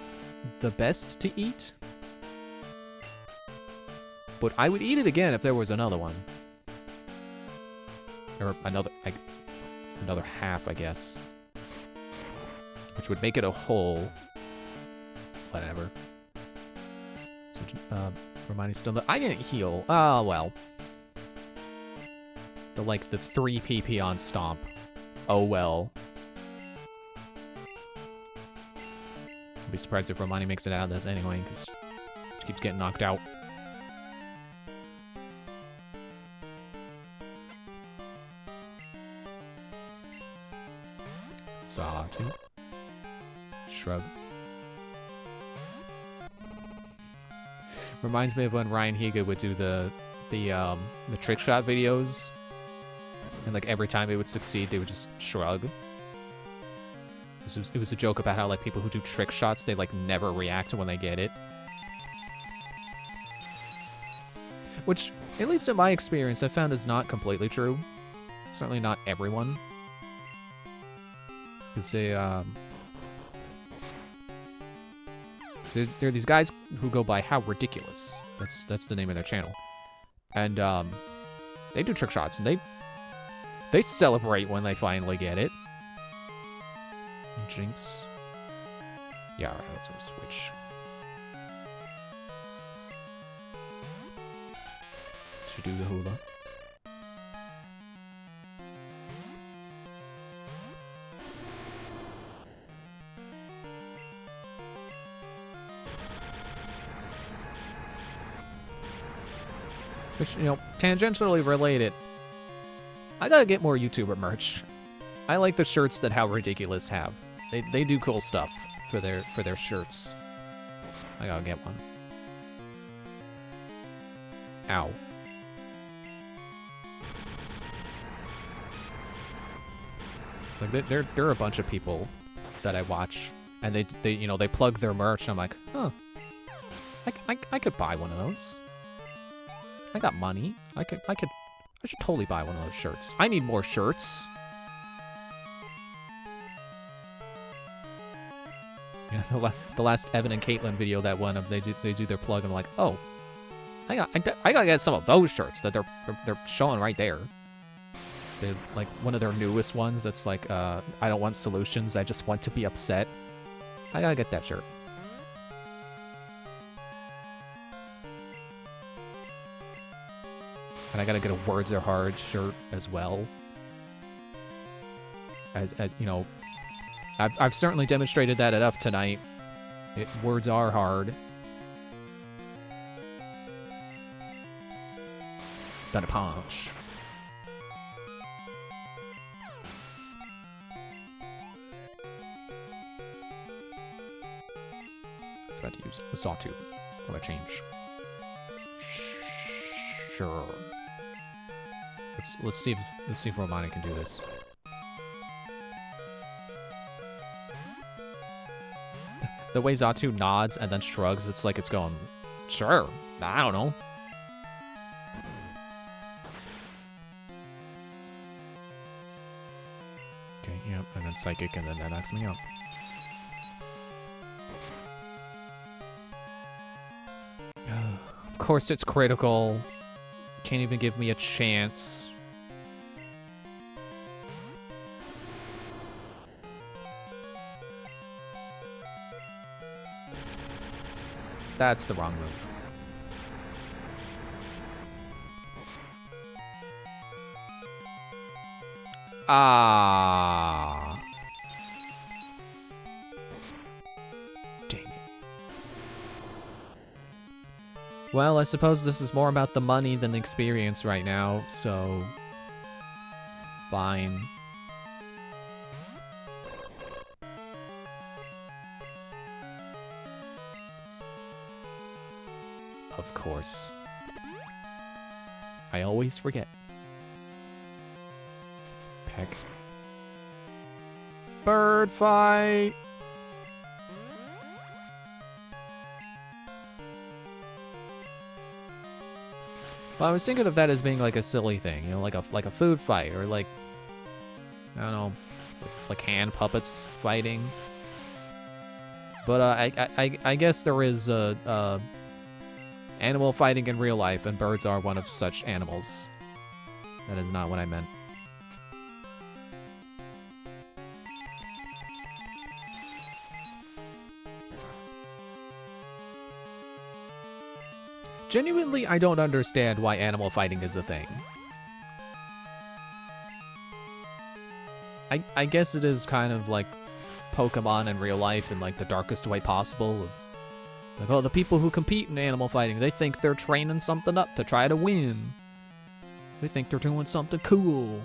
the best to eat. But I would eat it again if there was another one. Or another half, I guess. Which would make it a whole. Whatever. So, reminding still. I didn't heal. Oh, well. The 3 PP on Stomp. Oh, well. be surprised if Romani makes it out of this anyway, because she keeps getting knocked out. Xatu. Shrug. Reminds me of when Ryan Higa would do the trick shot videos, and like every time they would succeed, they would just shrug. It was a joke about how like people who do trick shots, they like never react when they get it. Which, at least in my experience, I found is not completely true. Certainly not everyone. Because there are these guys who go by How Ridiculous. That's the name of their channel. And they do trick shots, and they celebrate when they finally get it. Jinx. Yeah, alright, let's switch. Should do the hula. Which, you know, tangentially related, I gotta get more YouTuber merch. I like the shirts that How Ridiculous have. They do cool stuff for their shirts. I gotta get one. Ow. Like there are a bunch of people that I watch, and they you know, they plug their merch, and I'm like, huh, I could buy one of those. I got money. I should totally buy one of those shirts. I need more shirts. Yeah, the last Evan and Caitlin video that one of they do their plug, and I'm like, oh, I gotta get some of those shirts that they're showing right there. They're like one of their newest ones that's like, I don't want solutions, I just want to be upset. I gotta get that shirt. And I gotta get a Words Are Hard shirt as well. As you know, I've certainly demonstrated that enough tonight. Words are hard. Gotta punch. I was about to use a Xatu. I'm gonna change. Sure. Let's see if Romani can do this. The way Xatu nods and then shrugs, it's like it's going, sure, I don't know. Okay, yep, and then Psychic, and then that knocks me out. Of course it's critical. Can't even give me a chance. That's the wrong move. Ah. Dang it. Well, I suppose this is more about the money than the experience right now, so... fine. Of course. I always forget. Peck. Bird fight! Well, I was thinking of that as being like a silly thing, you know, like a food fight, or like, I don't know, like hand puppets fighting. But I guess there is animal fighting in real life, and birds are one of such animals. That is not what I meant. Genuinely, I don't understand why animal fighting is a thing. I guess it is kind of like Pokemon in real life in like the darkest way possible. Like, oh, the people who compete in animal fighting, they think they're training something up to try to win. They think they're doing something cool.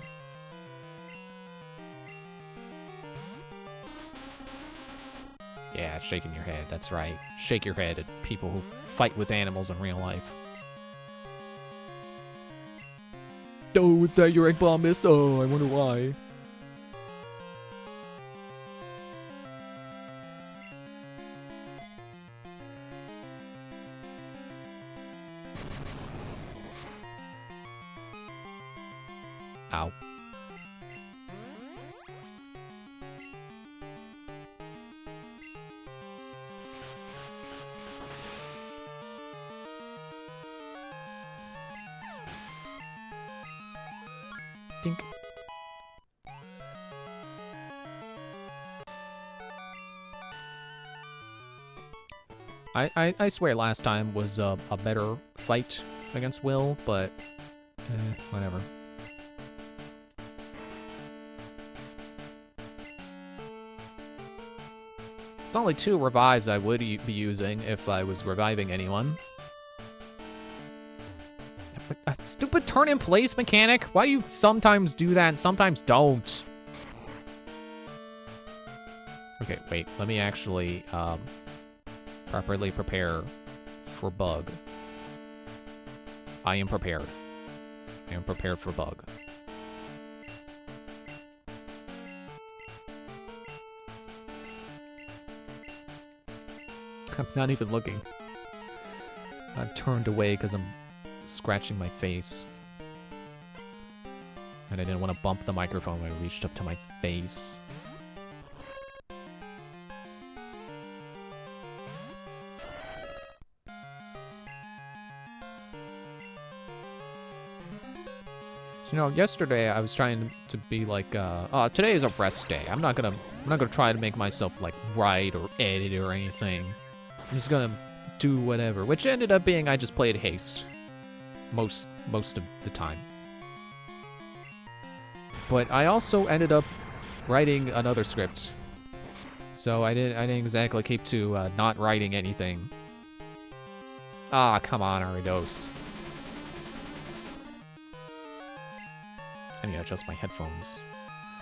Yeah, shaking your head, that's right. Shake your head at people who fight with animals in real life. Oh, is that your egg bomb missed? Oh, I wonder why. Ow. Dink. I swear last time was a better fight against Will, but whatever. It's only 2 revives I would be using if I was reviving anyone. But stupid turn in place mechanic. Why do you sometimes do that and sometimes don't? Okay, wait. Let me actually properly prepare for bug. I am prepared. I am prepared for bug. I'm not even looking. I've turned away because I'm scratching my face. And I didn't want to bump the microphone when I reached up to my face. You know, yesterday I was trying to be like, today is a rest day. I'm not gonna try to make myself like write or edit or anything. I'm just gonna do whatever, which ended up being I just played Haste most of the time. But I also ended up writing another script, so I didn't exactly keep to not writing anything. Ah, come on, Aridos. I need to adjust my headphones.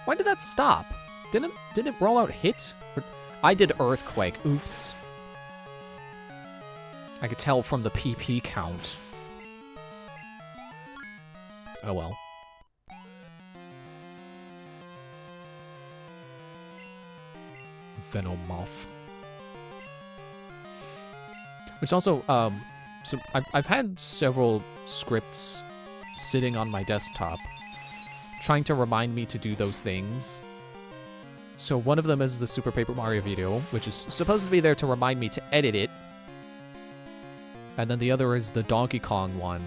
Why did that stop? Didn't it roll out hit? Or, I did earthquake. Oops. I could tell from the PP count. Oh well. Venomoth. Which also, so I've had several scripts sitting on my desktop trying to remind me to do those things. So one of them is the Super Paper Mario video, which is supposed to be there to remind me to edit it. And then the other is the Donkey Kong one,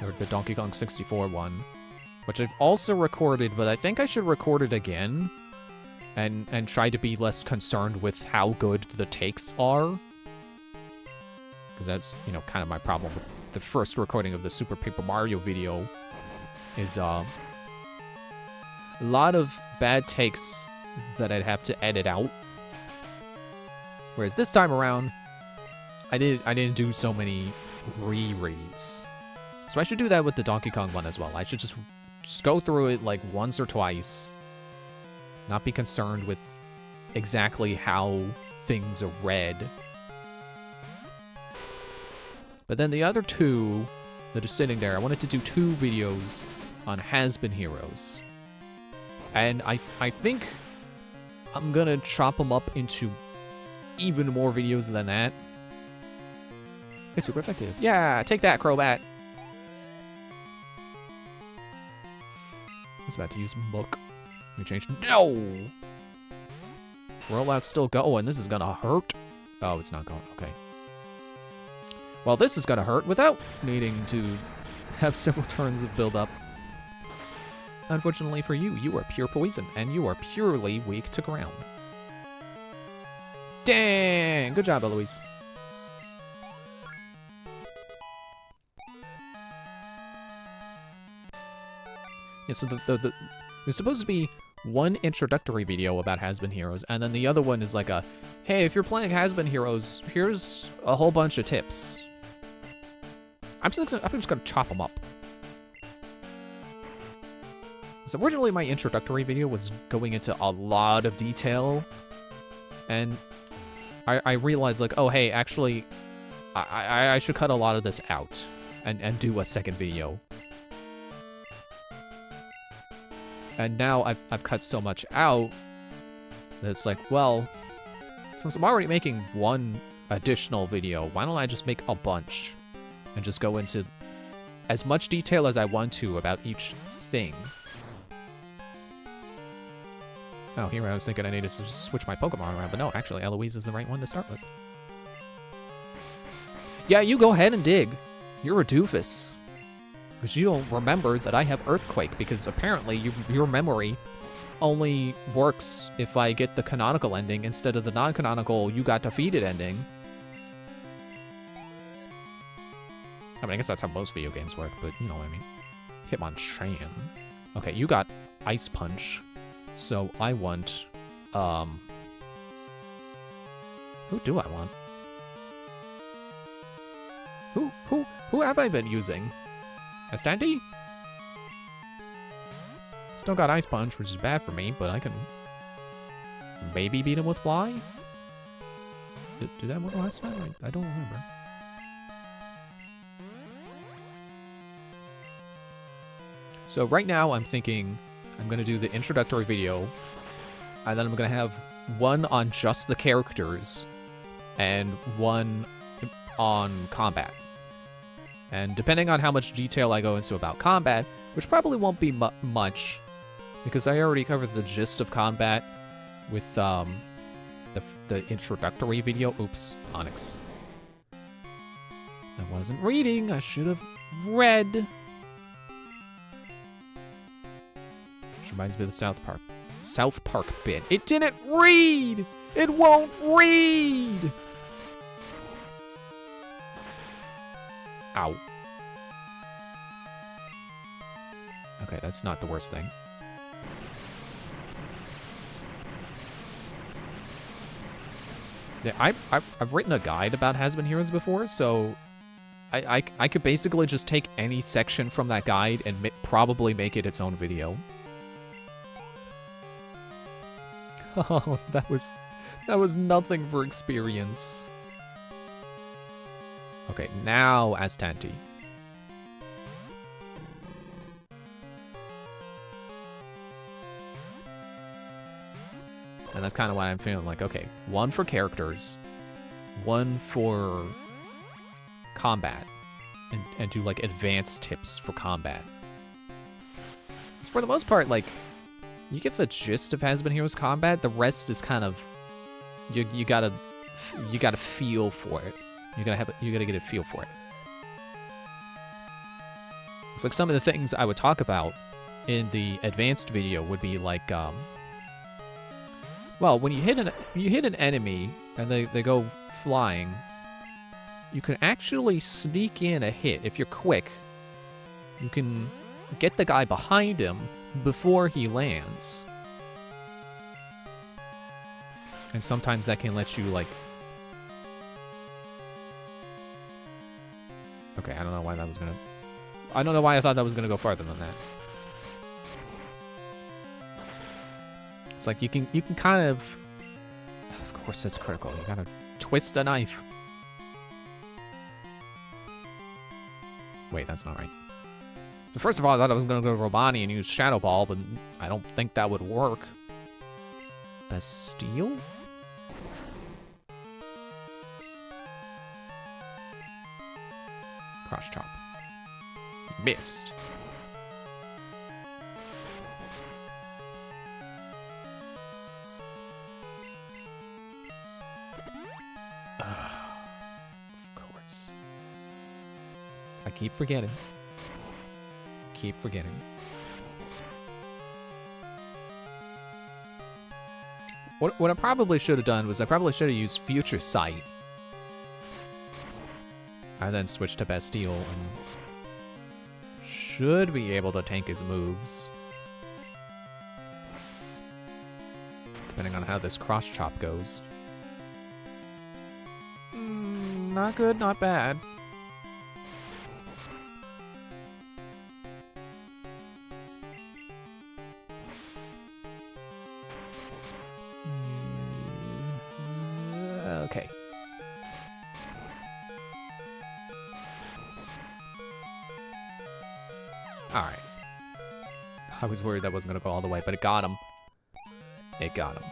or the Donkey Kong 64 one, which I've also recorded, but I think I should record it again and try to be less concerned with how good the takes are. Because that's, you know, kind of my problem with the first recording of the Super Paper Mario video is, a lot of bad takes that I'd have to edit out. Whereas this time around, I didn't do so many rereads. So I should do that with the Donkey Kong one as well. I should just go through it like once or twice. Not be concerned with exactly how things are read. But then the other 2 that are sitting there, I wanted to do 2 videos on Has-Been Heroes. And I think I'm gonna chop them up into even more videos than that. It's super effective. Yeah, take that, Crobat. I was about to use Mook. Let me change. No! Rollout's still going. This is gonna hurt. Oh, it's not going. Okay. Well, this is gonna hurt without needing to have several turns of build-up. Unfortunately for you, you are pure poison, and you are purely weak to ground. Dang! Good job, Eloise. Yeah, so it's supposed to be one introductory video about Has-Been Heroes, and then the other one is like a, hey, if you're playing Has-Been Heroes, here's a whole bunch of tips. I'm just gonna chop them up. So originally my introductory video was going into a lot of detail, and I realized like, oh hey, actually, I should cut a lot of this out and do a second video. And now I've cut so much out that it's like, well, since I'm already making one additional video, why don't I just make a bunch and just go into as much detail as I want to about each thing. Oh, here I was thinking I needed to switch my Pokemon around, but no, actually, Eloise is the right one to start with. Yeah, you go ahead and dig. You're a doofus. Because you don't remember that I have Earthquake, because apparently your memory only works if I get the canonical ending instead of the non-canonical you got defeated ending. I mean, I guess that's how most video games work, but you know what I mean. Hitmonchan. Okay, you got Ice Punch. So I want, who do I want? Who have I been using? Astanti? Still got Ice Punch, which is bad for me, but I can maybe beat him with Fly? Did I win last time? I don't remember. So right now I'm thinking I'm going to do the introductory video, and then I'm going to have one on just the characters, and one on combat. And depending on how much detail I go into about combat, which probably won't be much, because I already covered the gist of combat with the introductory video. Oops, Onyx. I wasn't reading, I should have read. Reminds me of the South Park bit. It didn't read! It won't read! Ow. Okay, that's not the worst thing. Yeah, I've written a guide about Has-Been Heroes before, so I could basically just take any section from that guide and probably make it its own video. Oh, that was nothing for experience. Okay, now Astanti. And that's kind of what I'm feeling like. Okay, one for characters, one for combat, and do like advanced tips for combat. 'Cause for the most part, like, you get the gist of Has-Been Heroes combat. The rest is kind of you gotta feel for it. You gotta get a feel for it. It's like some of the things I would talk about in the advanced video would be like, well, when you hit an enemy and they go flying, you can actually sneak in a hit if you're quick. You can get the guy behind him before he lands. And sometimes that can let you, like... Okay, I don't know why that was gonna... I don't know why I thought that was gonna go farther than that. It's like you can kind of... Of course it's critical. You gotta twist a knife. Wait, that's not right. So first of all, I thought I was going to go to Romani and use Shadow Ball, but I don't think that would work. Bastille? Cross Chop. Missed. Of course. I keep forgetting. Keep forgetting. What I probably should have done was I probably should have used Future Sight. I then switched to Bastille and should be able to tank his moves. depending on how this cross chop goes. Not good, not bad. Okay. Alright. I was worried that wasn't going to go all the way, but it got him. It got him.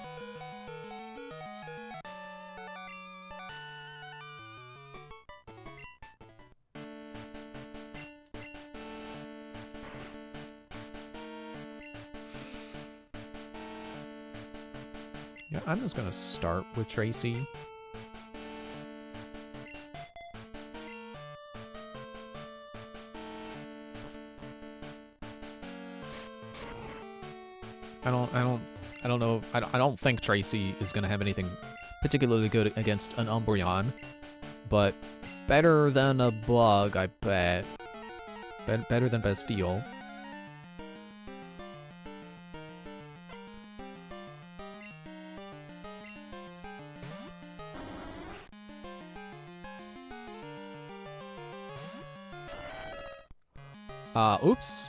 Yeah, I'm just going to start with Tracy. I don't think Tracy is gonna have anything particularly good against an Umbreon, but better than a bug, I bet. Better than Bastille. Oops.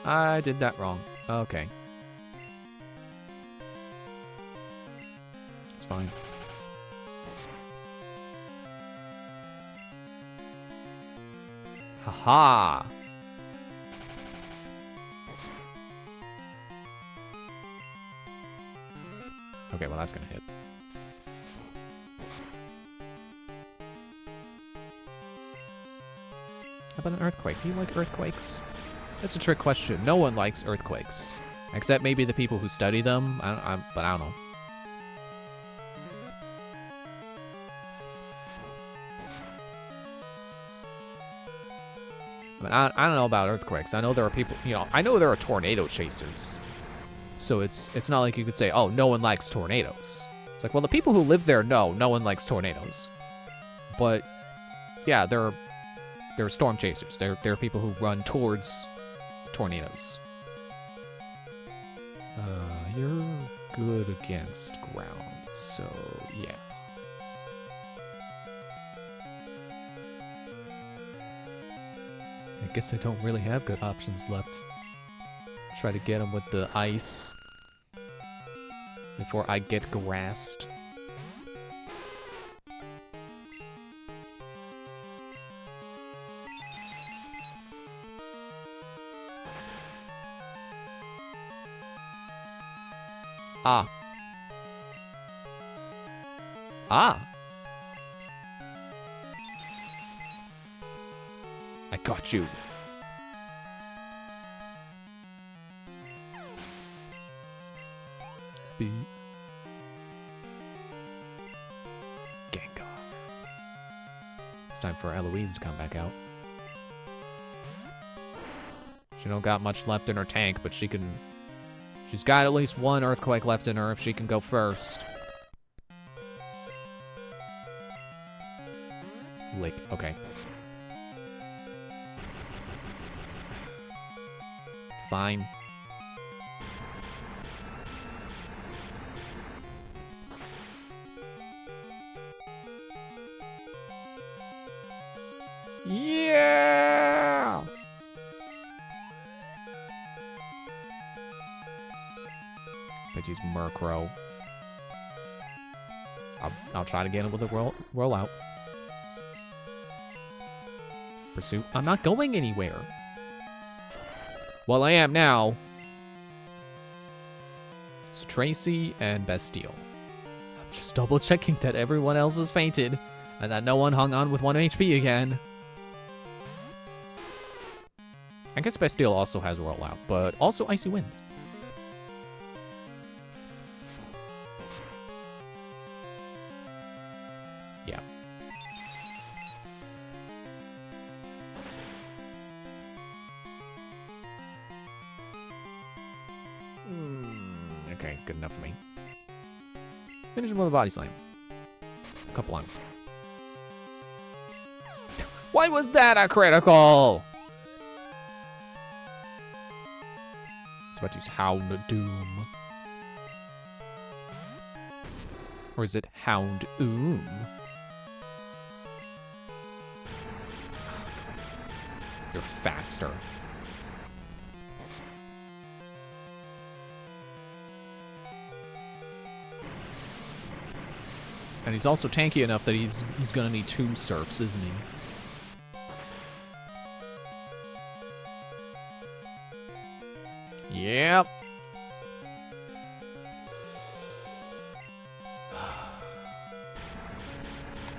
I did that wrong. Okay. It's fine. Haha! Okay, well that's gonna hit. How about an earthquake? Do you like earthquakes? That's a trick question. No one likes earthquakes. Except maybe the people who study them. But I don't know. I mean, I don't know about earthquakes. I know there are people, you know, I know there are tornado chasers. So it's not like you could say, oh, no one likes tornadoes. It's like, well, the people who live there know no one likes tornadoes. But, yeah, there are storm chasers. There are people who run towards tornadoes. You're good against ground, so yeah. I guess I don't really have good options left. Try to get him with the ice before I get grassed. Ah. Ah. I got you. B. Gengar. It's time for Eloise to come back out. She don't got much left in her tank, but she's got at least one earthquake left in her if she can go first. Lick, okay. It's fine. Yeah! Let's use Murkrow. I'll try to get him with a roll out. Pursuit. I'm not going anywhere. Well, I am now. It's Tracy and Bastille. I'm just double checking that everyone else has fainted and that no one hung on with 1 HP again. I guess Bastille also has roll out, but also Icy Wind. Yeah. Okay, good enough for me. Finish him with a body slam. Couple on. Why was that a critical? It's about to use Houndoom. Or is it Houndoom? You're faster. And he's also tanky enough that he's gonna need Tomb Surfs, isn't he? Yep.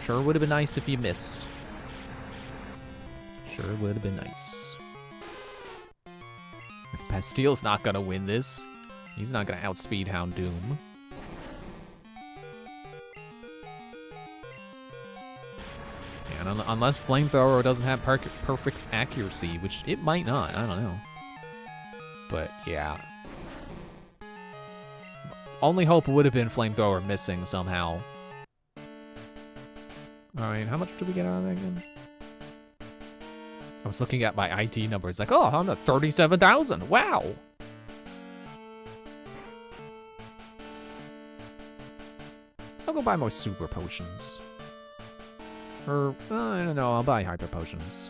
Sure would have been nice if you missed. Sure would have been nice. Bastile's not gonna win this. He's not gonna outspeed Houndoom. And unless Flamethrower doesn't have perfect accuracy, which it might not, I don't know. But yeah. Only hope would have been Flamethrower missing somehow. Alright, how much did we get out of that again? I was looking at my ID number. It's like, oh, I'm at 37,000. Wow. I'll go buy more super potions. Or, I don't know, I'll buy hyper potions.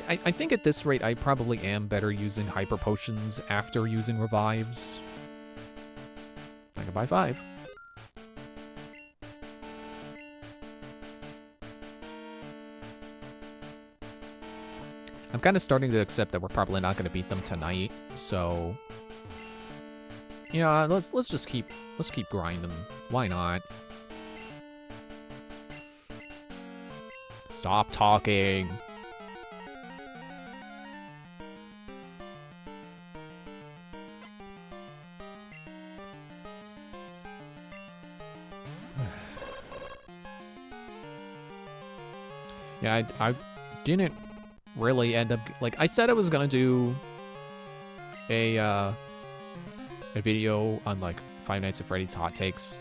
I think at this rate, I probably am better using hyper potions after using revives. I can buy 5. I'm kind of starting to accept that we're probably not going to beat them tonight, so you know, let's just keep grinding. Why not? Stop talking. Yeah, I didn't really end up, like, I said I was gonna do a video on, like, Five Nights at Freddy's hot takes,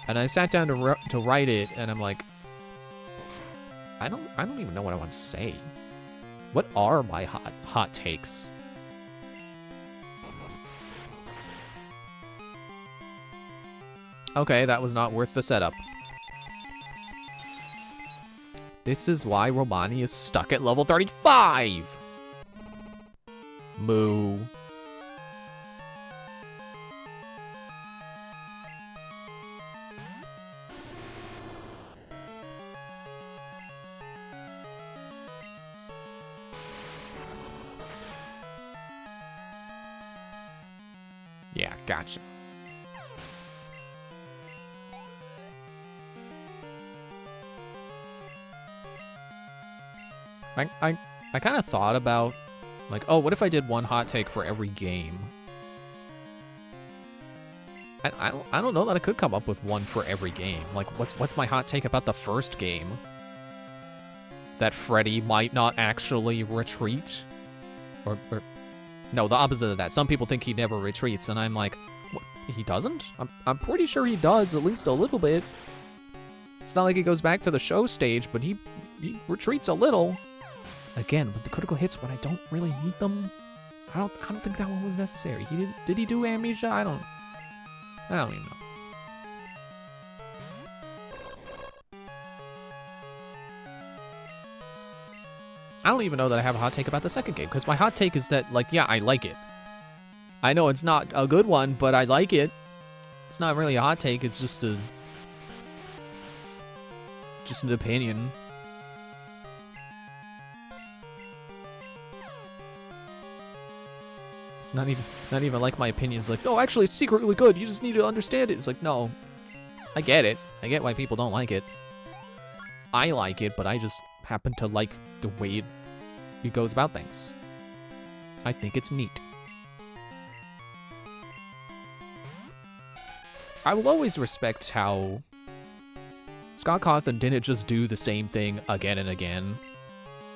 and I sat down to write it, and I'm like, I don't even know what I want to say. What are my hot takes? Okay, that was not worth the setup. This is why Romani is stuck at level 35! Moo. Yeah, gotcha. I kind of thought about, like, oh, what if I did one hot take for every game? I don't know that I could come up with one for every game. Like, what's my hot take about the first game? That Freddy might not actually retreat? Or no, the opposite of that. Some people think he never retreats, and I'm like, what, he doesn't? I'm pretty sure he does, at least a little bit. It's not like he goes back to the show stage, but he retreats a little. Again, with the critical hits when I don't really need them, I don't think that one was necessary. Did he do Amnesia? I don't even know. I don't even know that I have a hot take about the second game, because my hot take is that, like, yeah, I like it. I know it's not a good one, but I like it. It's not really a hot take, it's just an opinion. It's not even like my opinion's like, no, actually, it's secretly good. You just need to understand it. It's like, no, I get it. I get why people don't like it. I like it, but I just happen to like the way it goes about things. I think it's neat. I will always respect how Scott Cawthon didn't just do the same thing again and again.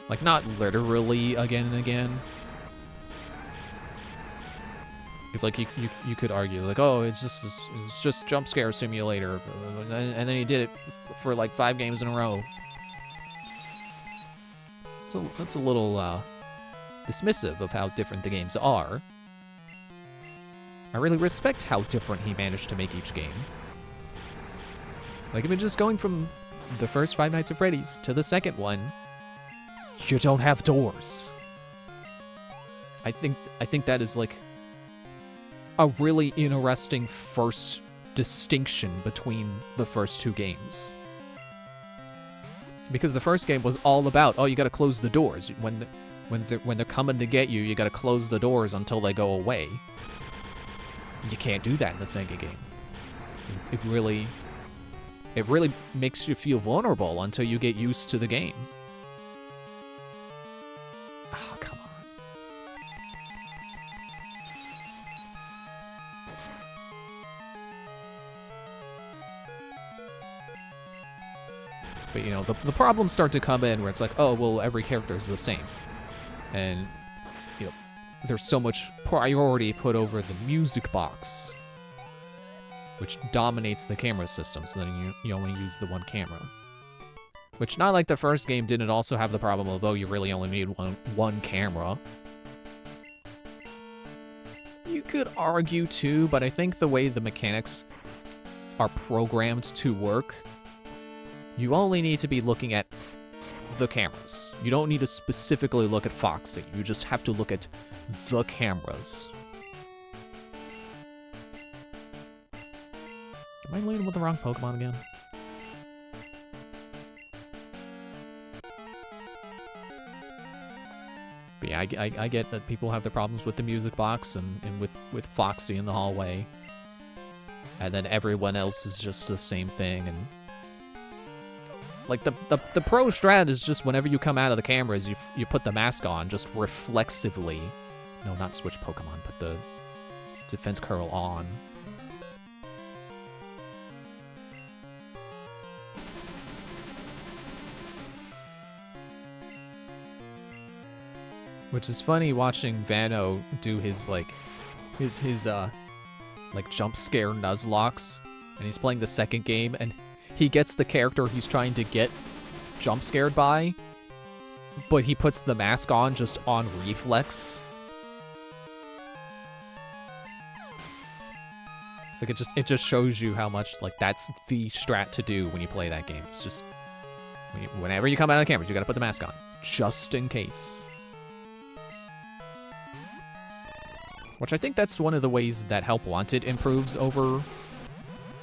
Like, not literally again and again. It's like you could argue, like, oh, it's just jump scare simulator, and then he did it for like 5 games in a row. That's a little dismissive of how different the games are. I really respect how different he managed to make each game. Like, even just going from the first Five Nights at Freddy's to the second one, you don't have doors. I think that is, like, a really interesting first distinction between the first two games. Because the first game was all about, oh, you gotta close the doors. When they're coming to get you, you gotta close the doors until they go away. You can't do that in the Sega game. It really makes you feel vulnerable until you get used to the game. Oh, come on. But, you know, the problems start to come in where it's like, oh, well, every character is the same. And, you know, there's so much priority put over the music box, which dominates the camera system, so then you only use the one camera. Which, not like the first game, didn't also have the problem of, oh, you really only need one camera. You could argue, too, but I think the way the mechanics are programmed to work, you only need to be looking at the cameras. You don't need to specifically look at Foxy. You just have to look at the cameras. Am I leading with the wrong Pokemon again? But yeah, I get that people have their problems with the music box and with Foxy in the hallway. And then everyone else is just the same thing. And like, the pro strat is just whenever you come out of the cameras, you put the mask on, just reflexively. No, not switch Pokemon, put the defense curl on. Which is funny watching Vano do his, like, his jump scare Nuzlocke, and he's playing the second game, and he gets the character he's trying to get jump scared by, but he puts the mask on just on reflex. It's like it just shows you how much, like, that's the strat to do when you play that game. It's just whenever you come out of the cameras, you gotta put the mask on, just in case. Which I think that's one of the ways that Help Wanted improves over,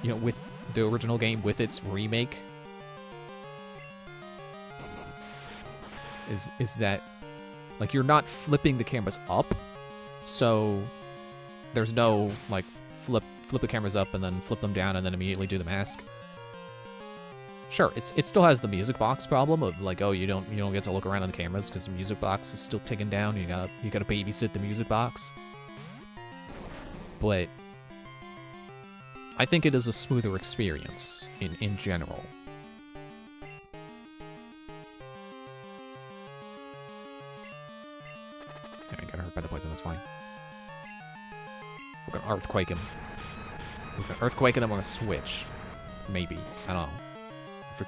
you know, with the original game, with its remake. Is that, like, you're not flipping the cameras up, so there's no, like, flip the cameras up and then flip them down and then immediately do the mask. Sure, it still has the music box problem of, like, oh, you don't get to look around on the cameras because the music box is still taken down. You gotta babysit the music box. But I think it is a smoother experience in general. I got hurt by the poison, that's fine. We're gonna Earthquake him. We're gonna Earthquake and then we're gonna switch. Maybe. I don't know.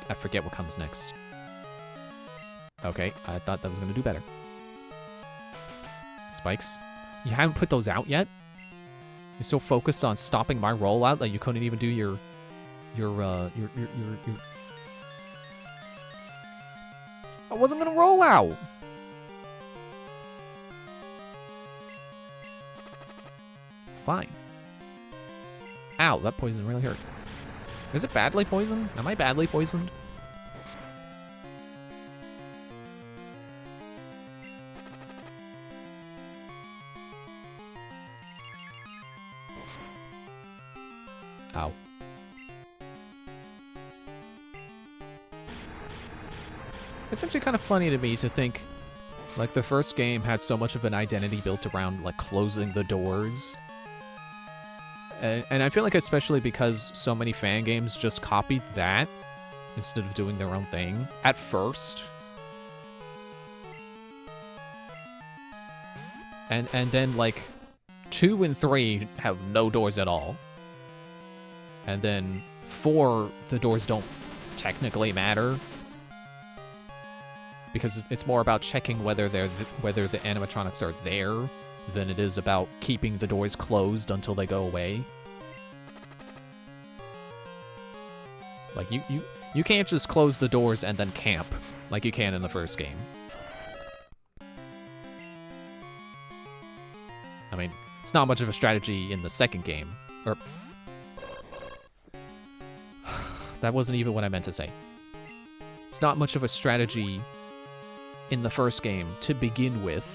I forget what comes next. Okay, I thought that was gonna do better. Spikes. You haven't put those out yet? You're so focused on stopping my rollout that you couldn't even do your I wasn't gonna roll out. Fine. Ow, that poison really hurt. Is it badly poisoned? Am I badly poisoned? Ow. It's actually kind of funny to me to think, like, the first game had so much of an identity built around, like, closing the doors. And I feel like especially because so many fan games just copied that instead of doing their own thing at first. And then, like, 2 and 3 have no doors at all. And then 4, the doors don't technically matter. because it's more about checking whether whether the animatronics are there than it is about keeping the doors closed until they go away. Like, you can't just close the doors and then camp like you can in the first game. I mean, it's not much of a strategy in the second game. Or... that wasn't even what I meant to say. It's not much of a strategy in the first game to begin with.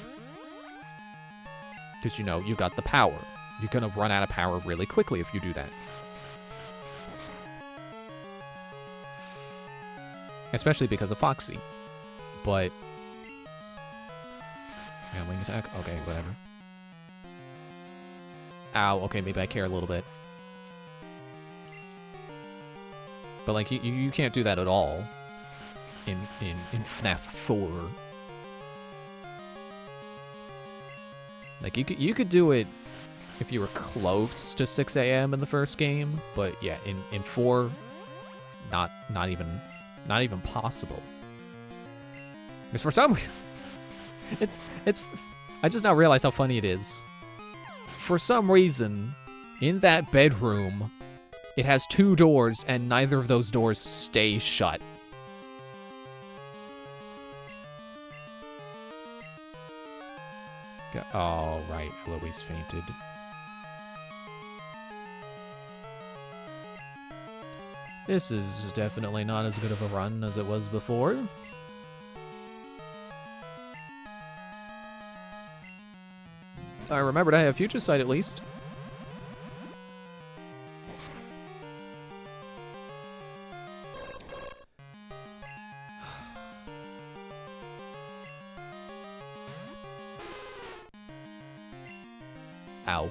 Because, you know, you got the power. You're gonna run out of power really quickly if you do that. Especially because of Foxy. But... yeah, wing attack? Okay, whatever. Ow, okay, maybe I care a little bit. But, like, you can't do that at all in FNAF 4. Like, you could do it if you were close to 6 a.m. in the first game, but yeah, in 4, not even possible. Because for some reason, I just now realized how funny it is. For some reason, in that bedroom, it has 2 doors, and neither of those doors stay shut. Oh, right, Eloise fainted. This is definitely not as good of a run as it was before. I remembered I have Future Sight at least. Ow.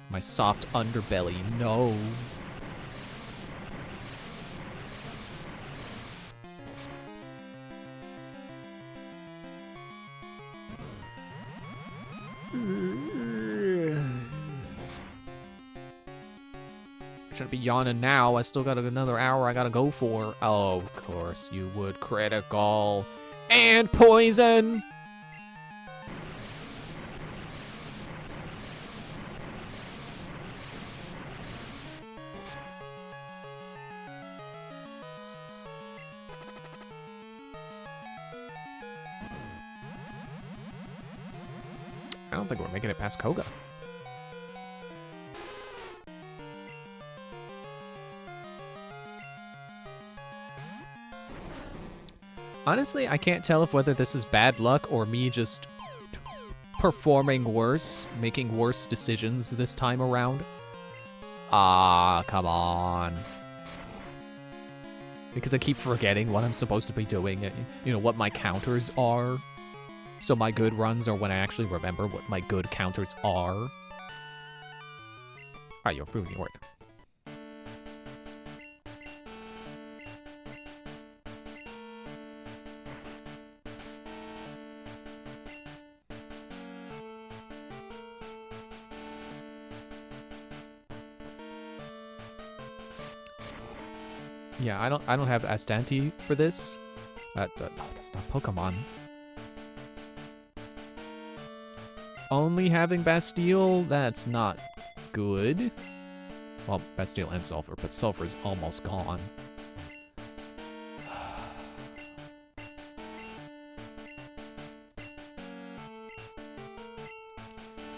My soft underbelly, no. Shouldn't be yawning now. I still got another hour I gotta go for. Oh, of course, you would. Critical. And poison! I don't think we're making it past Koga. Honestly, I can't tell if whether this is bad luck or me just performing worse, making worse decisions this time around. Ah, come on. Because I keep forgetting what I'm supposed to be doing, you know, what my counters are. So my good runs are when I actually remember what my good counters are. Alright, you're proving your worth. Yeah, I don't have Astanti for this. Oh, that's not Pokemon. Only having Bastille, that's not good. Well, Bastille and Sulfur, but Sulfur's almost gone.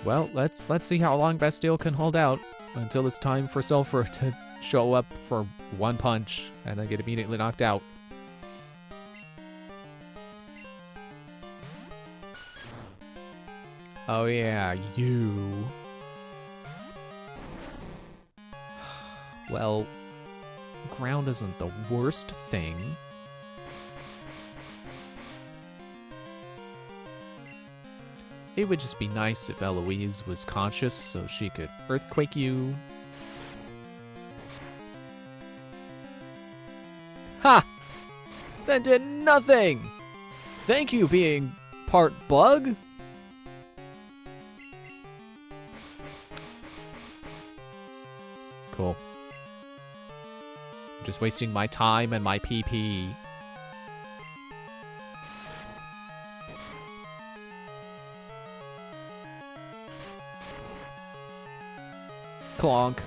Well, let's see how long Bastille can hold out until it's time for Sulfur to show up for one punch and then get immediately knocked out. Oh yeah, you. Well, ground isn't the worst thing. It would just be nice if Eloise was conscious so she could earthquake you. Ha! That did nothing! Thank you, being part bug. Cool. I'm just wasting my time and my PP. clonk.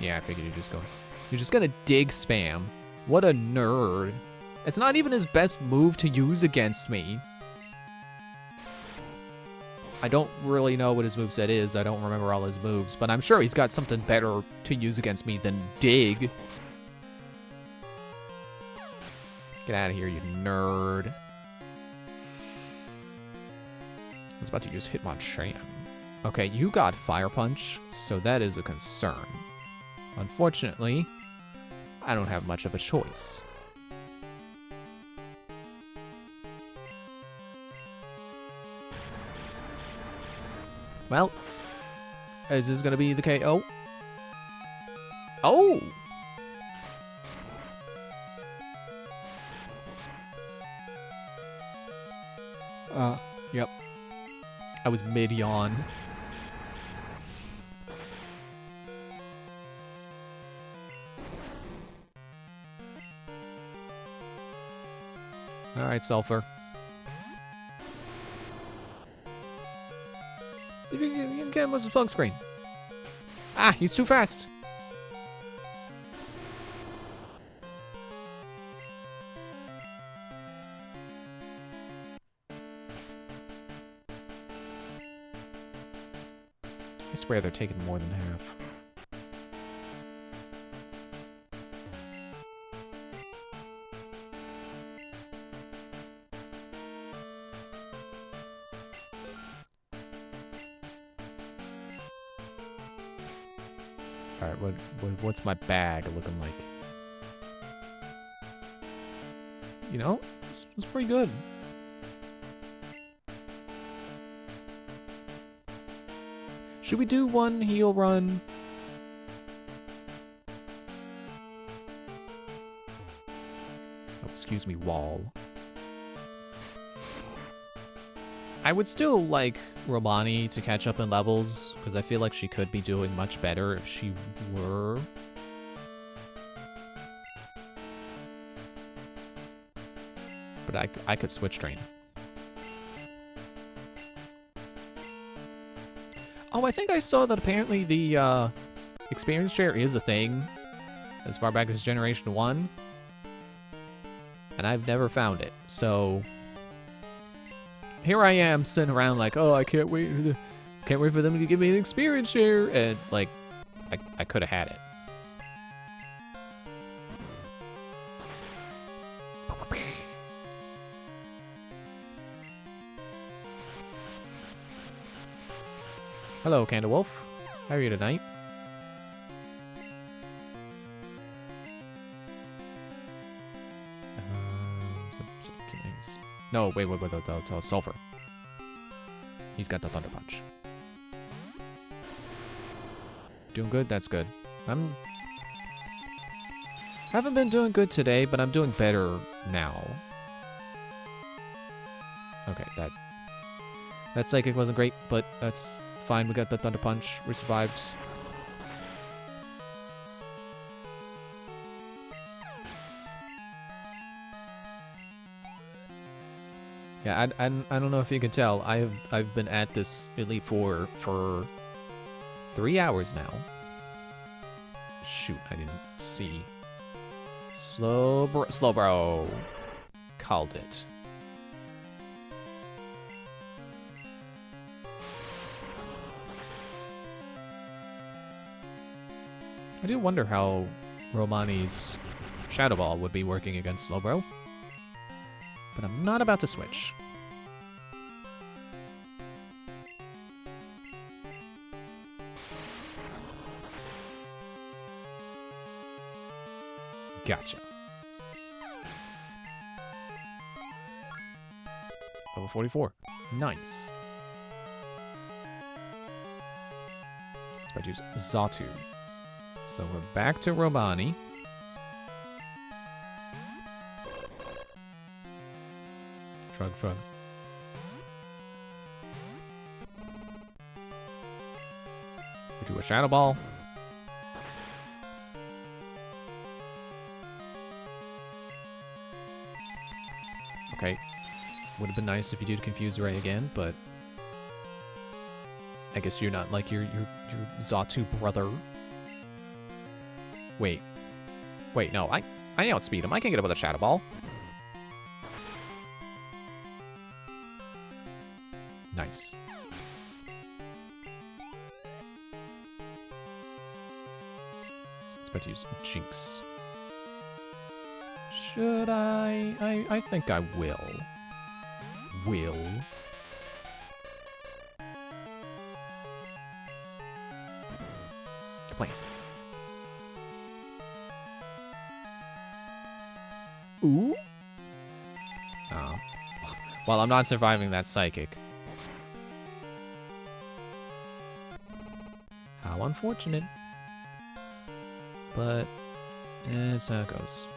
Yeah, I figured you're just gonna dig spam. What a nerd. It's not even his best move to use against me. I don't really know what his moveset is. I don't remember all his moves, but I'm sure he's got something better to use against me than dig. Get out of here, you nerd. I was about to use Hitmonchan. Okay, you got Fire Punch, so that is a concern. Unfortunately, I don't have much of a choice. Well, is this gonna be the KO? Oh! Yep. I was mid-yawn. Alright, Sulfur. See if you can get him with the smoke screen. Ah, he's too fast. I swear they're taking more than half. Alright, what's my bag looking like? You know, it's pretty good. Should we do one heal run? Oh, excuse me, wall. I would still like Romani to catch up in levels, because I feel like she could be doing much better if she were. But I could switch train. Oh, I think I saw that apparently the experience share is a thing as far back as Generation 1. And I've never found it, so here I am sitting around like, oh, I can't wait for them to give me an experience share, and like, I could have had it. Hello, Candlewolf. How are you tonight? No, wait, Sulfur. He's got the Thunder Punch. Doing good? That's good. Haven't been doing good today, but I'm doing better now. Okay, that psychic wasn't great, but that's fine. We got the Thunder Punch. We survived. Yeah, I don't know if you can tell. I've been at this Elite Four for 3 hours now. Shoot, I didn't see. Slowbro. Called it. I do wonder how Romani's Shadow Ball would be working against Slowbro. But I'm not about to switch. Gotcha. Level 44. Nice. Let's about to use Xatu. So we're back to Romani. Shrug. We do a Shadow Ball. Okay. Would have been nice if you did confuse Ray again, but I guess you're not like your Xatu brother. Wait, no, I outspeed him. I can get up with a Shadow Ball. Nice. Let's about to use Jinx. Should I? I think I will. Plan. Ooh. Oh. Well, I'm not surviving that psychic. How unfortunate. But it's how it goes.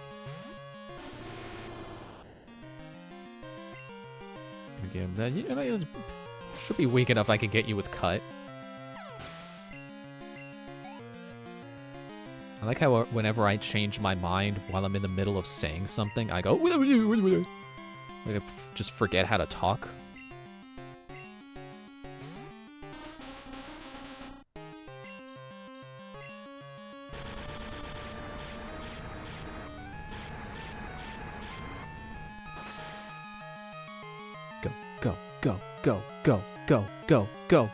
Gonna get him that. You know, should be weak enough I can get you with cut. I like how whenever I change my mind while I'm in the middle of saying something, I go, like I just forget how to talk. Go.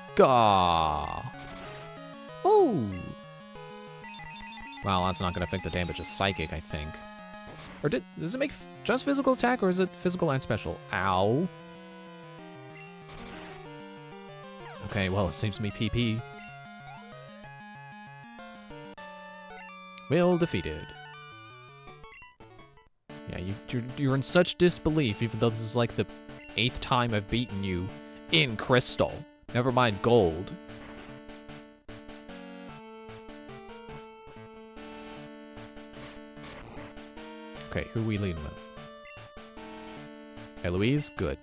Oh! Well, that's not gonna affect the damage of Psychic, I think. Or does it make just physical attack, or is it physical and special? Ow. Okay, well, it saves me PP. Will defeated. Yeah, you're in such disbelief, even though this is like the 8th time I've beaten you in Crystal. Never mind Gold. Okay, who are we leading with? Eloise? Good.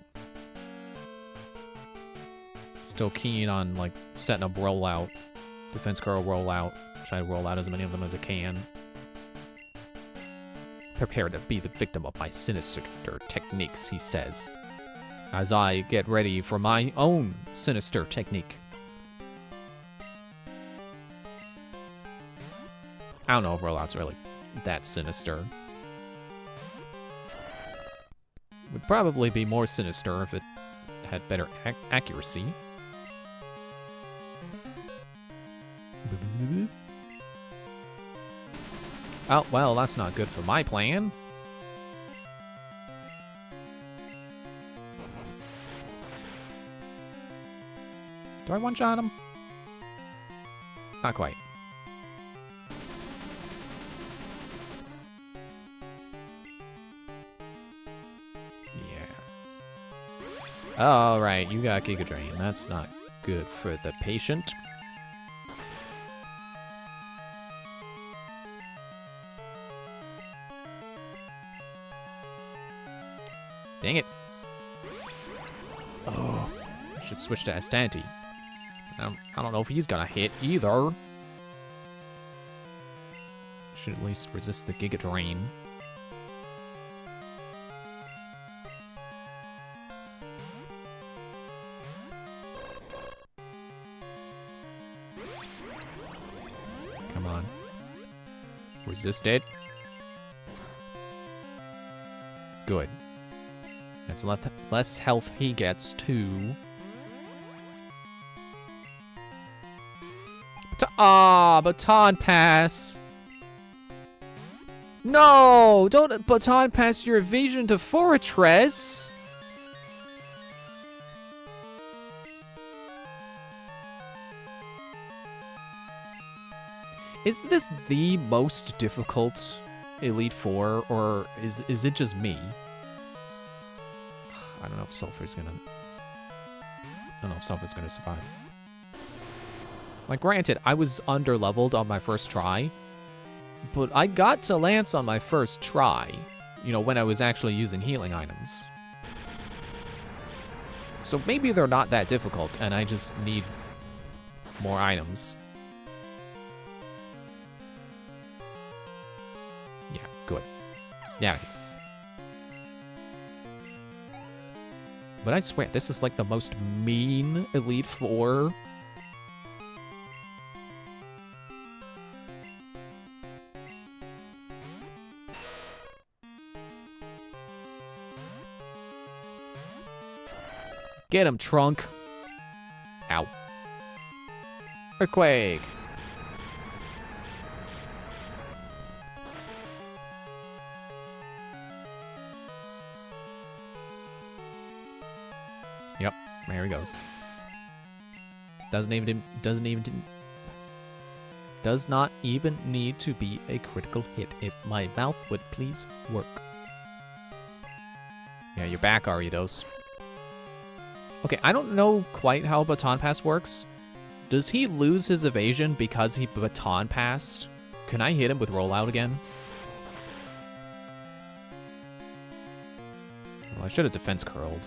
Still keen on, like, setting up rollout. Defense curl rollout. Try to roll out as many of them as I can. Prepare to be the victim of my sinister techniques, he says, as I get ready for my own sinister technique. I don't know if rollout's really that sinister. Would probably be more sinister if it had better accuracy. Oh, well, that's not good for my plan. Do I one-shot him? Not quite. All right, you got Giga Drain. That's not good for the patient. Dang it. Oh, I should switch to Astanti. I don't know if he's gonna hit either. Should at least resist the Giga Drain. Come on. Resist it. Good. That's less health he gets, too. Baton Pass! No! Don't Baton Pass your evasion to Fortress! Is this the most difficult Elite Four, or is it just me? I don't know if Sulfur's gonna survive. Like, granted, I was under-leveled on my first try, but I got to Lance on my first try, you know, when I was actually using healing items. So maybe they're not that difficult, and I just need more items. Yeah, good. Yeah. But I swear, this is like the most mean Elite Four. Get him, Trunk. Ow. Earthquake. Yep, there he goes. Does not even need to be a critical hit if my mouth would please work. Yeah, you're back, Ariados. Okay, I don't know quite how Baton Pass works. Does he lose his evasion because he Baton Passed? Can I hit him with Rollout again? Well, I should have defense curled.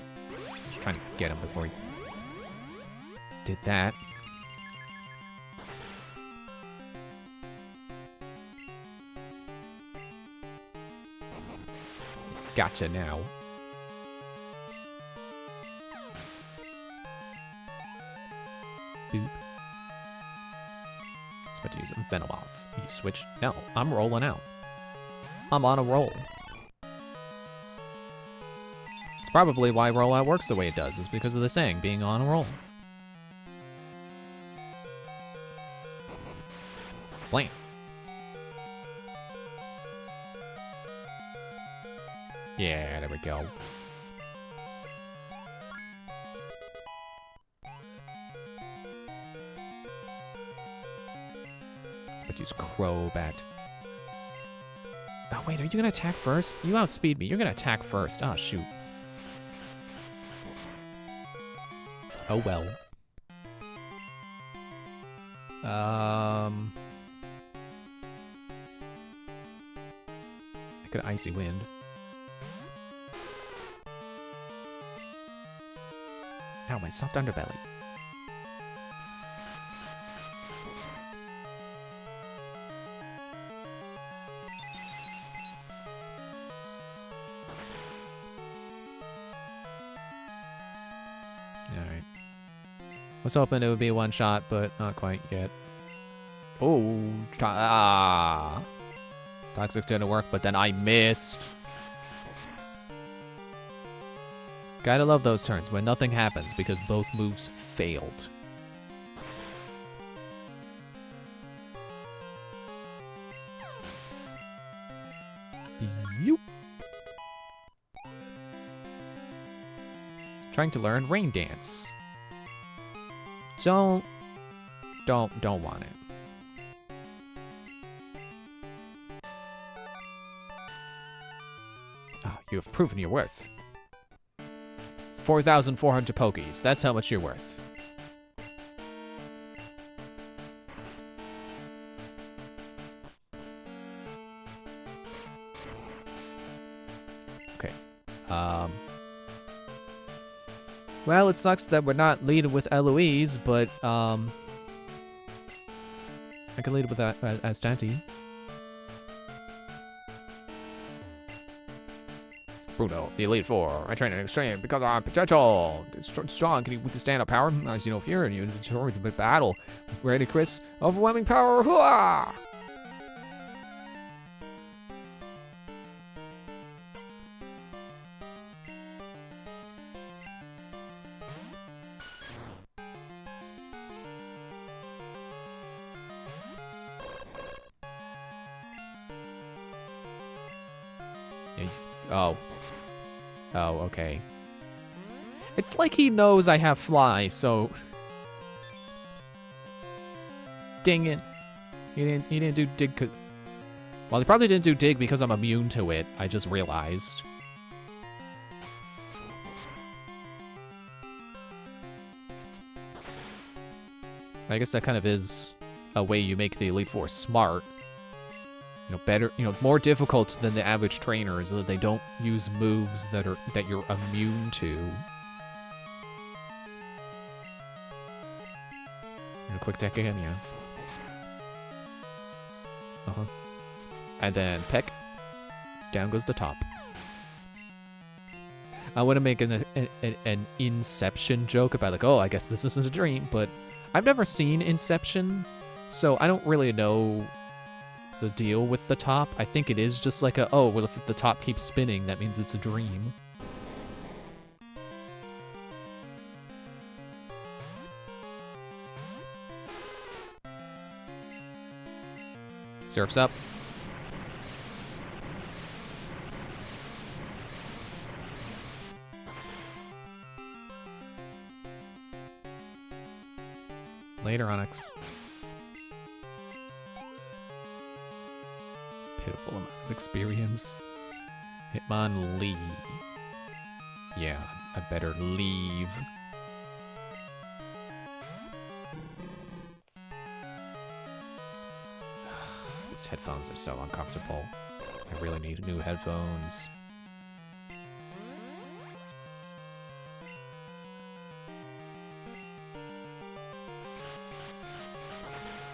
Just trying to get him before he did that. Gotcha now. Boop. It's about to use Venomoth. You switch? No, I'm rolling out. I'm on a roll. It's probably why rollout works the way it does, is because of the saying, being on a roll. Blam. Yeah, there we go. Let's use Crobat. Oh, wait, are you gonna attack first? You outspeed me. You're gonna attack first. Oh, shoot. Oh, well. I could Icy Wind. Ow, my soft underbelly. Alright. Was hoping it would be a one shot, but not quite yet. Oh, Toxic didn't work, but then I missed. Gotta love those turns when nothing happens because both moves failed. Yoop. Trying to learn Rain Dance. Don't want it. Ah, you have proven your worth. 4,400 Pokies. That's how much you're worth. Okay. Well, it sucks that we're not leading with Eloise, but, I can lead with Astanti. Bruno, the Elite Four. I train in extreme because I'm potential. Strong, can you withstand a power? I see no fear in you. It's a big battle. Ready, Chris? Overwhelming power. Hooah! Oh. Oh, okay. It's like he knows I have Fly, so... Dang it. He didn't do Dig... Well, he probably didn't do Dig because I'm immune to it, I just realized. I guess that kind of is a way you make the Elite Four smart. You know, better, you know, more difficult than the average trainer is that they don't use moves that you're immune to. And a quick deck again, yeah. Uh-huh. And then Peck. Down goes the top. I want to make an Inception joke about like, oh, I guess this isn't a dream, but I've never seen Inception, so I don't really know the deal with the top. I think it is just like a, oh, well, if the top keeps spinning, that means it's a dream. Surf's up. Later, Onyx. Pitiful amount of experience. Hitmon Lee. Yeah, I better leave. These headphones are so uncomfortable. I really need new headphones.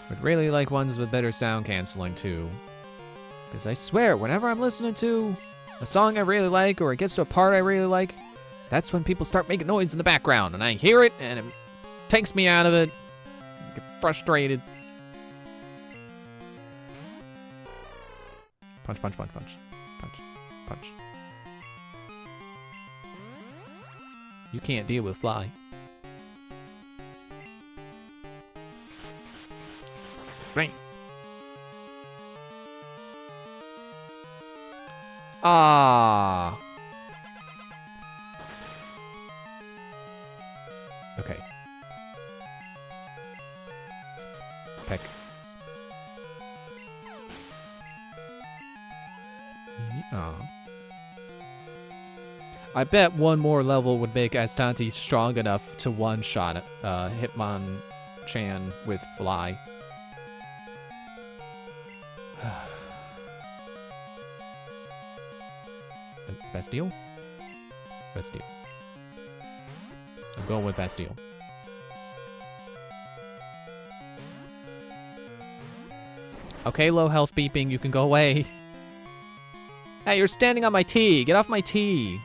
Would really like ones with better sound canceling too. Because I swear, whenever I'm listening to a song I really like or it gets to a part I really like, that's when people start making noise in the background and I hear it and it takes me out of it. I get frustrated. Punch, punch, punch, punch. Punch, punch. You can't deal with Fly. Right. Ah. Okay. Peck. Oh. I bet one more level would make Astanti strong enough to one-shot Hitmonchan with Fly. Bastille? Bastille. I'm going with Bastille. Okay, low health beeping, you can go away. Hey, you're standing on my T. Get off my T.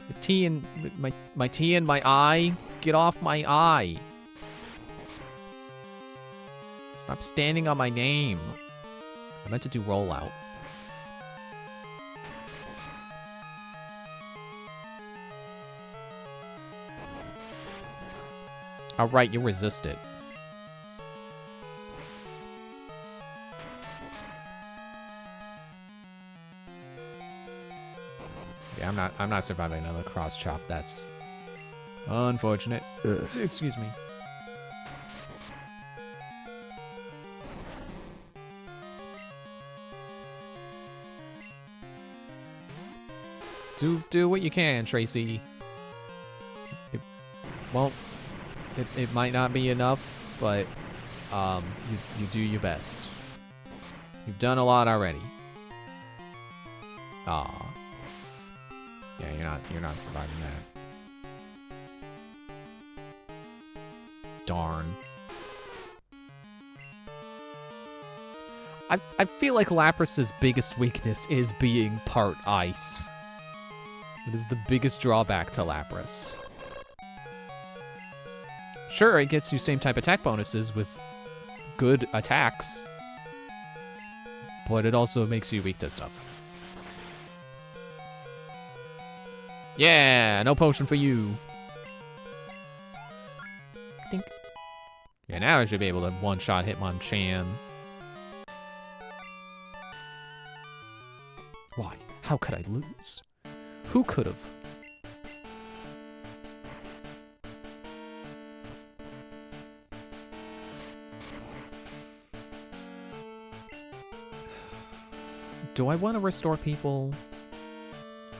The T in my T in my eye. Get off my eye. Stop standing on my name. I meant to do rollout. All right, you resist it. Yeah, I'm not surviving another cross chop. That's unfortunate. Excuse me. Do what you can, Tracy. It won't. It might not be enough, but you do your best. You've done a lot already. Aw. Yeah, you're not surviving that. Darn. I feel like Lapras's biggest weakness is being part ice. It is the biggest drawback to Lapras. Sure, it gets you same type attack bonuses with good attacks, but it also makes you weak to stuff. Yeah, no potion for you. Dink. Yeah, now I should be able to one-shot Hitmonchan. Why? How could I lose? Who could have? Do I want to restore people?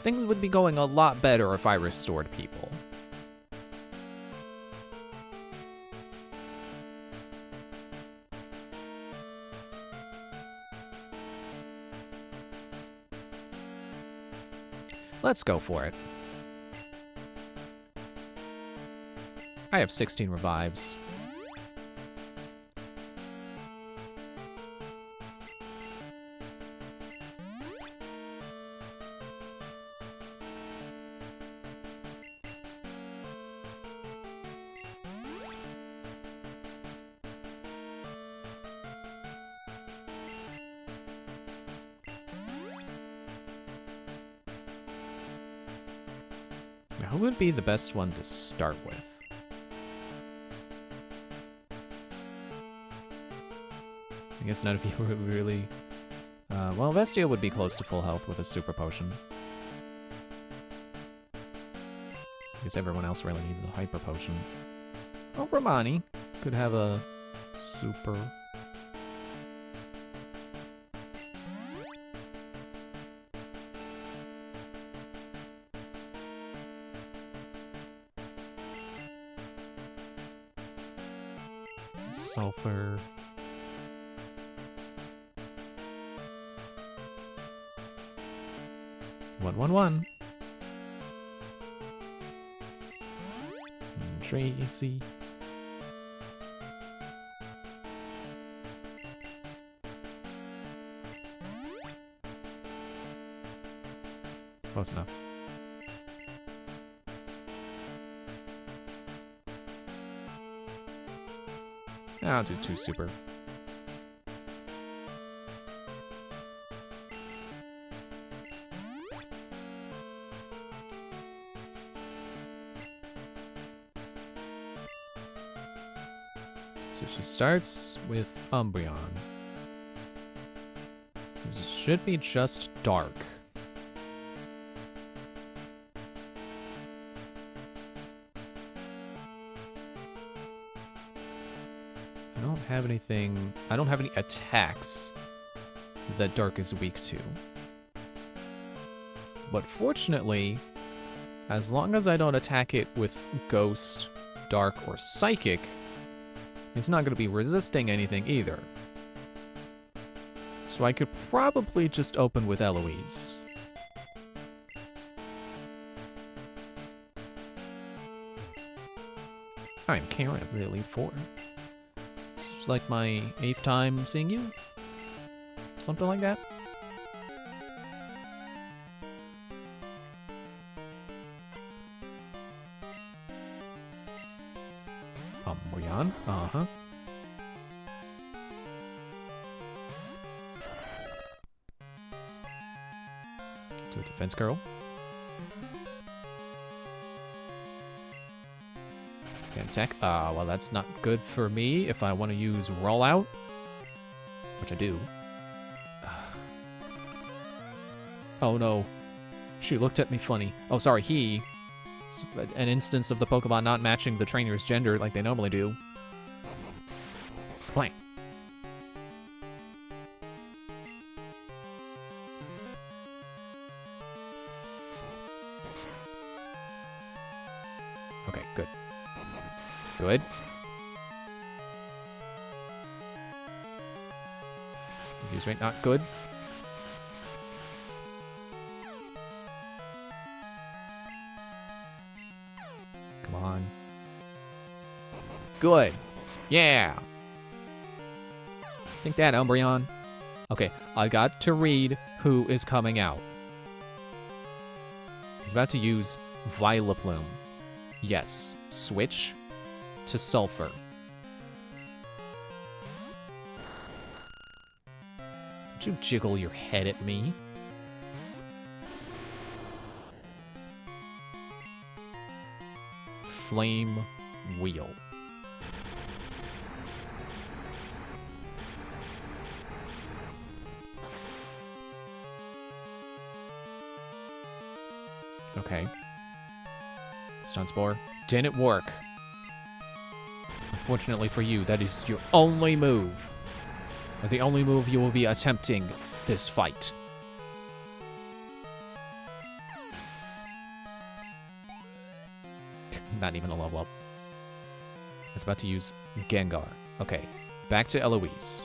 Things would be going a lot better if I restored people. Let's go for it. I have 16 revives. who would be the best one to start with? I guess none of you would really... well, Vestia would be close to full health with a super potion. I guess everyone else really needs a hyper potion. Oh, Romani could have a super... Sulfur... 111. Tracy. Close enough. I'll do 2 super. So she starts with Umbreon. It should be just dark. I don't have anything... I don't have any attacks that Dark is weak to. But fortunately, as long as I don't attack it with Ghost, Dark, or Psychic, it's not going to be resisting anything either. So I could probably just open with Eloise. I'm Karen, really, 4. It's like my 8th time seeing you? Something like that? Umbreon, uh-huh. Do a defense curl. Sand attack. Well, that's not good for me if I want to use rollout, which I do. Oh no. She looked at me funny. Oh, sorry, he. It's an instance of the Pokemon not matching the trainer's gender like they normally do. Blank. Okay, good. Good. Use rate not good. Come on. Good. Yeah. Think that, Umbreon. Okay, I got to read who is coming out. He's about to use Vileplume. Yes. Switch to Sulfur. Don't you jiggle your head at me. Flame Wheel. Okay. Stun Spore. Didn't work. Unfortunately for you, that is your only move. Or the only move you will be attempting this fight. Not even a level up. It's about to use Gengar. Okay, back to Eloise.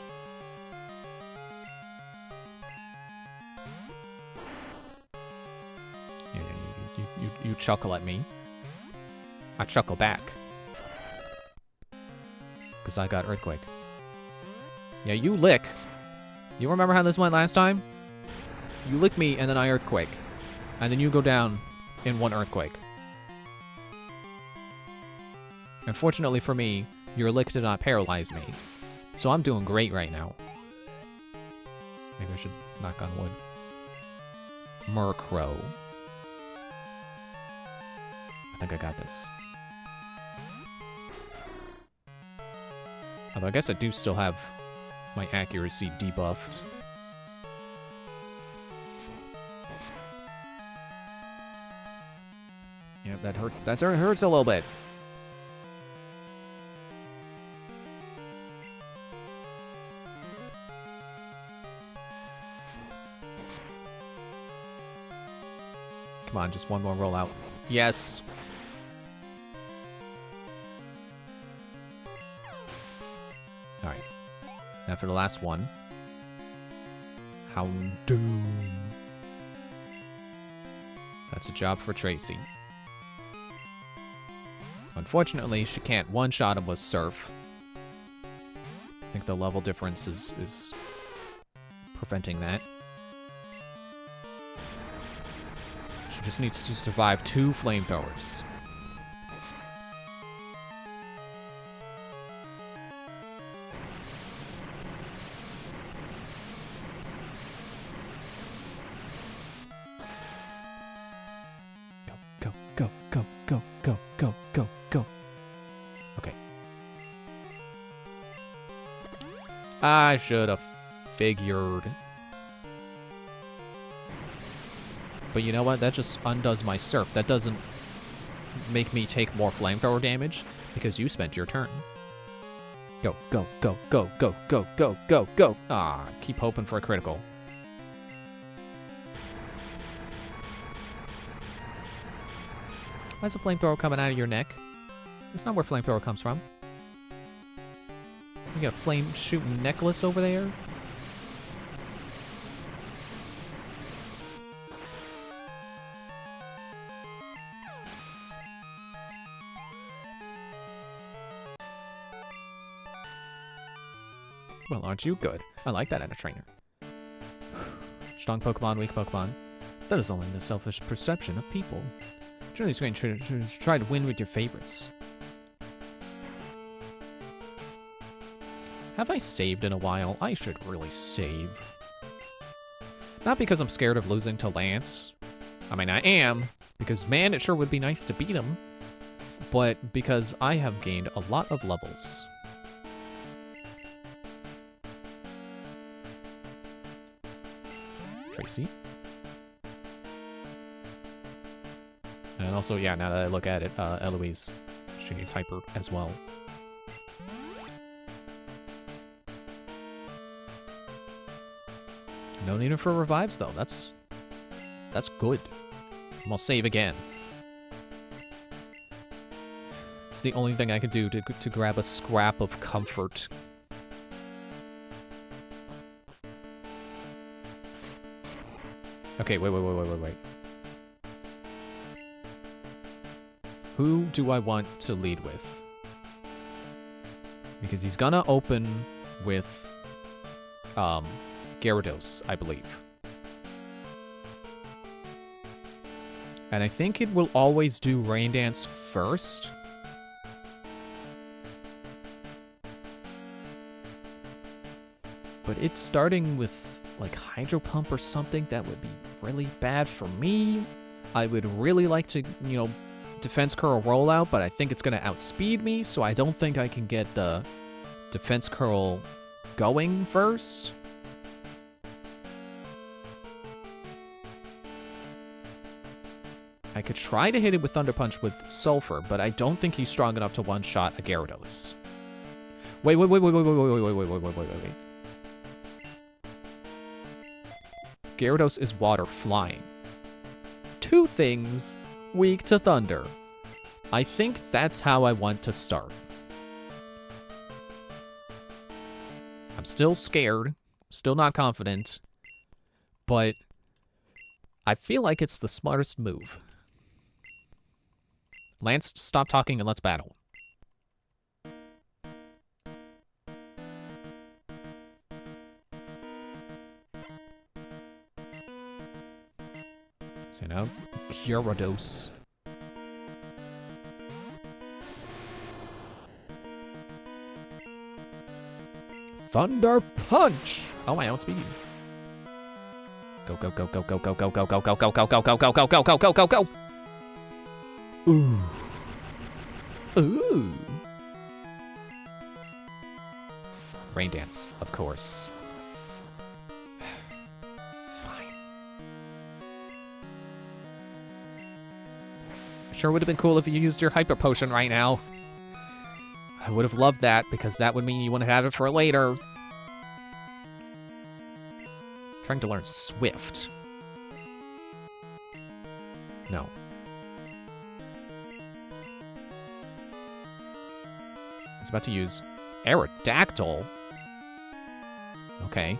You chuckle at me. I chuckle back. Because I got Earthquake. Yeah, you lick. You remember how this went last time? You lick me, and then I Earthquake. And then you go down in 1 Earthquake. Unfortunately for me, your lick did not paralyze me. So I'm doing great right now. Maybe I should knock on wood. Murkrow. I think I got this. Although I guess I do still have my accuracy debuffed. Yeah, that hurts a little bit. Come on, just one more rollout. Yes. All right. Now for the last one. Houndoom. That's a job for Tracy. Unfortunately, she can't one-shot him with Surf. I think the level difference is preventing that. She just needs to survive 2 flamethrowers. Go, go, go, go, go, go, go, go. Okay. I should have figured. But you know what? That just undoes my Surf. That doesn't make me take more flamethrower damage because you spent your turn. Go, go, go, go, go, go, go, go, go. Ah, keep hoping for a critical. Why is a flamethrower coming out of your neck? That's not where flamethrower comes from. You got a flame shooting necklace over there? Well, aren't you good? I like that in a trainer. Strong Pokemon, weak Pokemon. That is only the selfish perception of people. Generally, it's going to try to win with your favorites. Have I saved in a while? I should really save. Not because I'm scared of losing to Lance. I mean, I am, because man, it sure would be nice to beat him. But because I have gained a lot of levels. Tracy. And also, yeah, now that I look at it, Eloise, she needs Hyper as well. No need for revives, though. That's good. I'm gonna save again. It's the only thing I can do to grab a scrap of comfort. Okay, wait. Who do I want to lead with? Because he's gonna open with, Gyarados, I believe. And I think it will always do Rain Dance first. But it's starting with, like, Hydro Pump or something that would be really bad for me. I would really like to, you know, Defense Curl rollout, but I think it's going to outspeed me, so I don't think I can get the Defense Curl going first. I could try to hit it with Thunder Punch with Sulfur, but I don't think he's strong enough to one-shot a Gyarados. Wait. Gyarados is water flying. 2 things weak to Thunder. I think that's how I want to start. I'm still scared, still not confident, but I feel like it's the smartest move. Lance, stop talking and let's battle. So now, Gyarados. Thunder Punch! Oh, I outspeed you. Go. Ooh. Ooh. Rain Dance, of course. It's fine. Sure would have been cool if you used your Hyper Potion right now. I would have loved that, because that would mean you wouldn't have it for later. Trying to learn Swift. No. I was about to use Aerodactyl. Okay.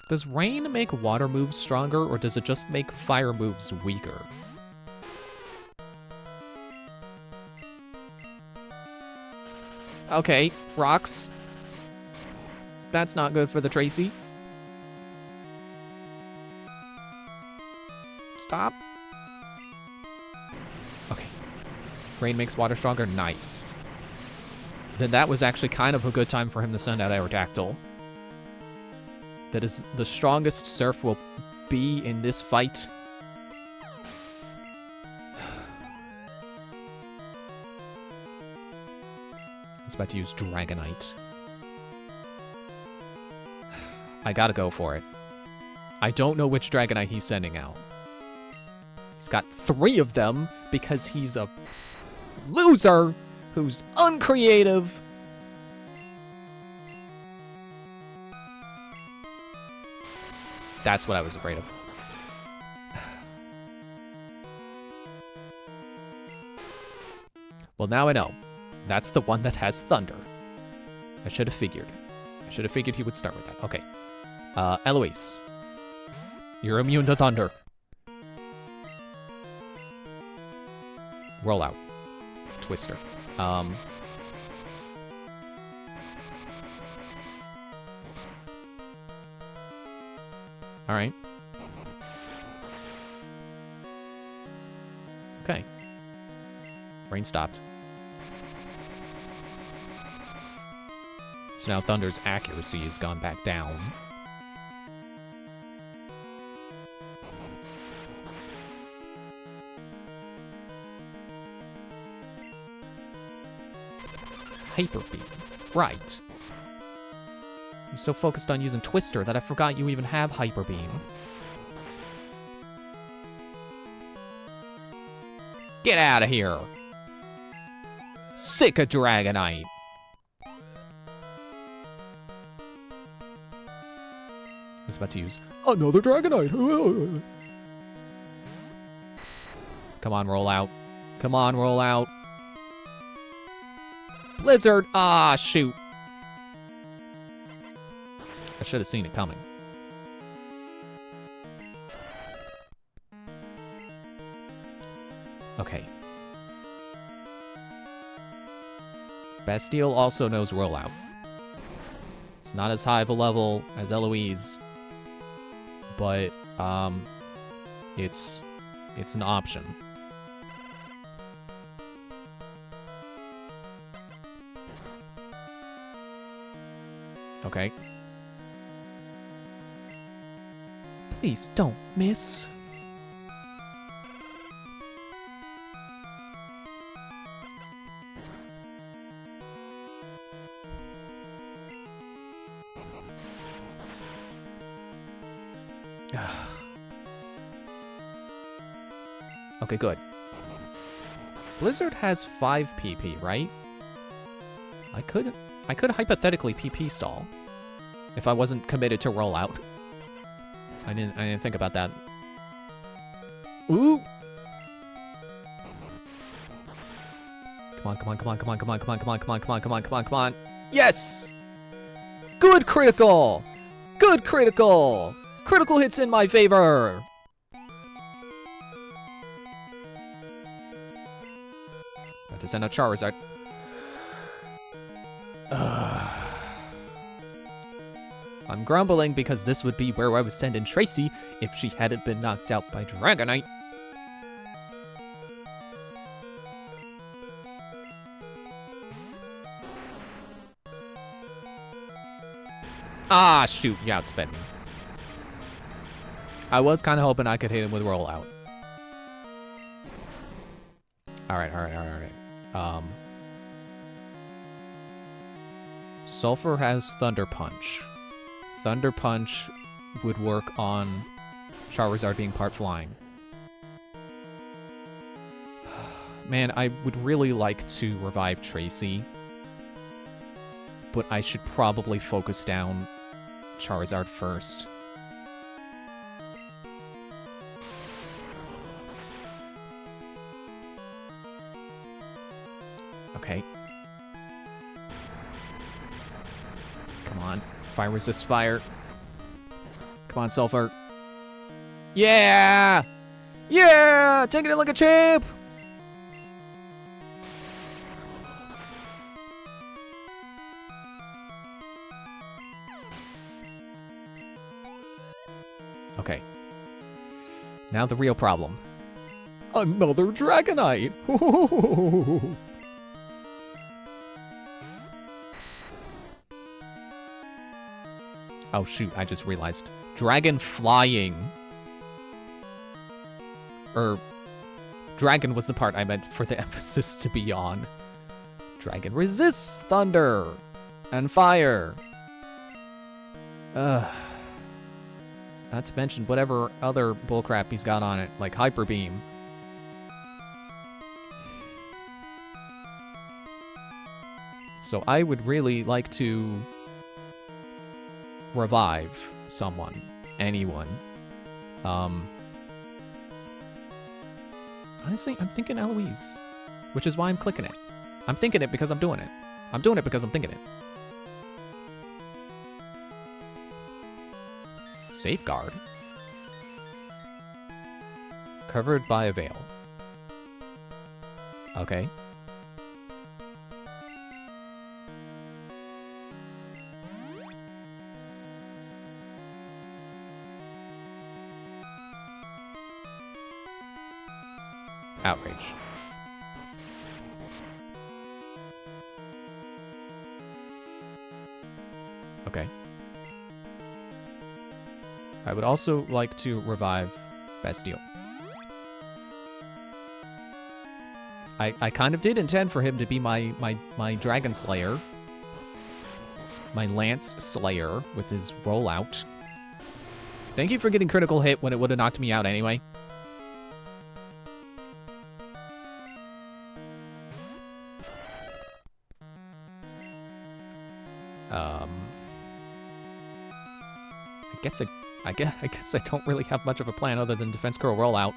Does rain make water moves stronger, or does it just make fire moves weaker? Okay, rocks. That's not good for the Tracy. Stop. Okay. Rain makes water stronger. Nice. Then that was actually kind of a good time for him to send out Aerodactyl. That is the strongest Surf will be in this fight. I was about to use Dragonite. I gotta go for it. I don't know which Dragonite he's sending out. He's got 3 of them because he's a loser who's uncreative. That's what I was afraid of. Well, now I know. That's the one that has Thunder. I should have figured. I should have figured he would start with that. Okay. Eloise. You're immune to Thunder. Roll out. Twister. Alright. Okay. Rain stopped. So now Thunder's accuracy has gone back down. Hyper Beam. Right. I'm so focused on using Twister that I forgot you even have Hyper Beam. Get out of here! Sick of Dragonite! I was about to use another Dragonite! Come on, roll out. Come on, roll out. Blizzard! Ah, shoot. I should have seen it coming. Okay. Bastille also knows rollout. It's not as high of a level as Eloise, but it's an option. Okay. Please don't miss. Okay, good. Blizzard has 5 PP, right? I could hypothetically PP stall if I wasn't committed to rollout. I didn't think about that. Ooh! Come on, come on, come on, come on, come on, come on, come on, come on, come on, come on, come on, come on. Yes! Good critical! Good critical! Critical hits in my favor! About to send out Charizard. I'm grumbling because this would be where I would send in Tracy if she hadn't been knocked out by Dragonite. Ah, shoot, you outsped me. I was kind of hoping I could hit him with rollout. Alright. Sulfur has Thunder Punch. Thunder Punch would work on Charizard being part flying. Man, I would really like to revive Tracy, but I should probably focus down Charizard first. Okay. Come on. Fire resist fire. Come on, Sulfur. Yeah! Yeah! Taking it like a champ! Okay. Now the real problem. Another Dragonite! Oh shoot, I just realized. Dragon flying. Dragon was the part I meant for the emphasis to be on. Dragon resists thunder and fire. Not to mention whatever other bullcrap he's got on it, like Hyper Beam. So I would really like to revive someone, anyone. Honestly, I'm thinking Eloise, which is why I'm clicking it. I'm thinking it because I'm doing it. I'm doing it because I'm thinking it. Safeguard. Covered by a veil. Okay. Outrage. Okay. I would also like to revive Bastille. I kind of did intend for him to be my Dragon Slayer. My Lance Slayer with his rollout. Thank you for getting critical hit when it would have knocked me out anyway. I guess I don't really have much of a plan other than Defense Curl rollout.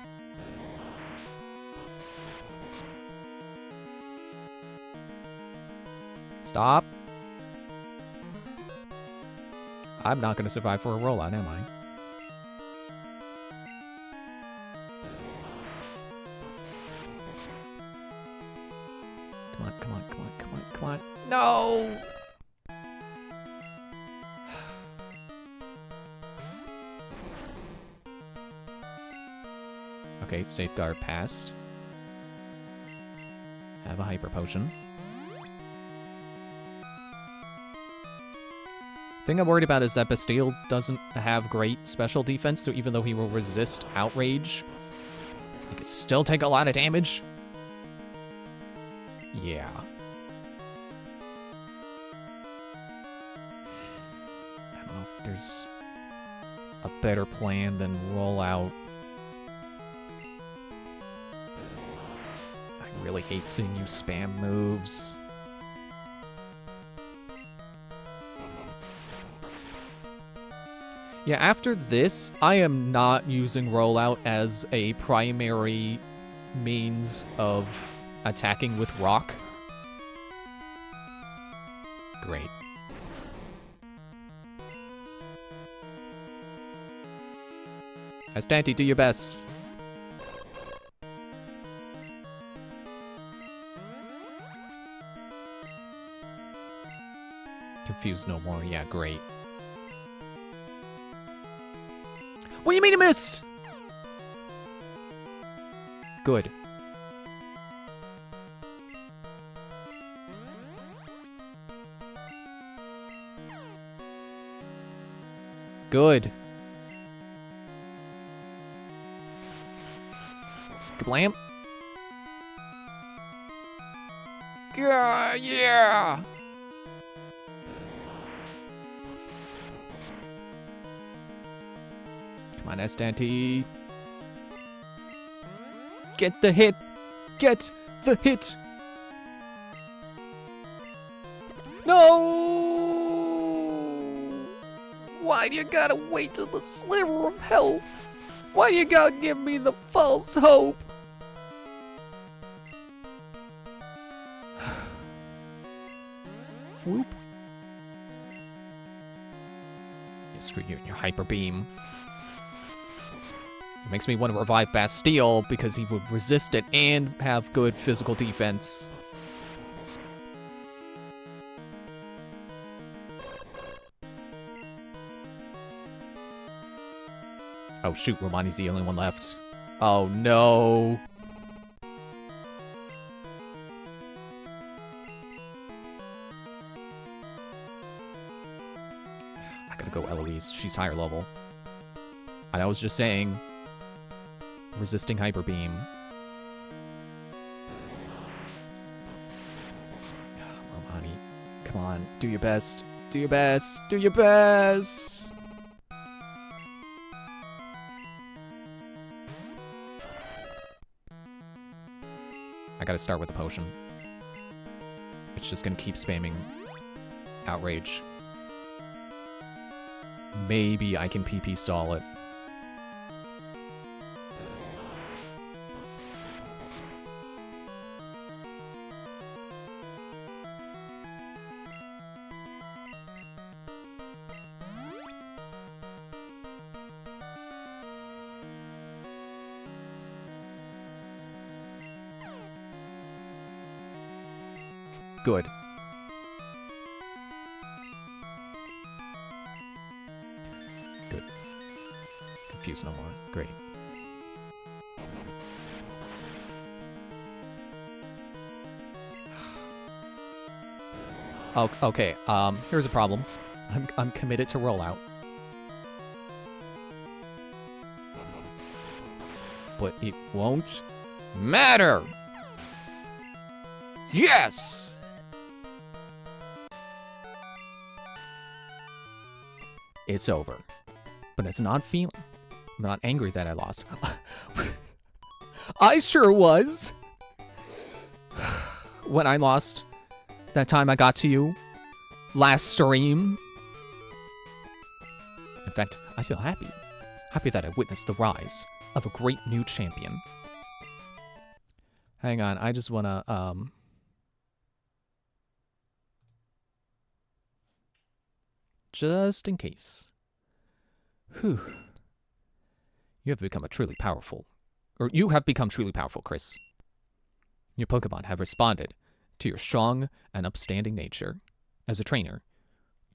Stop. I'm not going to survive for a rollout, am I? Come on. No! Okay, Safeguard passed. Have a Hyper Potion. Thing I'm worried about is that Bastille doesn't have great special defense, so even though he will resist Outrage, he can still take a lot of damage. Yeah. I don't know if there's a better plan than roll out. I really hate seeing you spam moves. Yeah, after this, I am not using rollout as a primary means of attacking with rock. Great. Astanti, do your best. Confused no more. Yeah, great. What do you mean you missed? Good. Good. Blam. Yeah! Come on, Estante. Get the hit! Get the hit! No! Why do you gotta wait till the sliver of health? Why you gotta give me the false hope? Whoop. Yeah, screw you and your hyper beam. It makes me want to revive Bastille because he would resist it and have good physical defense. Oh shoot, Romani's the only one left. Oh no. I gotta go Eloise, she's higher level. I was just saying, resisting Hyper Beam. Romani, come on, do your best. Do your best. Do your best. I gotta start with a potion. It's just gonna keep spamming Outrage. Maybe I can PP stall it. Good. Good. Confuse no more. Great. Oh, okay. Here's a problem. I'm committed to rollout. But it won't matter. Yes! It's over. But it's not feeling. I'm not angry that I lost. I sure was. When I lost that time I got to you last stream. In fact, I feel happy. Happy that I witnessed the rise of a great new champion. Hang on, I just wanna, just in case. Whew. You have become truly powerful, Chris. Your Pokemon have responded to your strong and upstanding nature. As a trainer,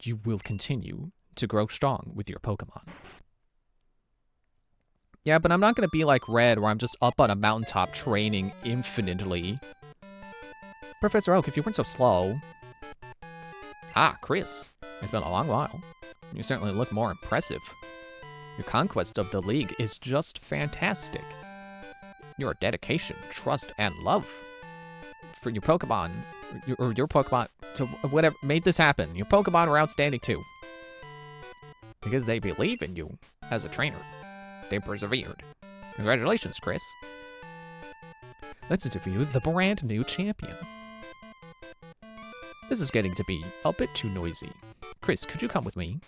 you will continue to grow strong with your Pokemon. Yeah, but I'm not gonna be like Red, where I'm just up on a mountaintop training infinitely. Professor Oak, if you weren't so slow. Ah, Chris. It's been a long while. You certainly look more impressive. Your conquest of the league is just fantastic. Your dedication, trust, and love for your Pokemon, your Pokemon, to whatever made this happen. Your Pokemon were outstanding too. Because they believe in you as a trainer. They persevered. Congratulations, Chris. Let's interview the brand new champion. This is getting to be a bit too noisy. Chris, could you come with me?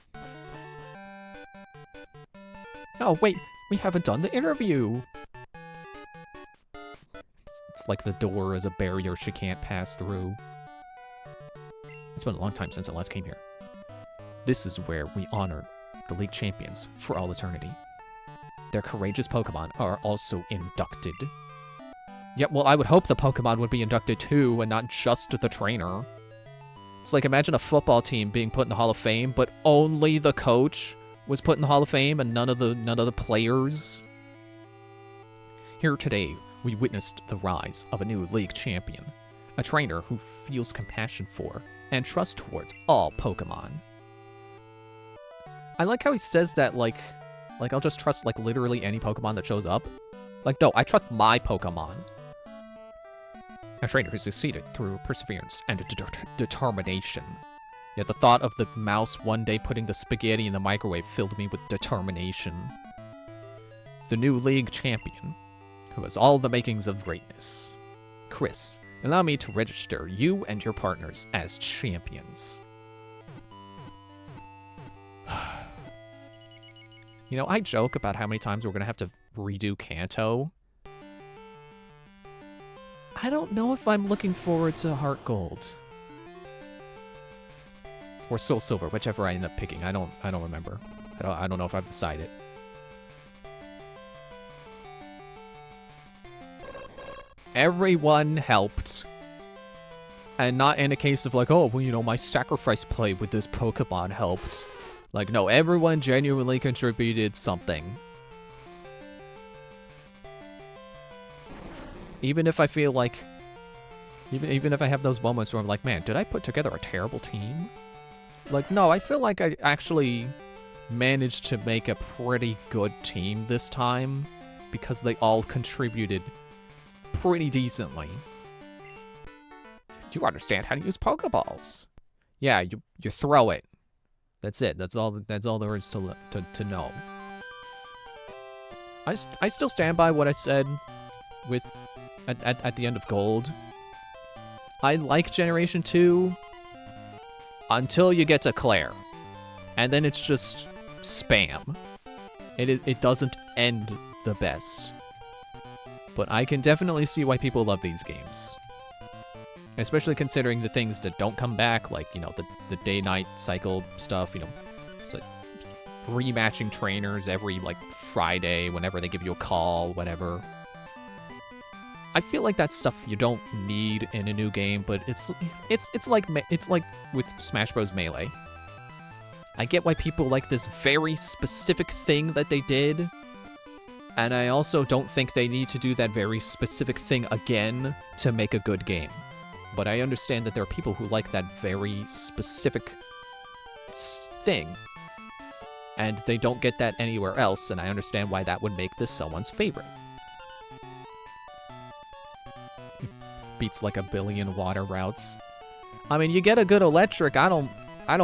Oh, wait, we haven't done the interview. It's like the door is a barrier she can't pass through. It's been a long time since I last came here. This is where we honor the League Champions for all eternity. Their courageous Pokemon are also inducted. Yeah, well, I would hope the Pokemon would be inducted too, and not just the trainer. It's like, imagine a football team being put in the Hall of Fame, but only the coach was put in the Hall of Fame and none of the players. Here today, we witnessed the rise of a new league champion, a trainer who feels compassion for and trust towards all Pokemon. I like how he says that, like I'll just trust, like, literally any Pokemon that shows up. Like, no, I trust my Pokemon. A trainer who succeeded through perseverance and determination. Yet the thought of the mouse one day putting the spaghetti in the microwave filled me with determination. The new league champion, who has all the makings of greatness. Chris, allow me to register you and your partners as champions. You know, I joke about how many times we're going to have to redo Kanto. I don't know if I'm looking forward to Heart Gold. Or Soul Silver, whichever I end up picking. I don't remember. I don't know if I've decided. Everyone helped. And not in a case of like, oh, well, you know, my sacrifice play with this Pokemon helped. Like, no, everyone genuinely contributed something. Even if I feel like... Even if I have those moments where I'm like, man, did I put together a terrible team? Like, no, I feel like I actually managed to make a pretty good team this time. Because they all contributed pretty decently. You understand how to use Pokeballs. Yeah, you throw it. That's it. That's all there is to know. I still stand by what I said with at the end of Gold. I like Generation 2 until you get to Claire. And then it's just spam. It doesn't end the best. But I can definitely see why people love these games. Especially considering the things that don't come back, like, you know, the day-night cycle stuff, you know, it's like rematching trainers every, like, Friday, whenever they give you a call, whatever. I feel like that's stuff you don't need in a new game, but it's like with Smash Bros. Melee. I get why people like this very specific thing that they did, and I also don't think they need to do that very specific thing again to make a good game. But I understand that there are people who like that very specific thing, and they don't get that anywhere else, and I understand why that would make this someone's favorite. Beats like a billion water routes. I mean, you get a good electric, I don't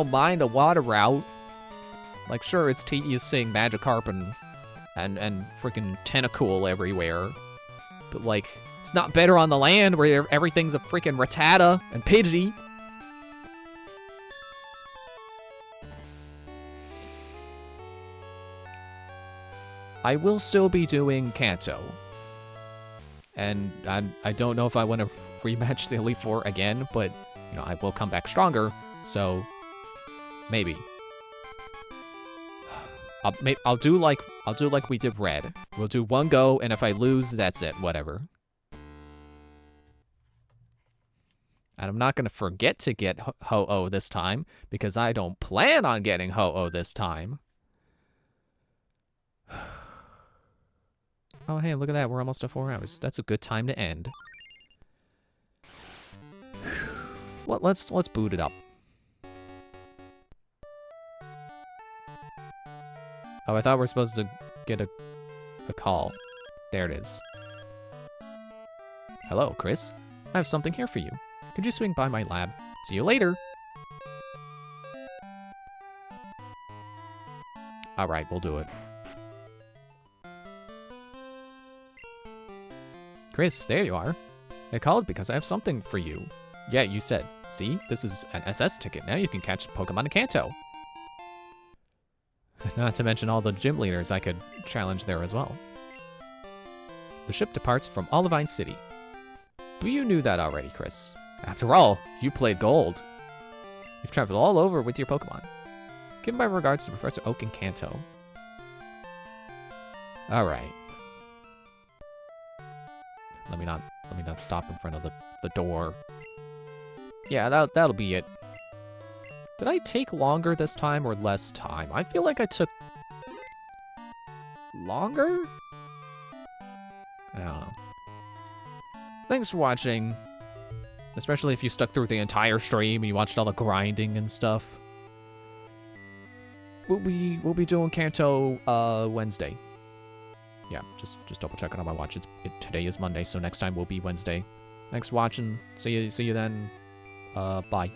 mind a water route. Like, sure, it's tedious seeing Magikarp and freaking Tentacool everywhere, but like, it's not better on the land where everything's a freaking Rattata and Pidgey. I will still be doing Kanto. And I don't know if I want to rematch the Elite Four again, but, you know, I will come back stronger, so maybe. I'll do like we did Red. We'll do one go, and if I lose, that's it. Whatever. And I'm not going to forget to get Ho-Oh this time, because I don't plan on getting Ho-Oh this time. Oh, hey, look at that. We're almost at 4 hours. That's a good time to end. Well, let's boot it up. Oh, I thought we were supposed to get a call. There it is. Hello, Chris. I have something here for you. Could you swing by my lab? See you later. Alright, we'll do it. Chris, there you are. I called because I have something for you. Yeah, you said. See, this is an SS ticket. Now you can catch Pokemon in Kanto. Not to mention all the gym leaders I could challenge there as well. The ship departs from Olivine City. But you knew that already, Chris. After all, you played Gold. You've traveled all over with your Pokemon. Give my regards to Professor Oak in Kanto. Alright. Let me not stop in front of the door. Yeah, that'll be it. Did I take longer this time or less time? I feel like I took longer? I don't know. Thanks for watching. Especially if you stuck through the entire stream and you watched all the grinding and stuff. We'll be doing Kanto Wednesday. yeah, just double check it on my watch. Today is Monday, so next time will be Wednesday. Thanks for watching. See you then. Bye.